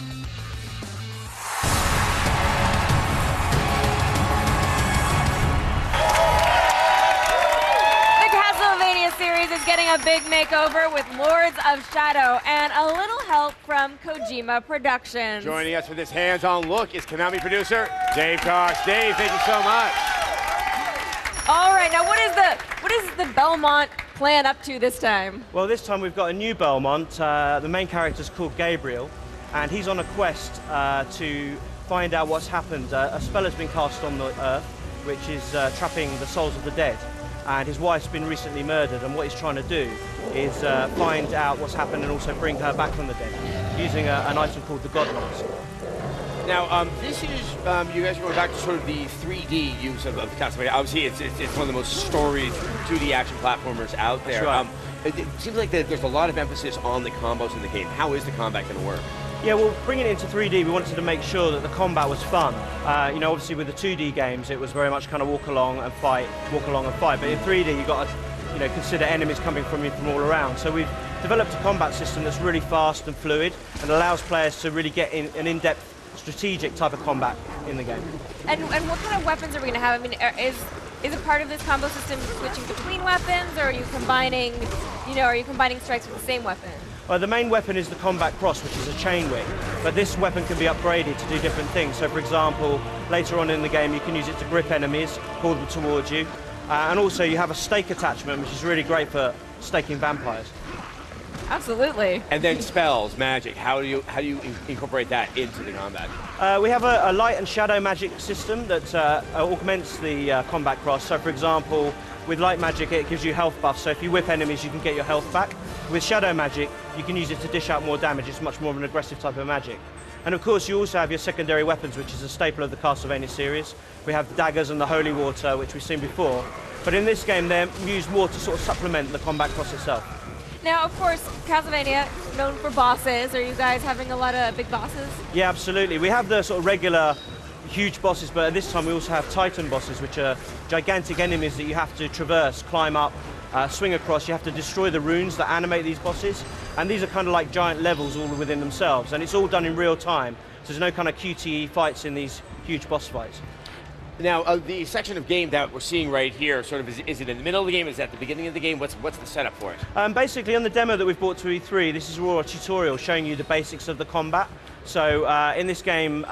Series is getting a big makeover with Lords of Shadow and a little help from Kojima Productions. Joining us for this hands-on look is Konami producer Dave Cox. Dave, thank you so much. All right, now what is the Belmont plan up to this time? Well, this time we've got a new Belmont. The main character is called Gabriel, and he's on a quest to find out what's happened. A spell has been cast on the Earth, which is trapping the souls of the dead. And his wife's been recently murdered, and what he's trying to do is find out what's happened and also bring her back from the dead using an item called the God Mask. Now, this is, you guys are going back to sort of the 3D use of Castlevania. Obviously, it's one of the most storied 2D action platformers out there. Right. It seems like there's a lot of emphasis on the combos in the game. How is the combat going to work? Yeah, well, bringing it into 3D, we wanted to make sure that the combat was fun. You know, obviously with the 2D games, it was very much kind of walk along and fight. But in 3D, you've got to, you know, consider enemies coming from you from all around. So we've developed a combat system that's really fast and fluid and allows players to really get in an in-depth, strategic type of combat in the game. And what kind of weapons are we going to have? I mean, is it part of this combo system switching between weapons, or are you combining strikes with the same weapon? The main weapon is the Combat Cross, which is a chain whip, but this weapon can be upgraded to do different things. So, for example, later on in the game, you can use it to grip enemies, pull them towards you, and also you have a stake attachment, which is really great for staking vampires. Absolutely. And then spells, magic. How do you incorporate that into the combat? We have a light and shadow magic system that augments the Combat Cross. So, for example, with light magic, it gives you health buffs. So if you whip enemies, you can get your health back. With shadow magic, you can use it to dish out more damage. It's much more of an aggressive type of magic. And of course, you also have your secondary weapons, which is a staple of the Castlevania series. We have the daggers and the holy water, which we've seen before. But in this game, they're used more to sort of supplement the Combat Cross itself. Now, of course, Castlevania, known for bosses. Are you guys having a lot of big bosses? Yeah, absolutely. We have the sort of regular huge bosses, but at this time we also have Titan bosses, which are gigantic enemies that you have to traverse, climb up, swing across. You have to destroy the runes that animate these bosses, and these are kind of like giant levels all within themselves, and it's all done in real time, so there's no kind of QTE fights in these huge boss fights. Now, the section of game that we're seeing right here, sort of, is it in the middle of the game? Is it at the beginning of the game? What's the setup for it? Basically, on the demo that we've brought to E3, this is more a tutorial showing you the basics of the combat. So in this game,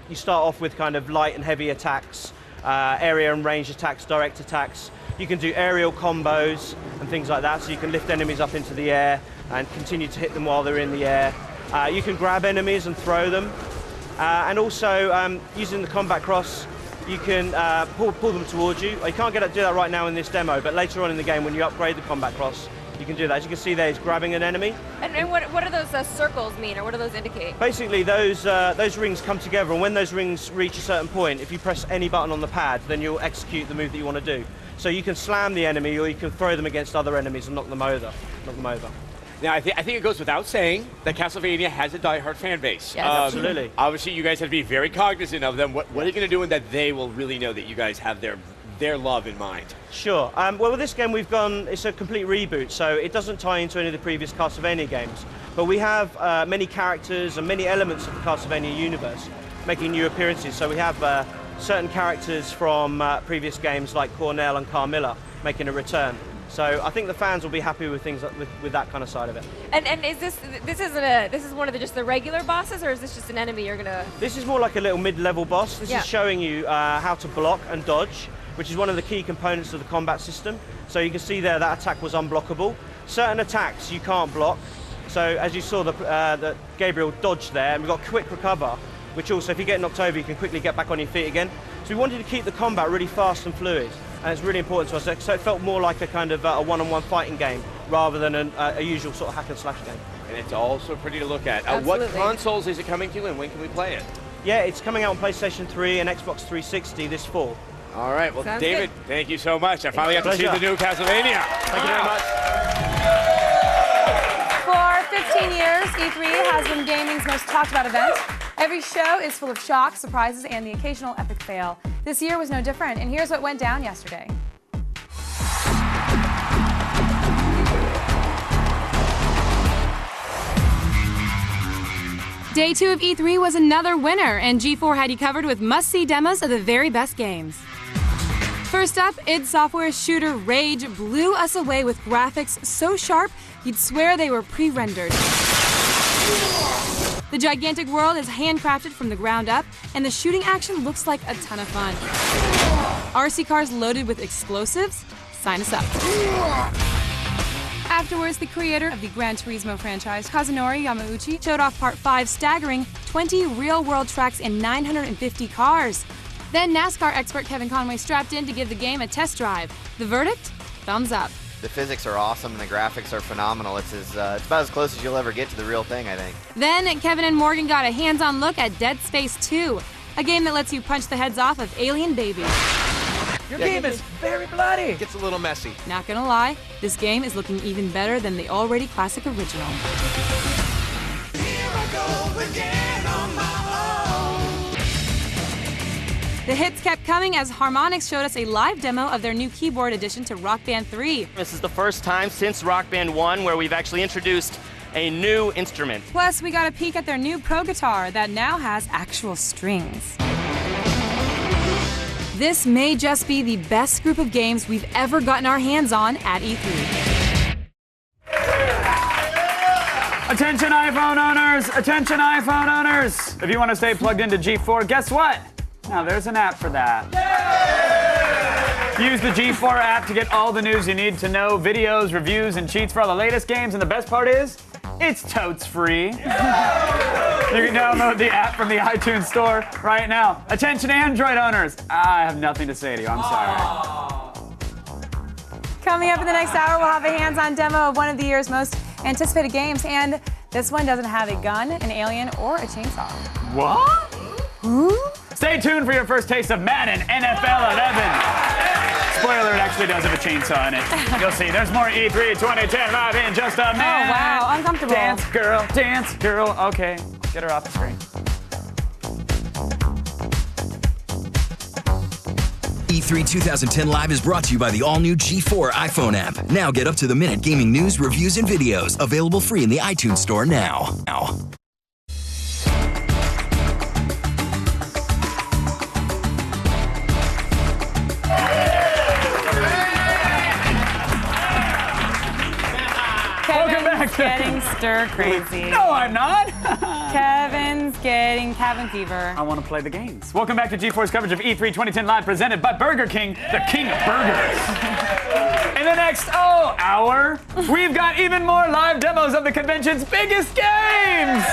you start off with kind of light and heavy attacks, area and range attacks, direct attacks. You can do aerial combos and things like that, so you can lift enemies up into the air and continue to hit them while they're in the air. You can grab enemies and throw them. And also, using the combat cross, you can pull them towards you. You can't do that right now in this demo, but later on in the game, when you upgrade the combat cross, you can do that. As you can see there, he's grabbing an enemy. And what do those circles mean, or what do those indicate? Basically, those rings come together, and when those rings reach a certain point, if you press any button on the pad, then you'll execute the move that you want to do. So you can slam the enemy, or you can throw them against other enemies and knock them over. Now, I think it goes without saying that Castlevania has a diehard fan base. Yes, absolutely. Obviously, you guys have to be very cognizant of them. What are you going to do that they will really know that you guys have their love in mind? Sure. Well, with this game, it's a complete reboot, so it doesn't tie into any of the previous Castlevania games. But we have many characters and many elements of the Castlevania universe making new appearances. So we have certain characters from previous games like Cornell and Carmilla making a return. So I think the fans will be happy with things with that kind of side of it. And is this is one of just the regular bosses, or is this just an enemy you're gonna? This is more like a little mid-level boss. This is showing you how to block and dodge, which is one of the key components of the combat system. So you can see there that attack was unblockable. Certain attacks you can't block. So as you saw, that Gabriel dodged there, and we've got quick recover, which also, if you get knocked over, you can quickly get back on your feet again. So we wanted to keep the combat really fast and fluid. And it's really important to us, so it felt more like a kind of a one-on-one fighting game rather than a usual sort of hack and slash game. And it's also pretty to look at. What consoles is it coming to, and when can we play it? Yeah, it's coming out on PlayStation 3 and Xbox 360 this fall. All right, well, David, thank you so much. I finally got to see the new Castlevania. Thank you very much. For 15 years, E3 has been gaming's most talked about event. Every show is full of shocks, surprises, and the occasional epic fail. This year was no different, and here's what went down yesterday. Day 2 of E3 was another winner, and G4 had you covered with must-see demos of the very best games. First up, id Software's shooter Rage blew us away with graphics so sharp you'd swear they were pre-rendered. The gigantic world is handcrafted from the ground up, and the shooting action looks like a ton of fun. RC cars loaded with explosives? Sign us up. Afterwards, the creator of the Gran Turismo franchise, Kazunori Yamauchi, showed off Part 5's staggering 20 real-world tracks and 950 cars. Then NASCAR expert Kevin Conway strapped in to give the game a test drive. The verdict? Thumbs up. The physics are awesome and the graphics are phenomenal. It's about as close as you'll ever get to the real thing, I think. Then Kevin and Morgan got a hands-on look at Dead Space 2, a game that lets you punch the heads off of alien babies. Your game is very bloody. It gets a little messy. Not gonna lie, this game is looking even better than the already classic original. The hits kept coming as Harmonix showed us a live demo of their new keyboard addition to Rock Band 3. This is the first time since Rock Band 1 where we've actually introduced a new instrument. Plus, we got a peek at their new Pro Guitar that now has actual strings. This may just be the best group of games we've ever gotten our hands on at E3. Attention iPhone owners! Attention iPhone owners! If you want to stay plugged into G4, guess what? Now there's an app for that. Use the G4 app to get all the news you need to know, videos, reviews, and cheats for all the latest games, and the best part is, it's totes free. You can download the app from the iTunes store right now. Attention Android owners! I have nothing to say to you, I'm sorry. Coming up in the next hour, we'll have a hands-on demo of one of the year's most anticipated games, and this one doesn't have a gun, an alien, or a chainsaw. What? Stay tuned for your first taste of Madden NFL 11. Spoiler, it actually does have a chainsaw in it. You'll see. There's more E3 2010 live in just a minute. Oh, wow. Uncomfortable. Dance, girl. Okay, get her off the screen. E3 2010 Live is brought to you by the all-new G4 iPhone app. Now get up-to-the-minute gaming news, reviews, and videos. Available free in the iTunes Store now. is getting stir crazy. No, I'm not. Kevin's getting cabin fever. I want to play the games. Welcome back to G4's coverage of E3 2010 Live, presented by Burger King, the king of burgers. In the next, hour, we've got even more live demos of the convention's biggest games.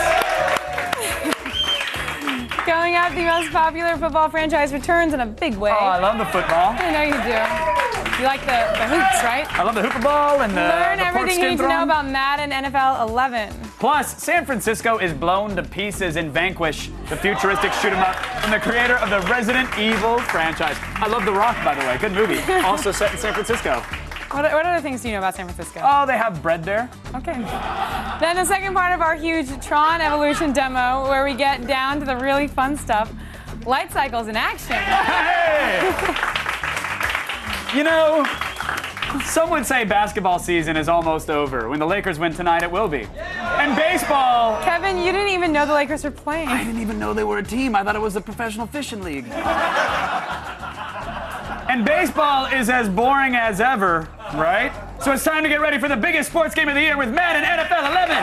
Going up, the most popular football franchise returns in a big way. Oh, I love the football. I know you do. You like the hoops, right? I love the hooper ball and Learn the everything you need to know about Madden NFL 11. Plus, San Francisco is blown to pieces in Vanquish, the futuristic shoot 'em up from the creator of the Resident Evil franchise. I love The Rock, by the way. Good movie. Also set in San Francisco. What other things do you know about San Francisco? Oh, they have bread there. Okay. Then the second part of our huge Tron Evolution demo, where we get down to the really fun stuff, light cycles in action. Hey! You know, some would say basketball season is almost over. When the Lakers win tonight, it will be. And baseball. Kevin, you didn't even know the Lakers were playing. I didn't even know they were a team. I thought it was a professional fishing league. And baseball is as boring as ever, right? So it's time to get ready for the biggest sports game of the year with Madden NFL 11.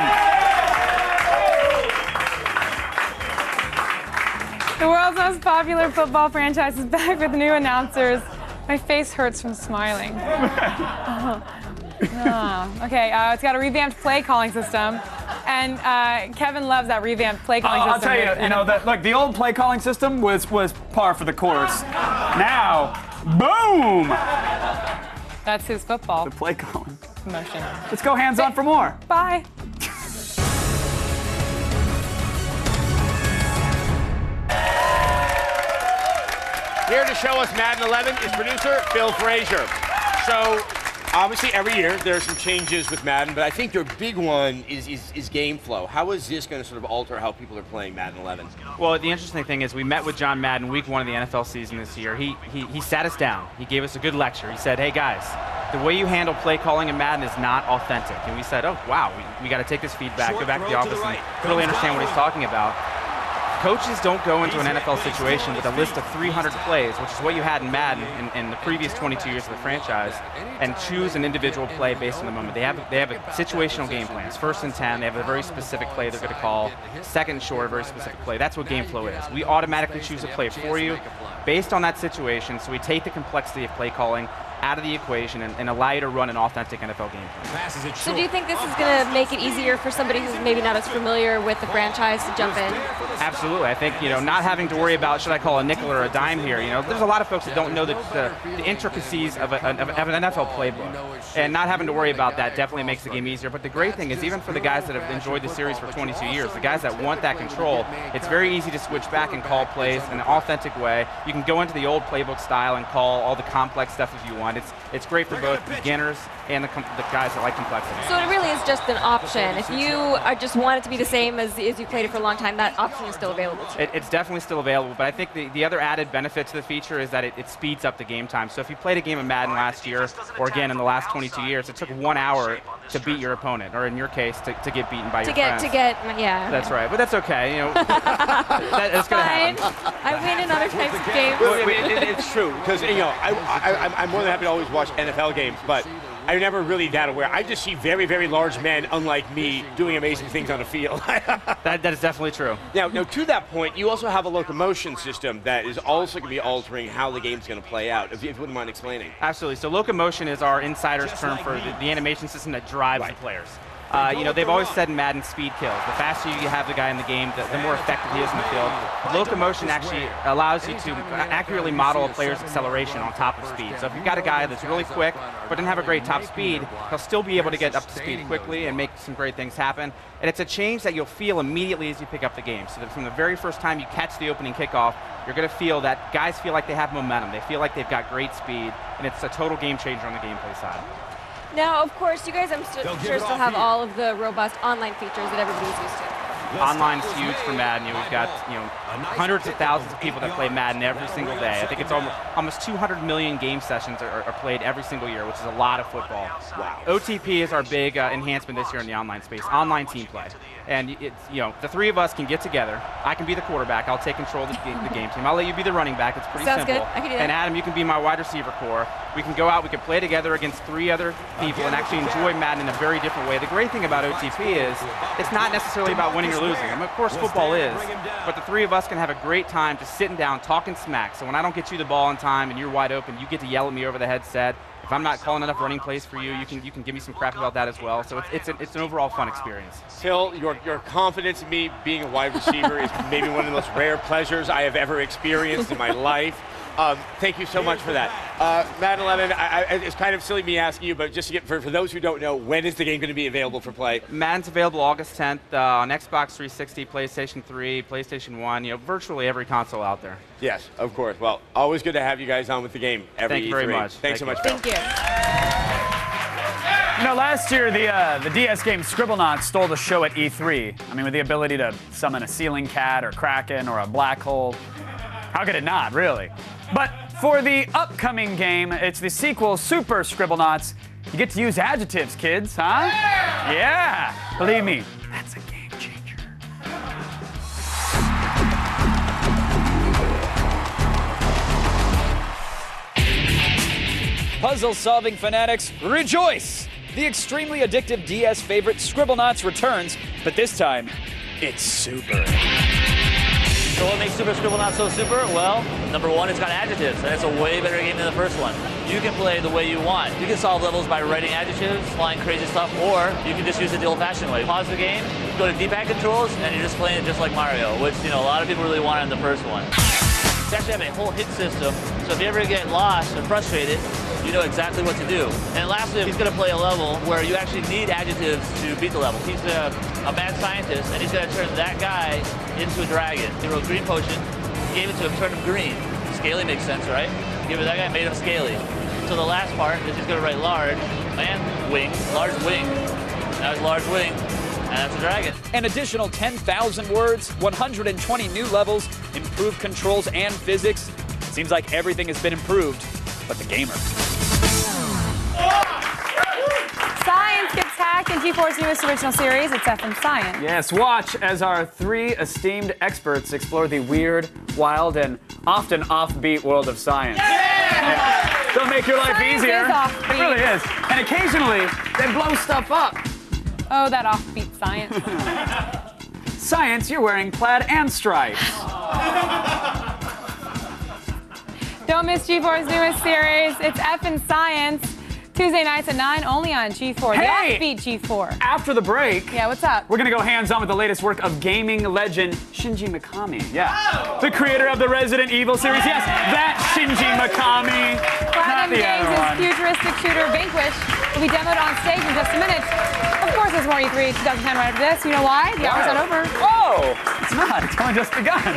The world's most popular football franchise is back with new announcers. My face hurts from smiling. Okay, it's got a revamped play calling system. And Kevin loves that revamped play calling system. I'll tell you, look, the old play calling system was par for the course. Now, boom! That's his football. The play calling. Motion. Let's go hands on for more. Bye. Here to show us Madden 11 is producer Phil Frazier. So, obviously every year there are some changes with Madden, but I think your big one is game flow. How is this going to sort of alter how people are playing Madden 11? Well, the interesting thing is we met with John Madden week 1 of the NFL season this year. He sat us down. He gave us a good lecture. He said, hey guys, the way you handle play calling in Madden is not authentic. And we said, oh wow, we got to take this feedback, go back to the office and really understand what he's talking about. Coaches don't go into an NFL situation with a list of 300 plays, which is what you had in Madden in the previous 22 years of the franchise, and choose an individual play based on the moment. They have a situational game plan. It's 1st and 10. They have a very specific play they're going to call. 2nd and short, a very specific play. That's what game flow is. We automatically choose a play for you based on that situation, so we take the complexity of play calling out of the equation and allow you to run an authentic NFL game plan. So do you think this is going to make it easier for somebody who's maybe not as familiar with the franchise to jump in? Absolutely. I think, not having to worry about should I call a nickel or a dime here. There's a lot of folks that don't know the intricacies of an NFL playbook. And not having to worry about that definitely makes the game easier. But the great thing is even for the guys that have enjoyed the series for 22 years, the guys that want that control, it's very easy to switch back and call plays in an authentic way. You can go into the old playbook style and call all the complex stuff if you want. It's great for both beginners and the guys that like complexity. So it really is just an option. If you just want it to be the same as you played it for a long time, that option is still available to you. It's definitely still available, but I think the other added benefit to the feature is that it speeds up the game time. So if you played a game of Madden last year, or again in the last 22 years, it took 1 hour to beat your opponent, or in your case, to get beaten by your friends. Yeah. That's right, but that's okay. That's going to happen. I win in other types of games. It's true, because I'm more than happy to always watch NFL games, but I'm never really that aware. I just see very, very large men, unlike me, doing amazing things on the field. That is definitely true. Now, to that point, you also have a locomotion system that is also going to be altering how the game's going to play out, if you wouldn't mind explaining. Absolutely. So locomotion is our insider's term for the animation system that drives the players. They've always said in Madden, speed kills. The faster you have the guy in the game, the more effective he is in the field. Locomotion actually allows you to accurately model a player's acceleration on top of speed. So if you've got a guy that's really quick, but doesn't have a great top speed, he'll still be able to get up to speed quickly and make some great things happen. And it's a change that you'll feel immediately as you pick up the game. So that from the very first time you catch the opening kickoff, you're going to feel that guys feel like they have momentum. They feel like they've got great speed, and it's a total game changer on the gameplay side. Now, of course, you guys, I'm sure, still have all of the robust online features that everybody's used to. Online is huge for Madden. We've got hundreds of thousands of people that play Madden every single day. I think it's almost 200 million game sessions are played every single year, which is a lot of football. Wow. OTP is our big enhancement this year in the online space. Online team play, and the three of us can get together. I can be the quarterback. I'll take control of the game team. I'll let you be the running back. It's pretty simple. Sounds good. I can do that. And Adam, you can be my wide receiver core. We can go out, we can play together against 3 other people and actually enjoy Madden in a very different way. The great thing about OTP is it's not necessarily about winning or losing. I mean, of course, football is, but the 3 of us can have a great time just sitting down, talking smack. So when I don't get you the ball in time and you're wide open, you get to yell at me over the headset. If I'm not calling enough running plays for you, you can give me some crap about that as well. So it's an overall fun experience. Phil, your confidence in me being a wide receiver is maybe one of the most rare pleasures I have ever experienced in my life. Thank you so much for that. Madden 11, it's kind of silly me asking you, but just to get, for those who don't know, when is the game going to be available for play? Madden's available August 10th on Xbox 360, PlayStation 3, PlayStation 1, virtually every console out there. Yes, of course. Well, always good to have you guys on with the game every Thank you E3. very much. Thanks so much, Phil. Thank you. You know, last year, the DS game Scribblenauts stole the show at E3. I mean, with the ability to summon a ceiling cat or kraken or a black hole. How could it not, really? But for the upcoming game, it's the sequel, Super Scribblenauts. You get to use adjectives, kids, huh? Yeah! Believe me, that's a game changer. Puzzle-solving fanatics, rejoice! The extremely addictive DS favorite Scribblenauts returns, but this time, it's super. So what makes Super Scribblenauts so super? Well, number 1, it's got adjectives, and it's a way better game than the first one. You can play the way you want. You can solve levels by writing adjectives, flying crazy stuff, or you can just use it the old-fashioned way. Pause the game, go to D-pad controls, and you're just playing it just like Mario, which, a lot of people really wanted in the first one. It's actually having a whole hit system, so if you ever get lost or frustrated, you know exactly what to do. And lastly, he's going to play a level where you actually need adjectives to beat the level. He's a mad scientist, and he's going to turn that guy into a dragon. He wrote green potion, gave it to him, turned him green. Scaly makes sense, right? Give it that guy, made him scaly. So the last part is he's going to write large and wing, large wing. Now it's large wing, and that's a dragon. An additional 10,000 words, 120 new levels, improved controls and physics. Seems like everything has been improved, but the gamer. Science gets hacked in G4's newest original series. It's F in Science. Yes, watch as our 3 esteemed experts explore the weird, wild, and often offbeat world of science. Yeah. They'll make your life Science easier. is offbeat. It really is. And occasionally, they blow stuff up. Oh, that offbeat science. Science, you're wearing plaid and stripes. Don't miss G4's newest series. It's F in Science. Tuesday nights at 9, only on G4. Hey! The offbeat G4. After the break, yeah, what's up? We're gonna go hands-on with the latest work of gaming legend Shinji Mikami. Yeah, the creator of the Resident Evil series. Yes, that Shinji Mikami. Platinum Games' futuristic shooter Vanquish will be demoed on stage in just a minute. Of course, there's more E3 2010 right after this. You know why? The hour's not over. Oh, it's not. It's only just begun.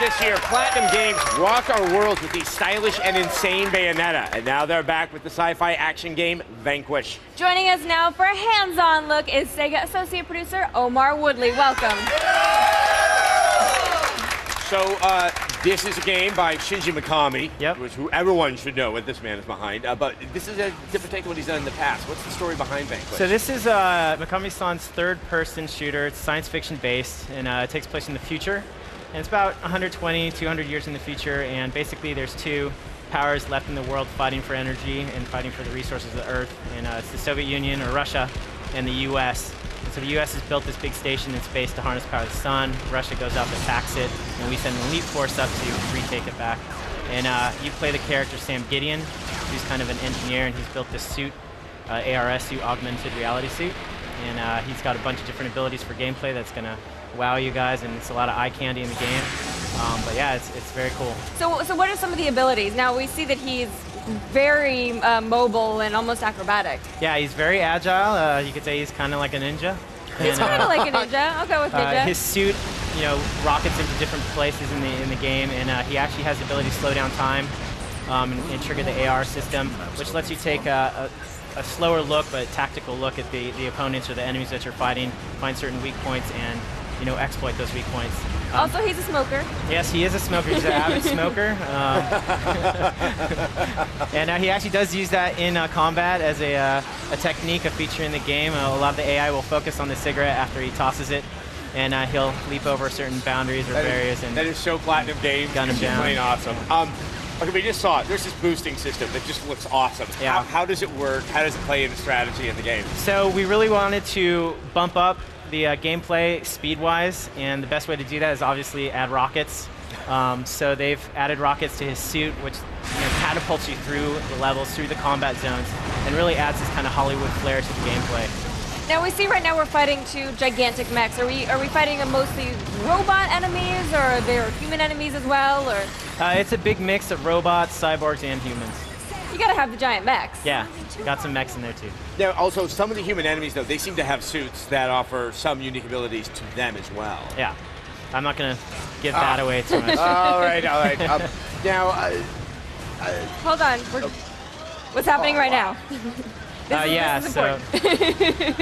This year, Platinum Games rocked our worlds with the stylish and insane Bayonetta, and now they're back with the sci-fi action game Vanquish. Joining us now for a hands-on look is Sega associate producer Omar Woodley. Welcome. So this is a game by Shinji Mikami, which everyone should know what this man is behind. But this is a different take on what he's done in the past. What's the story behind Vanquish? So this is Mikami-san's third-person shooter. It's science fiction based, and it takes place in the future. And it's about 120, 200 years in the future, and basically there's 2 powers left in the world fighting for energy and fighting for the resources of the Earth. And it's the Soviet Union, or Russia, and the US. And so the US has built this big station in space to harness power of the sun. Russia goes out and attacks it, and we send an elite force up to retake it back. And you play the character Sam Gideon, who's kind of an engineer, and he's built this suit, ARS suit, augmented reality suit. And he's got a bunch of different abilities for gameplay that's going to wow you guys, and it's a lot of eye candy in the game. But yeah, it's very cool. So what are some of the abilities? Now we see that he's very mobile and almost acrobatic. Yeah, he's very agile. You could say he's kind of like a ninja. He's kind of like a ninja. I'll go with ninja. His suit, rockets into different places in the game, and he actually has the ability to slow down time and trigger the AR system, which lets you take a slower look but tactical look at the opponents or the enemies that you're fighting, find certain weak points, and exploit those weak points. Also, he's a smoker. Yes, he is a smoker. He's an avid smoker. And he actually does use that in combat as a technique, a feature in the game. A lot of the AI will focus on the cigarette after he tosses it, and he'll leap over certain boundaries or barriers. That is so Platinum Games. Gun him down. Plain awesome. Okay, we just saw it. There's this boosting system that just looks awesome. Yeah. How does it work? How does it play into strategy in the game? So we really wanted to bump up the gameplay speed-wise, and the best way to do that is obviously add rockets. So they've added rockets to his suit, which catapults you through the levels, through the combat zones, and really adds this kind of Hollywood flair to the gameplay. Now we see right now we're fighting two gigantic mechs. Are we fighting mostly robot enemies, or are there human enemies as well, or? It's a big mix of robots, cyborgs, and humans. You gotta have the giant mechs. Yeah, got some mechs in there too. Now, also, some of the human enemies, though, they seem to have suits that offer some unique abilities to them as well. Yeah, I'm not gonna give that away too much. All right. Now, hold on. What's happening right now?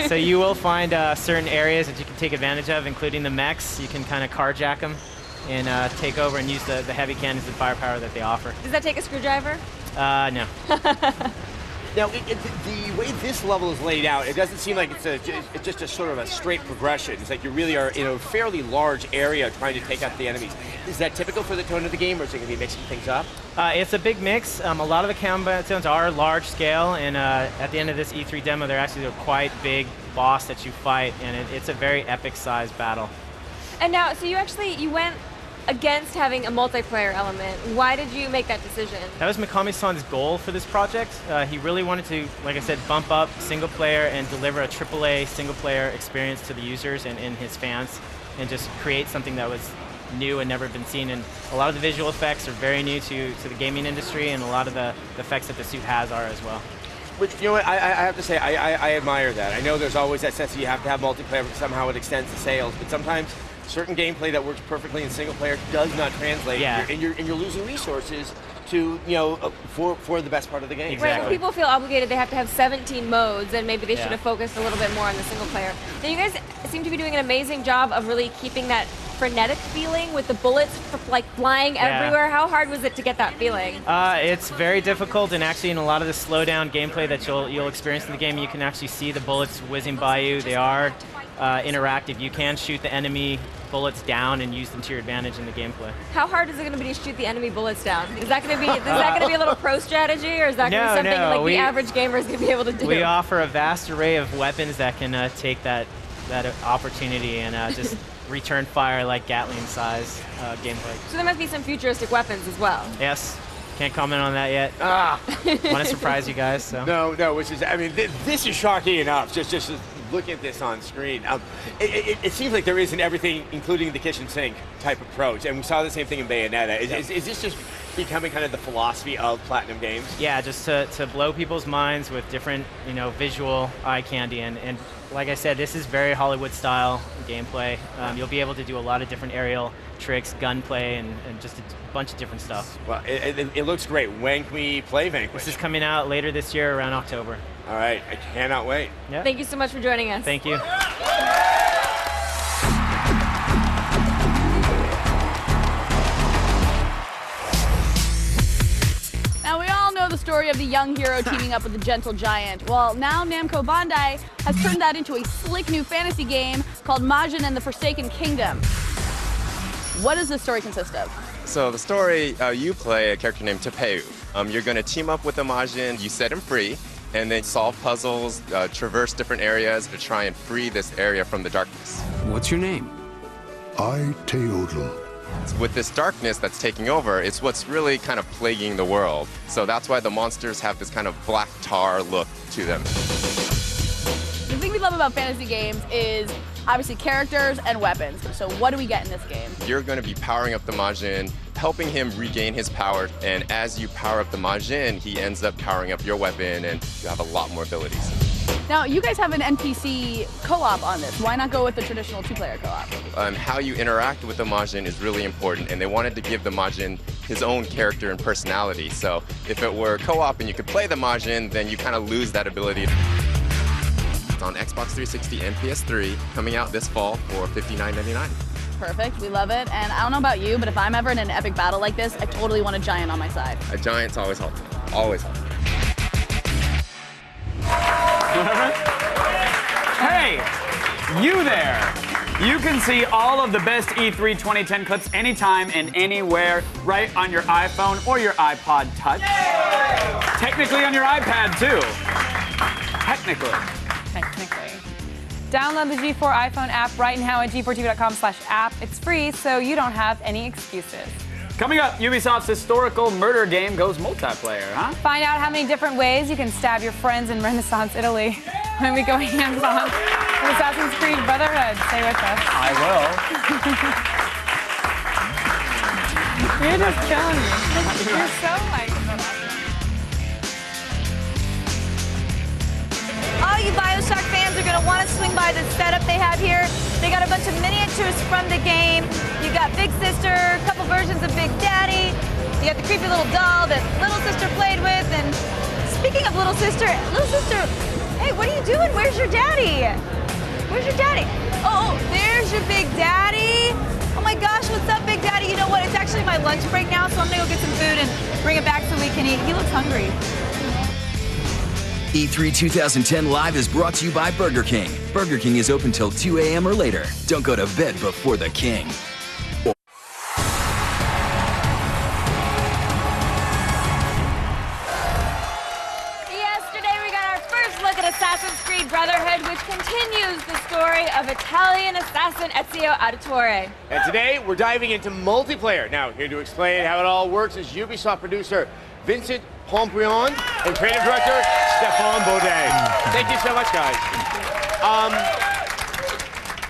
So you will find certain areas that you can take advantage of, including the mechs. You can kind of carjack them and take over and use the heavy cannons and firepower that they offer. Does that take a screwdriver? No. Now, the way this level is laid out, it doesn't seem like it's just a sort of a straight progression. It's like you really are in a fairly large area trying to take out the enemies. Is that typical for the tone of the game, or is it going to be mixing things up? It's a big mix. A lot of the combat zones are large scale, and at the end of this E3 demo, they're actually a quite big boss that you fight, and it's a very epic-sized battle. And now, so you went against having a multiplayer element. Why did you make that decision? That was Mikami-san's goal for this project. He really wanted to, like I said, bump up single player and deliver a AAA single player experience to the users and his fans, and just create something that was new and never been seen. And a lot of the visual effects are very new to the gaming industry, and a lot of the effects that the suit has are as well. Which, you know what, I have to say, I admire that. I know there's always that sense that you have to have multiplayer, but somehow it extends the sales, but sometimes certain gameplay that works perfectly in single player does not translate, and you're losing resources to for the best part of the game. Right, when people feel obligated, they have to have 17 modes, and maybe they should have focused a little bit more on the single player. Now, you guys seem to be doing an amazing job of really keeping that frenetic feeling with the bullets like flying everywhere. How hard was it to get that feeling? It's very difficult, and actually in a lot of the slowdown gameplay that you'll experience in the game, you can actually see the bullets whizzing by you. They are interactive. You can shoot the enemy bullets down and use them to your advantage in the gameplay. How hard is it going to be to shoot the enemy bullets down? Is that going to be a little pro strategy, or is that going to be something like the average gamer is going to be able to do? We offer a vast array of weapons that can take that opportunity and just return fire like Gatling-size gameplay. So there must be some futuristic weapons as well. Yes. Can't comment on that yet. Want to surprise you guys. So. No, which is, I mean, this is shocking enough. Just looking at this on screen. It seems like there is an everything, including the kitchen sink type approach, and we saw the same thing in Bayonetta. Is this just becoming kind of the philosophy of Platinum Games? Yeah, just to blow people's minds with different, visual eye candy, and like I said, this is very Hollywood style gameplay. You'll be able to do a lot of different aerial tricks, gunplay, and just a bunch of different stuff. Well, it looks great. When can we play Vanquish? This is coming out later this year, around October. All right, I cannot wait. Yep. Thank you so much for joining us. Thank you. Now, we all know the story of the young hero teaming up with the gentle giant. Well, now Namco Bandai has turned that into a slick new fantasy game called Majin and the Forsaken Kingdom. What does this story consist of? So the story, you play a character named Tepeu. You're going to team up with the Majin, you set him free, and then solve puzzles, traverse different areas to try and free this area from the darkness. What's your name? I, Teodel. With this darkness that's taking over, it's what's really kind of plaguing the world. So that's why the monsters have this kind of black tar look to them. The thing we love about fantasy games is obviously characters and weapons. So what do we get in this game? You're going to be powering up the Majin, helping him regain his power, and as you power up the Majin, he ends up powering up your weapon, and you have a lot more abilities. Now, you guys have an NPC co-op on this. Why not go with the traditional two-player co-op? How you interact with the Majin is really important, and they wanted to give the Majin his own character and personality. So if it were co-op and you could play the Majin, then you kind of lose that ability. It's on Xbox 360 and PS3, coming out this fall for $59.99. perfect. We love it. And I don't know about you, but if I'm ever in an epic battle like this, I totally want a giant on my side. A giant's always helpful. Always helpful. Hey, you there. You can see all of the best E3 2010 clips anytime and anywhere, right on your iPhone or your iPod Touch. Technically on your iPad, too. Technically. Download the G4 iPhone app right now at g4tv.com/app. It's free, so you don't have any excuses. Coming up, Ubisoft's historical murder game goes multiplayer, huh? Find out how many different ways you can stab your friends in Renaissance Italy when we go hands-on with Assassin's Creed Brotherhood. Stay with us. I will. You're just killing me. You're so like... All you Bioshock fans are going to want to swing by the setup they have here. They got a bunch of miniatures from the game. You got Big Sister, a couple versions of Big Daddy. You got the creepy little doll that Little Sister played with. And speaking of Little Sister, hey, what are you doing? Where's your daddy? Where's your daddy? Oh, there's your Big Daddy. Oh my gosh, what's up, Big Daddy? You know what? It's actually my lunch break now, so I'm going to go get some food and bring it back so we can eat. He looks hungry. E3 2010 Live is brought to you by Burger King. Burger King is open till 2 a.m. or later. Don't go to bed before the king. Yesterday we got our first look at Assassin's Creed Brotherhood, which continues the story of Italian assassin Ezio Auditore. And today we're diving into multiplayer. Now, here to explain how it all works is Ubisoft producer Vincent Pomprion and creative director Stefan Baudet. Thank you so much, guys.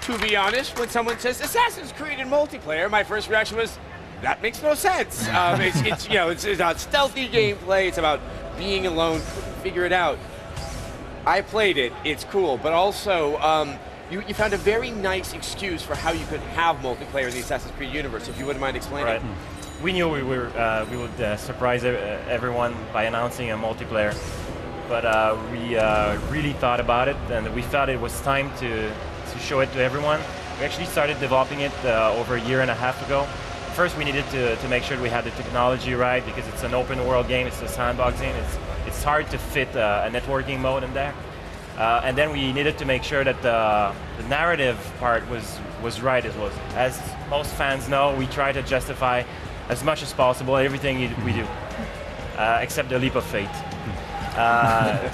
To be honest, when someone says Assassin's Creed in multiplayer, my first reaction was, that makes no sense. It's about stealthy gameplay. It's about being alone, figure it out. I played it. It's cool, but also you found a very nice excuse for how you could have multiplayer in the Assassin's Creed universe. If you wouldn't mind explaining. Right. We knew we would surprise everyone by announcing a multiplayer, but we really thought about it, and we felt it was time to show it to everyone. We actually started developing it over a year and a half ago. First, we needed to make sure we had the technology right, because it's an open world game, it's a sandboxing, it's hard to fit a networking mode in there. And then we needed to make sure that the narrative part was right as well. As most fans know, we try to justify as much as possible everything we do, except the leap of faith.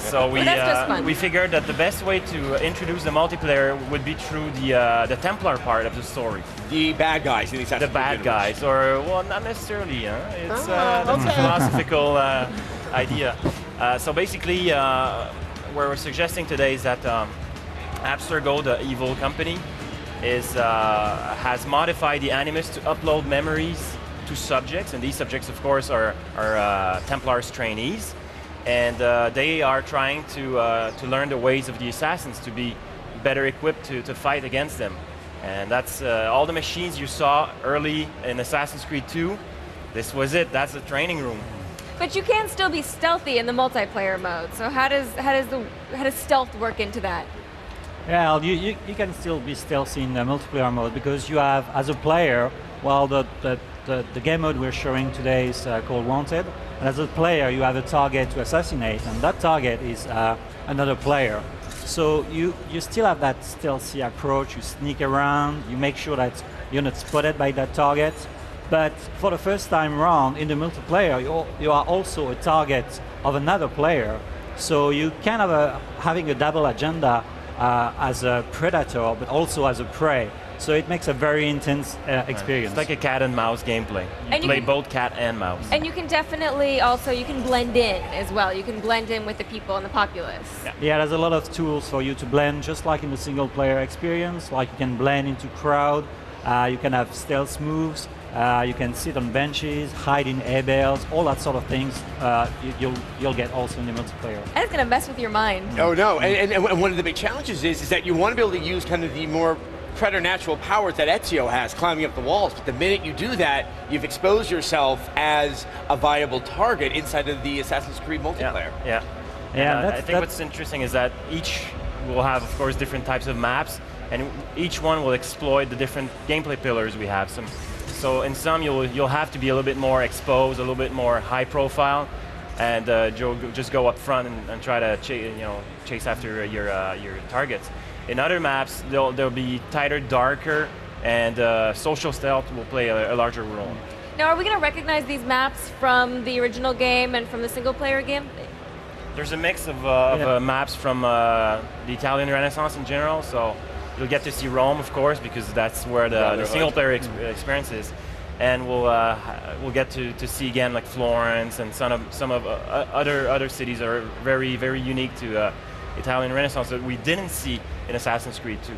So we figured that the best way to introduce the multiplayer would be through the Templar part of the story. The bad guys in the Assassin's Creed bad guys, or well, not necessarily. It's that's a philosophical idea. So basically, what we're suggesting today is that Abstergo, the evil company, has modified the Animus to upload memories to subjects, and these subjects, of course, are Templars trainees, and they are trying to learn the ways of the assassins to be better equipped to fight against them. And that's all the machines you saw early in Assassin's Creed 2. This was it. That's the training room. But you can still be stealthy in the multiplayer mode. So how does stealth work into that? Yeah, you can still be stealthy in the multiplayer mode, because you have, as a player, well, the game mode we're showing today is called Wanted. And as a player, you have a target to assassinate, and that target is another player. So you still have that stealthy approach. You sneak around, you make sure that you're not spotted by that target. But for the first time around in the multiplayer, you are also a target of another player. So you kind of having a double agenda as a predator, but also as a prey. So it makes a very intense experience. It's like a cat and mouse gameplay. You play both cat and mouse. And you can definitely also, you can blend in as well. You can blend in with the people and the populace. Yeah, there's a lot of tools for you to blend, just like in the single player experience. Like you can blend into crowd, you can have stealth moves, you can sit on benches, hide in air bales, all that sort of things you'll get also in the multiplayer. And it's going to mess with your mind. Oh no, and one of the big challenges is that you want to be able to use kind of the more preternatural powers that Ezio has, climbing up the walls, but the minute you do that, you've exposed yourself as a viable target inside of the Assassin's Creed multiplayer. Yeah. I think what's interesting is that each will have, of course, different types of maps, and each one will exploit the different gameplay pillars we have. So in some, you'll have to be a little bit more exposed, a little bit more high profile, and just go up front and try to chase after your targets. In other maps, they'll be tighter, darker, and social stealth will play a larger role. Now, are we going to recognize these maps from the original game and from the single-player game? There's a mix of maps from the Italian Renaissance in general, so you'll get to see Rome, of course, because that's where the single-player experience is, and we'll get to see again like Florence and some of other cities are very, very unique to Italian Renaissance that we didn't see in Assassin's Creed 2.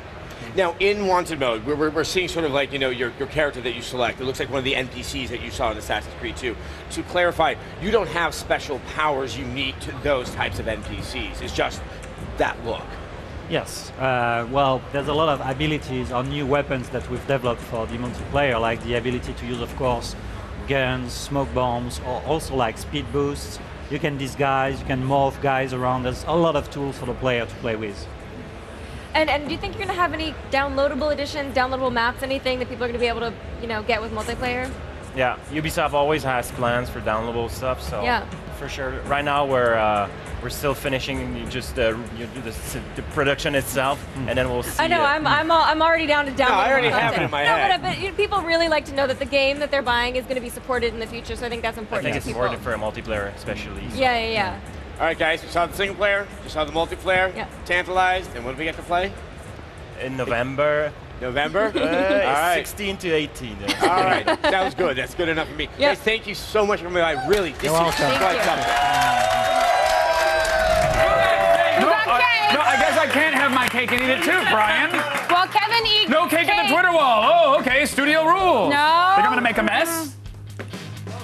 Now, in Wanted mode, we're seeing sort of like, your character that you select. It looks like one of the NPCs that you saw in Assassin's Creed 2. To clarify, you don't have special powers unique to those types of NPCs. It's just that look. Yes. Well, there's a lot of abilities or new weapons that we've developed for the multiplayer, like the ability to use, of course, guns, smoke bombs, or also like speed boosts. You can disguise, you can morph guys around. There's a lot of tools for the player to play with. And do you think you're going to have any downloadable editions, downloadable maps, anything that people are going to be able to, get with multiplayer? Yeah, Ubisoft always has plans for downloadable stuff, so yeah. For sure. Right now we're still finishing just the production itself, and then we'll see. I know, I'm already down to download. No, I already have it in my head. But people really like to know that the game that they're buying is going to be supported in the future, so I think that's important. I think it's important for a multiplayer, especially. So. Yeah. All right, guys, we saw the single player, we saw the multiplayer, tantalized, and what do we get to play? In November. November? All right. 16 to 18. All right, that was good. That's good enough for me. Guys, thank you so much for coming by. Really, this is quite something. No, I guess I can't have my cake and eat it too, Brian. Well, Kevin eats no cake in the Twitter wall. Oh, okay, studio rules. No. Think I'm gonna make a mess?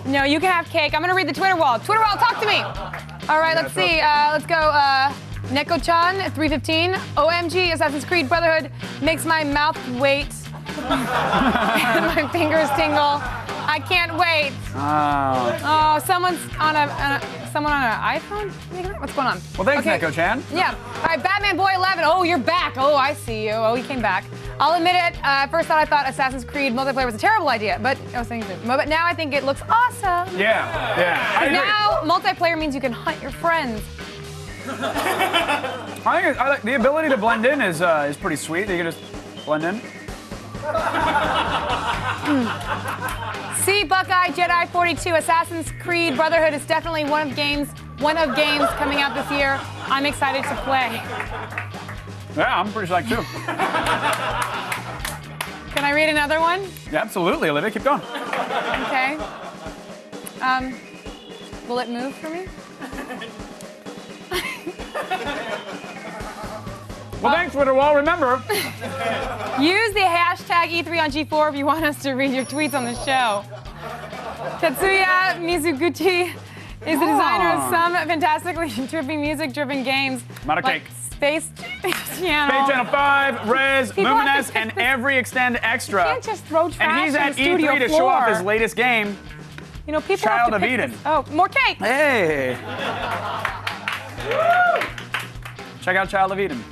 No, you can have cake. I'm gonna read the Twitter wall. Twitter wall, talk to me. All right, let's see. Let's go. Neko-chan, 315. OMG, Assassin's Creed Brotherhood makes my mouth wait. My fingers tingle. I can't wait. Oh, someone on an iPhone? What's going on? Well, thanks, Neko-chan. Yeah. All right, Batman Boy 11. Oh, you're back. Oh, I see you. Oh, he came back. I'll admit it. First thought I thought Assassin's Creed multiplayer was a terrible idea, but but now I think it looks awesome. Yeah. I agree. Now multiplayer means you can hunt your friends. I think the ability to blend in is pretty sweet. You can just blend in. See, Buckeye Jedi 42. Assassin's Creed Brotherhood is definitely one of games coming out this year. I'm excited to play. Yeah, I'm pretty psyched too. Can I read another one? Yeah, absolutely, Olivia. Keep going. Okay. Will it move for me? Well, thanks, Twitter wall. Remember, use the hashtag E3 on G4 if you want us to read your tweets on the show. Tetsuya Mizuguchi is the designer of some fantastically trippy music-driven games. Not a like cake. Space Channel. Space Channel 5, Rez, People Luminous, and every Extend Extra. You can't just throw trash and he's on at the studio E3 to floor. show off his latest game, people Child have to of pick Eden. This. Oh, more cake. Hey. Check out Child of Eden.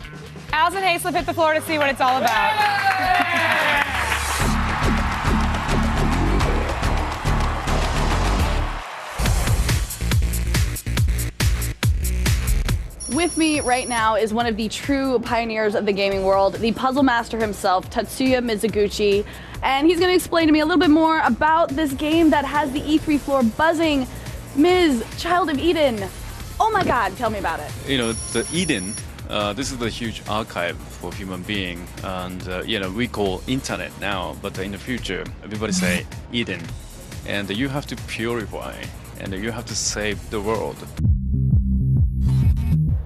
Allison Hayslip hit the floor to see what it's all about. With me right now is one of the true pioneers of the gaming world, the puzzle master himself, Tetsuya Mizuguchi. And he's going to explain to me a little bit more about this game that has the E3 floor buzzing. Ms. Child of Eden. Oh my God, tell me about it. The Eden, this is a huge archive for human being. And, we call internet now, but in the future, everybody say Eden. And you have to purify, and you have to save the world.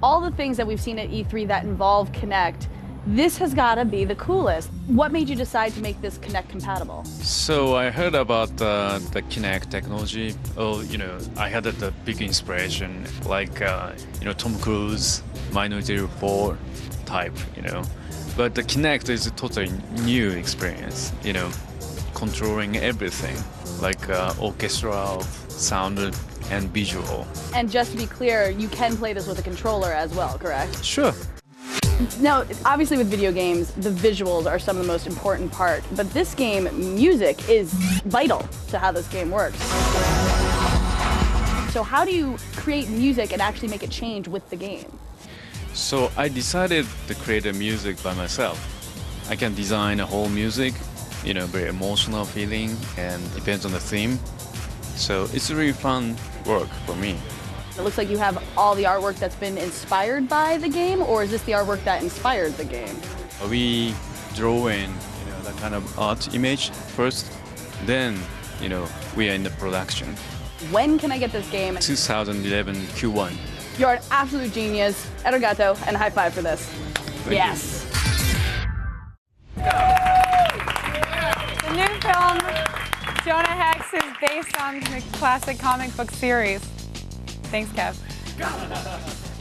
All the things that we've seen at E3 that involve Kinect, this has got to be the coolest. What made you decide to make this Kinect compatible? So I heard about the Kinect technology. I had a big inspiration, like Tom Cruise, Minority Report type, But the Kinect is a totally new experience, controlling everything, like orchestral, sound, and visual. And just to be clear, you can play this with a controller as well, correct? Sure. Now, obviously with video games, the visuals are some of the most important part, but this game, music is vital to how this game works. So how do you create music and actually make it change with the game? So I decided to create a music by myself. I can design a whole music, you know, very emotional feeling, and depends on the theme. So it's really fun work for me. It looks like you have all the artwork that's been inspired by the game, or is this the artwork that inspired the game? We draw in, that kind of art image first, then, we are in the production. When can I get this game? 2011 Q1. You're an absolute genius. Erogato, and high five for this. Thank yes. The new film, Jonah Hex, is based on the classic comic book series. Thanks, Kev.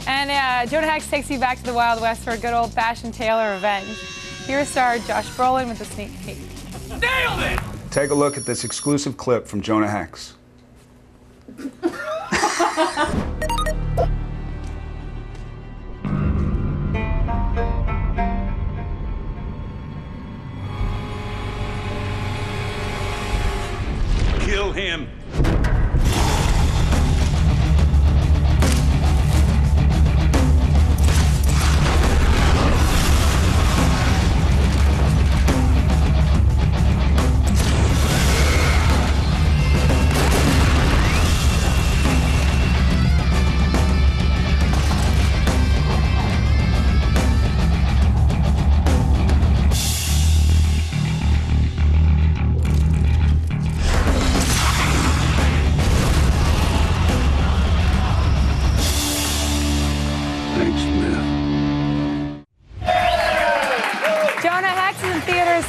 And Jonah Hex takes you back to the Wild West for a good old-fashioned tale of revenge. Here's star Josh Brolin with a sneak peek. Nailed it! Take a look at this exclusive clip from Jonah Hex. Kill him!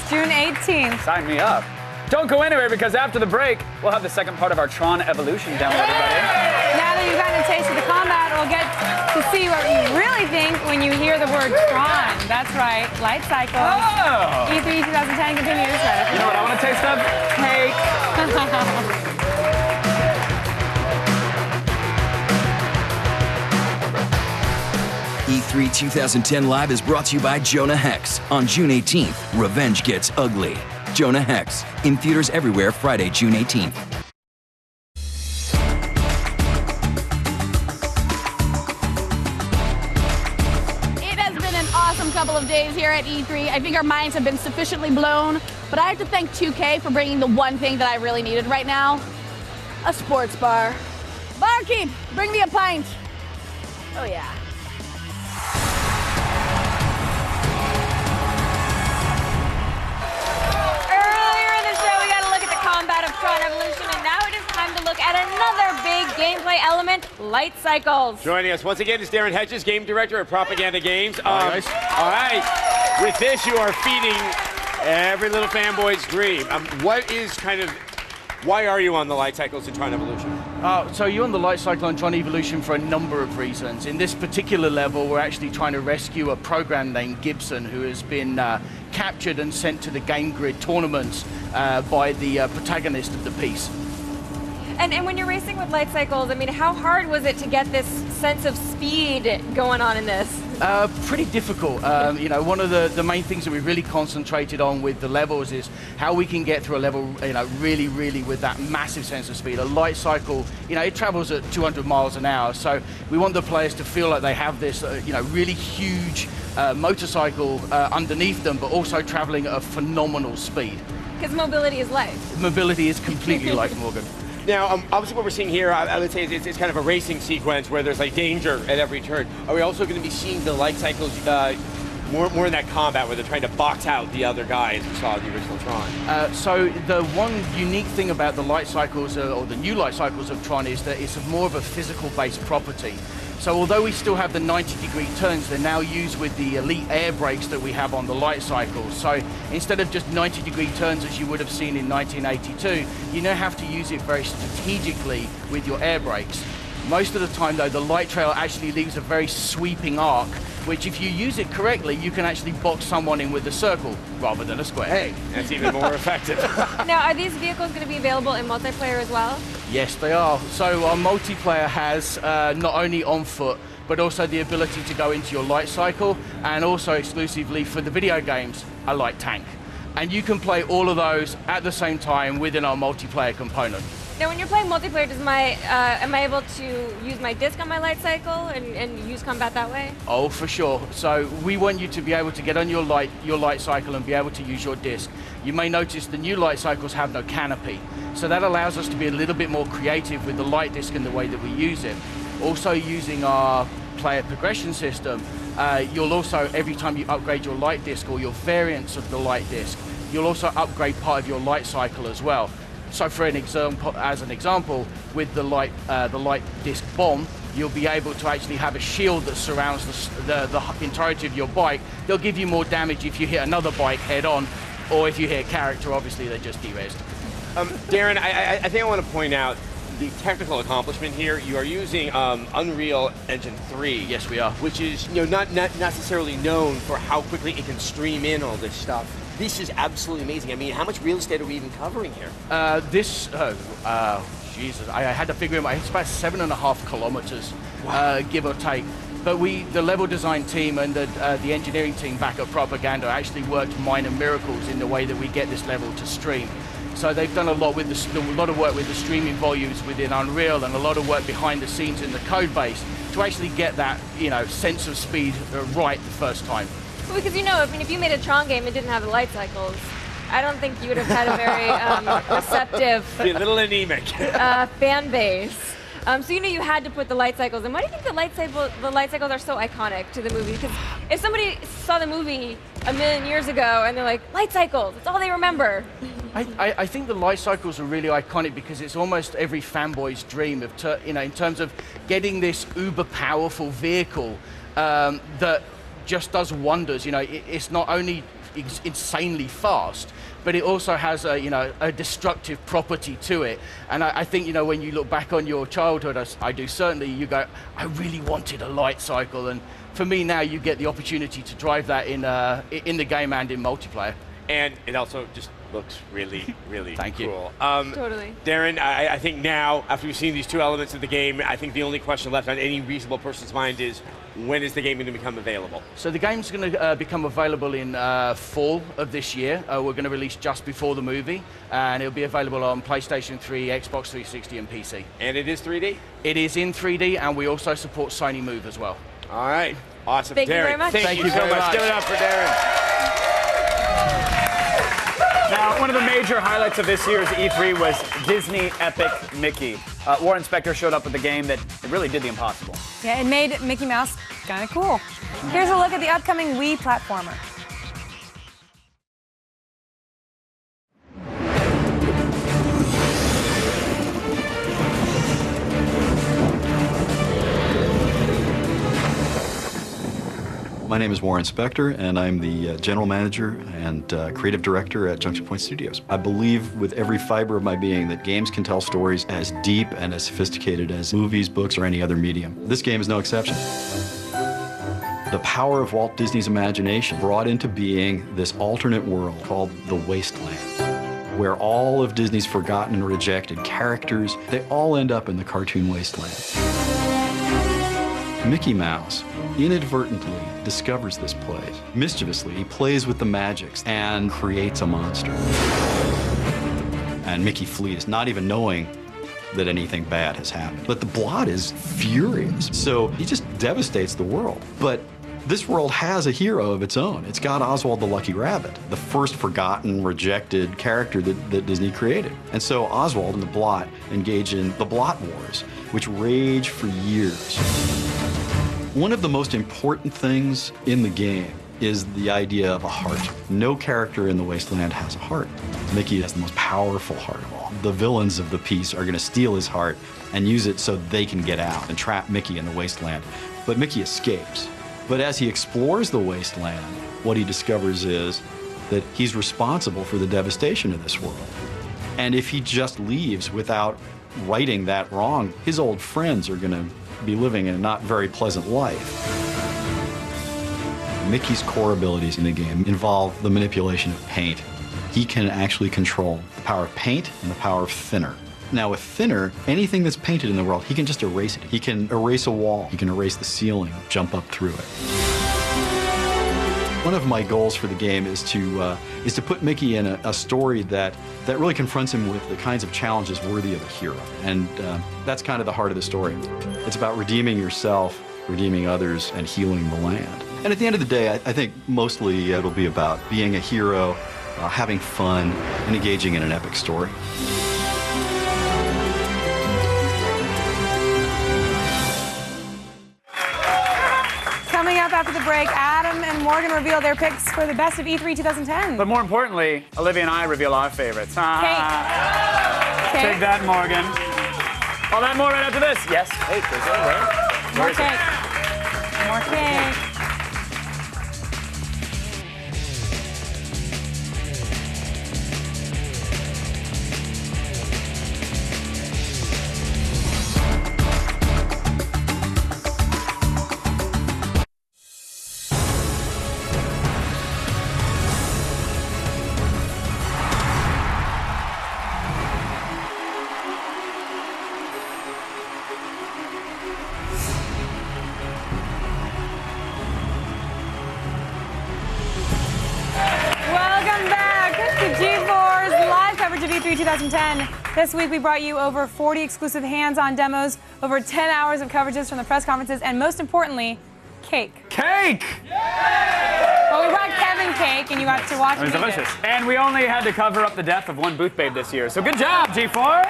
June 18th. Sign me up. Don't go anywhere, because after the break, we'll have the second part of our Tron Evolution demo, everybody. Now that you've gotten a taste of the combat, we'll get to see what you really think when you hear the word Tron. That's right, light cycles. Oh! E3 2010 continues. Right, you know what I want to taste of? Cake. E3 2010 Live is brought to you by Jonah Hex. On June 18th, Revenge Gets Ugly. Jonah Hex, in theaters everywhere Friday, June 18th. It has been an awesome couple of days here at E3. I think our minds have been sufficiently blown, but I have to thank 2K for bringing the one thing that I really needed right now, a sports bar. Barkeep, bring me a pint. Oh yeah. Of Tron Evolution, and now it is time to look at another big gameplay element, light cycles. Joining us once again is Darren Hedges, game director at Propaganda Games. All right, with this you are feeding every little fanboy's dream. Why are you on the light cycles in Tron Evolution? So you're on the light cycle on Tron Evolution for a number of reasons. In this particular level, we're actually trying to rescue a program named Gibson, who has been captured and sent to the Game Grid tournaments by the protagonist of the piece. And when you're racing with light cycles, I mean, how hard was it to get this sense of speed going on in this? Pretty difficult. One of the main things that we really concentrated on with the levels is how we can get through a level, really with that massive sense of speed. A light cycle, it travels at 200 miles an hour, so we want the players to feel like they have this, really huge motorcycle underneath them, but also traveling at a phenomenal speed. Because mobility is life. Mobility is completely life, Morgan. Now, obviously what we're seeing here, I would say it's kind of a racing sequence where there's like danger at every turn. Are we also going to be seeing the light cycles more in that combat where they're trying to box out the other guys we saw in the original Tron? So the one unique thing about the light cycles, or the new light cycles of Tron, is that it's more of a physical-based property. So although we still have the 90-degree turns, they're now used with the elite air brakes that we have on the light cycles. So instead of just 90-degree turns as you would have seen in 1982, you now have to use it very strategically with your air brakes. Most of the time, though, the light trail actually leaves a very sweeping arc, which if you use it correctly, you can actually box someone in with a circle rather than a square. Hey, that's even more effective. Now, are these vehicles going to be available in multiplayer as well? Yes, they are. So our multiplayer has not only on foot, but also the ability to go into your light cycle, and also exclusively for the video games, a light tank. And you can play all of those at the same time within our multiplayer component. Now, when you're playing multiplayer, am I able to use my disc on my light cycle and use combat that way? Oh, for sure. So we want you to be able to get on your light cycle and be able to use your disc. You may notice the new light cycles have no canopy. So that allows us to be a little bit more creative with the light disc and the way that we use it. Also using our player progression system, you'll also, every time you upgrade your light disc or your variants of the light disc, you'll also upgrade part of your light cycle as well. So for an example, with the light disc bomb, you'll be able to actually have a shield that surrounds the entirety of your bike. They'll give you more damage if you hit another bike head on, or if you hit a character, obviously they're just de-rezzed. Darren, I think I want to point out the technical accomplishment here. You are using Unreal Engine 3. Yes, we are. Which is not necessarily known for how quickly it can stream in all this stuff. This is absolutely amazing. I mean, how much real estate are we even covering here? Jesus, I had to figure it out. It's about 7.5 kilometers, give or take. But the level design team and the engineering team back at Propaganda actually worked minor miracles in the way that we get this level to stream. So they've done a lot with a lot of work with the streaming volumes within Unreal, and a lot of work behind the scenes in the code base to actually get that sense of speed right the first time. Well, because if you made a Tron game and didn't have the light cycles, I don't think you would have had a very receptive, be a little anemic fan base. So you had to put the light cycles in. Why do you think the light cycles are so iconic to the movie? Because if somebody saw the movie a million years ago and they're like, light cycles, that's all they remember. I think the light cycles are really iconic because it's almost every fanboy's dream of, in terms of getting this uber powerful vehicle that just does wonders. It's not only insanely fast, but it also has a destructive property to it. And I think when you look back on your childhood, as I do certainly, you go, I really wanted a light cycle. And for me now, you get the opportunity to drive that in the game and in multiplayer. And it also just looks really, really Thank you. cool. Totally. Darren, I think now, after we've seen these two elements of the game, I think the only question left on any reasonable person's mind is, when is the game going to become available? So the game's going to become available in fall of this year. We're going to release just before the movie, and it'll be available on PlayStation 3, Xbox 360, and PC. And it is 3D? It is in 3D, and we also support Sony Move as well. All right. Awesome. Thank Darren, you very much. Thank you so much. Give it up for Darren. Now, one of the major highlights of this year's E3 was Disney Epic Mickey. Warren Spector showed up with a game that really did the impossible. Yeah, it made Mickey Mouse kind of cool. Here's a look at the upcoming Wii platformer. My name is Warren Spector, and I'm the General Manager and Creative Director at Junction Point Studios. I believe with every fiber of my being that games can tell stories as deep and as sophisticated as movies, books, or any other medium. This game is no exception. The power of Walt Disney's imagination brought into being this alternate world called the Wasteland, where all of Disney's forgotten and rejected characters, they all end up in the cartoon wasteland. Mickey Mouse inadvertently discovers this place. Mischievously, he plays with the magics and creates a monster. And Mickey flees, not even knowing that anything bad has happened. But the Blot is furious, so he just devastates the world. But this world has a hero of its own. It's got Oswald the Lucky Rabbit, the first forgotten, rejected character that Disney created. And so Oswald and the Blot engage in the Blot Wars, which rage for years. One of the most important things in the game is the idea of a heart. No character in the Wasteland has a heart. Mickey has the most powerful heart of all. The villains of the piece are going to steal his heart and use it so they can get out and trap Mickey in the Wasteland. But Mickey escapes. But as he explores the Wasteland, what he discovers is that he's responsible for the devastation of this world. And if he just leaves without righting that wrong, his old friends are going to be living in a not very pleasant life. Mickey's core abilities in the game involve the manipulation of paint. He can actually control the power of paint and the power of thinner. Now with Thinner, anything that's painted in the world, he can just erase it. He can erase a wall, he can erase the ceiling, jump up through it. One of my goals for the game is to put Mickey in a story that really confronts him with the kinds of challenges worthy of a hero. And that's kind of the heart of the story. It's about redeeming yourself, redeeming others, and healing the land. And at the end of the day, I think mostly it'll be about being a hero, having fun, and engaging in an epic story. Coming up after the break, Adam and Morgan reveal their picks for the best of E3 2010. But more importantly, Olivia and I reveal our favorites. Cake. Take that, Morgan. All that more right after this. Yes. Cake. Is it right? More cake. More cake. E3 2010. This week we brought you over 40 exclusive hands-on demos, over 10 hours of coverages from the press conferences, and most importantly, cake. Cake! Well, we brought Kevin cake, and you got to watch it. It was delicious. And we only had to cover up the death of one booth babe this year, so good job, G4.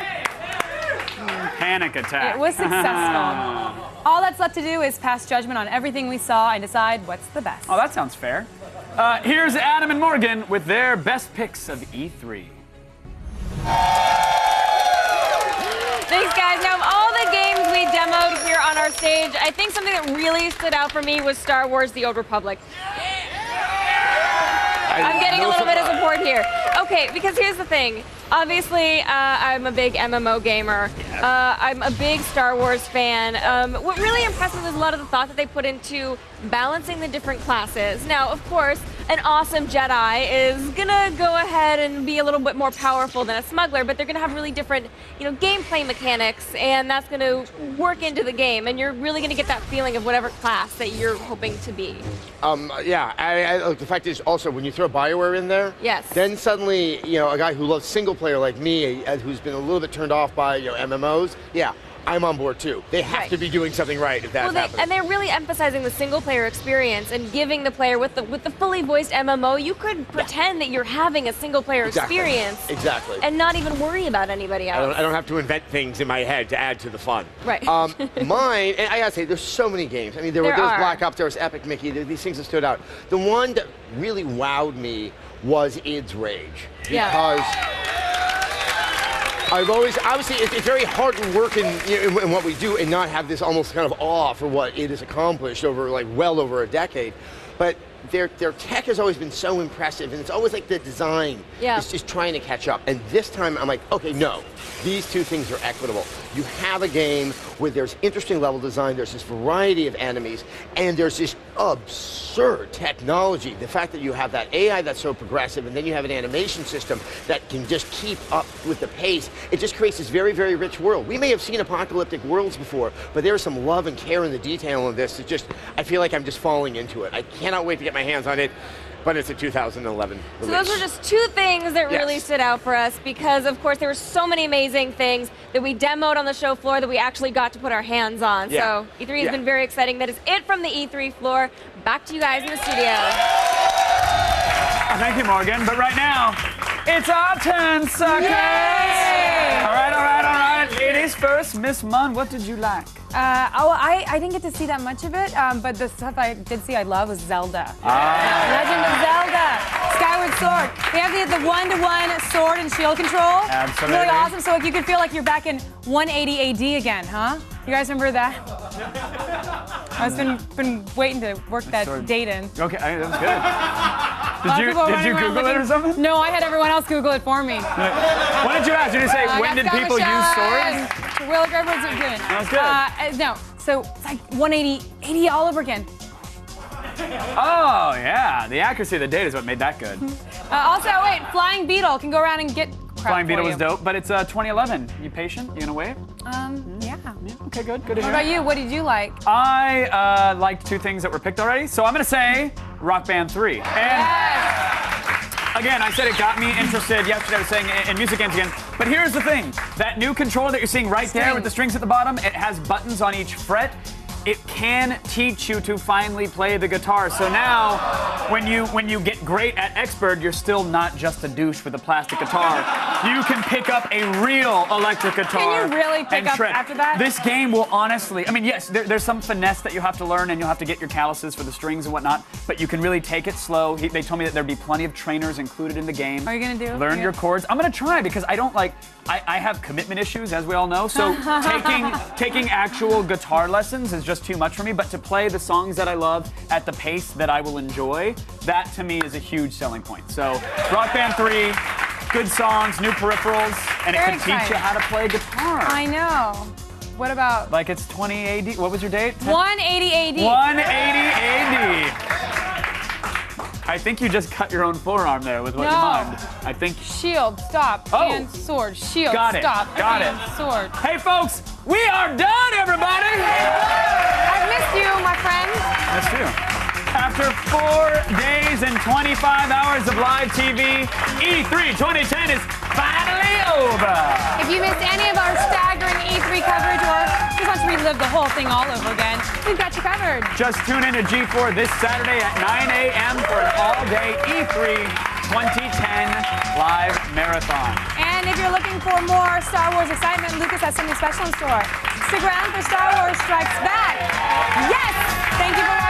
Panic attack. It was successful. All that's left to do is pass judgment on everything we saw and decide what's the best. Oh, that sounds fair. Here's Adam and Morgan with their best picks of E3. Thanks, guys. Now, of all the games we demoed here on our stage, I think something that really stood out for me was Star Wars: The Old Republic. I'm getting a little bit of support here. Okay, because here's the thing. Obviously, I'm a big MMO gamer. I'm a big Star Wars fan. What really impressed me was a lot of the thought that they put into balancing the different classes. Now, of course, an awesome Jedi is gonna go ahead and be a little bit more powerful than a smuggler, but they're gonna have really different, gameplay mechanics, and that's gonna work into the game, and you're really gonna get that feeling of whatever class that you're hoping to be. The fact is also when you throw BioWare in there, yes, then suddenly, a guy who loves single player like me, who's been a little bit turned off by MMOs, I'm on board too. They have to be doing something right if that's happening. And they're really emphasizing the single player experience and giving the player with the fully voiced MMO, you could pretend that you're having a single player experience. Exactly. And not even worry about anybody else. I don't have to invent things in my head to add to the fun. Right. Mine, and I gotta say, there's so many games. I mean, there was Black Ops, there was Epic Mickey, these things that stood out. The one that really wowed me was Id's Rage. Because I've always, obviously, it's very hard to work in what we do and not have this almost kind of awe for what it has accomplished over well over a decade. But their tech has always been so impressive, and it's always like the design is just trying to catch up. And this time I'm like, okay, no, these two things are equitable. You have a game where there's interesting level design, there's this variety of enemies, and there's this absurd technology. The fact that you have that AI that's so progressive, and then you have an animation system that can just keep up with the pace, it just creates this very, very rich world. We may have seen apocalyptic worlds before, but there's some love and care in the detail of this. It's just, I feel like I'm just falling into it. I cannot wait to get my hands on it. But it's a 2011 release. So those were just two things that really stood out for us because, of course, there were so many amazing things that we demoed on the show floor that we actually got to put our hands on. So E3 has been very exciting. That is it from the E3 floor. Back to you guys in the studio. Thank you, Morgan. But right now, it's our turn, suckers! Yay! All right. Ladies first, Miss Munn, what did you like? I didn't get to see that much of it, but the stuff I did see I love was Zelda. Legend of Zelda, Skyward Sword. We have the one-to-one sword and shield control. Absolutely. Really awesome, so you can feel like you're back in 180 AD again, huh? You guys remember that? I've been waiting to work that date in. Okay, that was good. Did you Google it or something? No, I had everyone else Google it for me. What did you ask? Did you say, when did people use swords? Will everyone's doing it. That was good. No, so it's like 180 all over again. Oh, yeah. The accuracy of the data is what made that good. Also, wait, Flying Beetle can go around and get Flying for Beetle you. was dope, but it's 2011. You patient? You gonna wait? Yeah. Okay, good. Good to What hear. about you? What did you like? I liked 2 things that were picked already, so I'm gonna say Rock Band 3. And again, I said it got me interested. Yesterday I was saying in music games again. But here's the thing. That new controller that you're seeing right there with the strings at the bottom, it has buttons on each fret. It can teach you to finally play the guitar. So now, when you get great at expert, you're still not just a douche with a plastic guitar. You can pick up a real electric guitar. Can you really pick and up shred. after that? This game will honestly, I mean, yes, there's some finesse that you have to learn, and you'll have to get your calluses for the strings and whatnot, but you can really take it slow. They told me that there'd be plenty of trainers included in the game. Are you gonna do? Learn your chords. I'm gonna try because I don't like, I have commitment issues, as we all know, so taking actual guitar lessons is just too much for me, but to play the songs that I love at the pace that I will enjoy, that to me is a huge selling point. So, Rock Band 3, good songs, new peripherals, and it Very can teach you how to play guitar. I know. What about? Like it's 20 AD. What was your date? 180 AD. 180 AD. I think you just cut your own forearm there with what you mimed. I think. Shield, stop, and sword. Shield, Got it. stop, Got and it. sword. Hey, folks, we are done, everybody. I've missed you, my friend. Missed you. After 4 days and 25 hours of live TV, E3 2010 is finally over. If you missed any of our staggering E3 coverage or just want to relive the whole thing all over again, we've got you covered. Just tune in to G4 this Saturday at 9 a.m. for an all-day E3 2010 live marathon. And if you're looking for more Star Wars excitement, Lucas has something special in store. Stick around for Star Wars Strikes Back. Yes! Thank you for watching.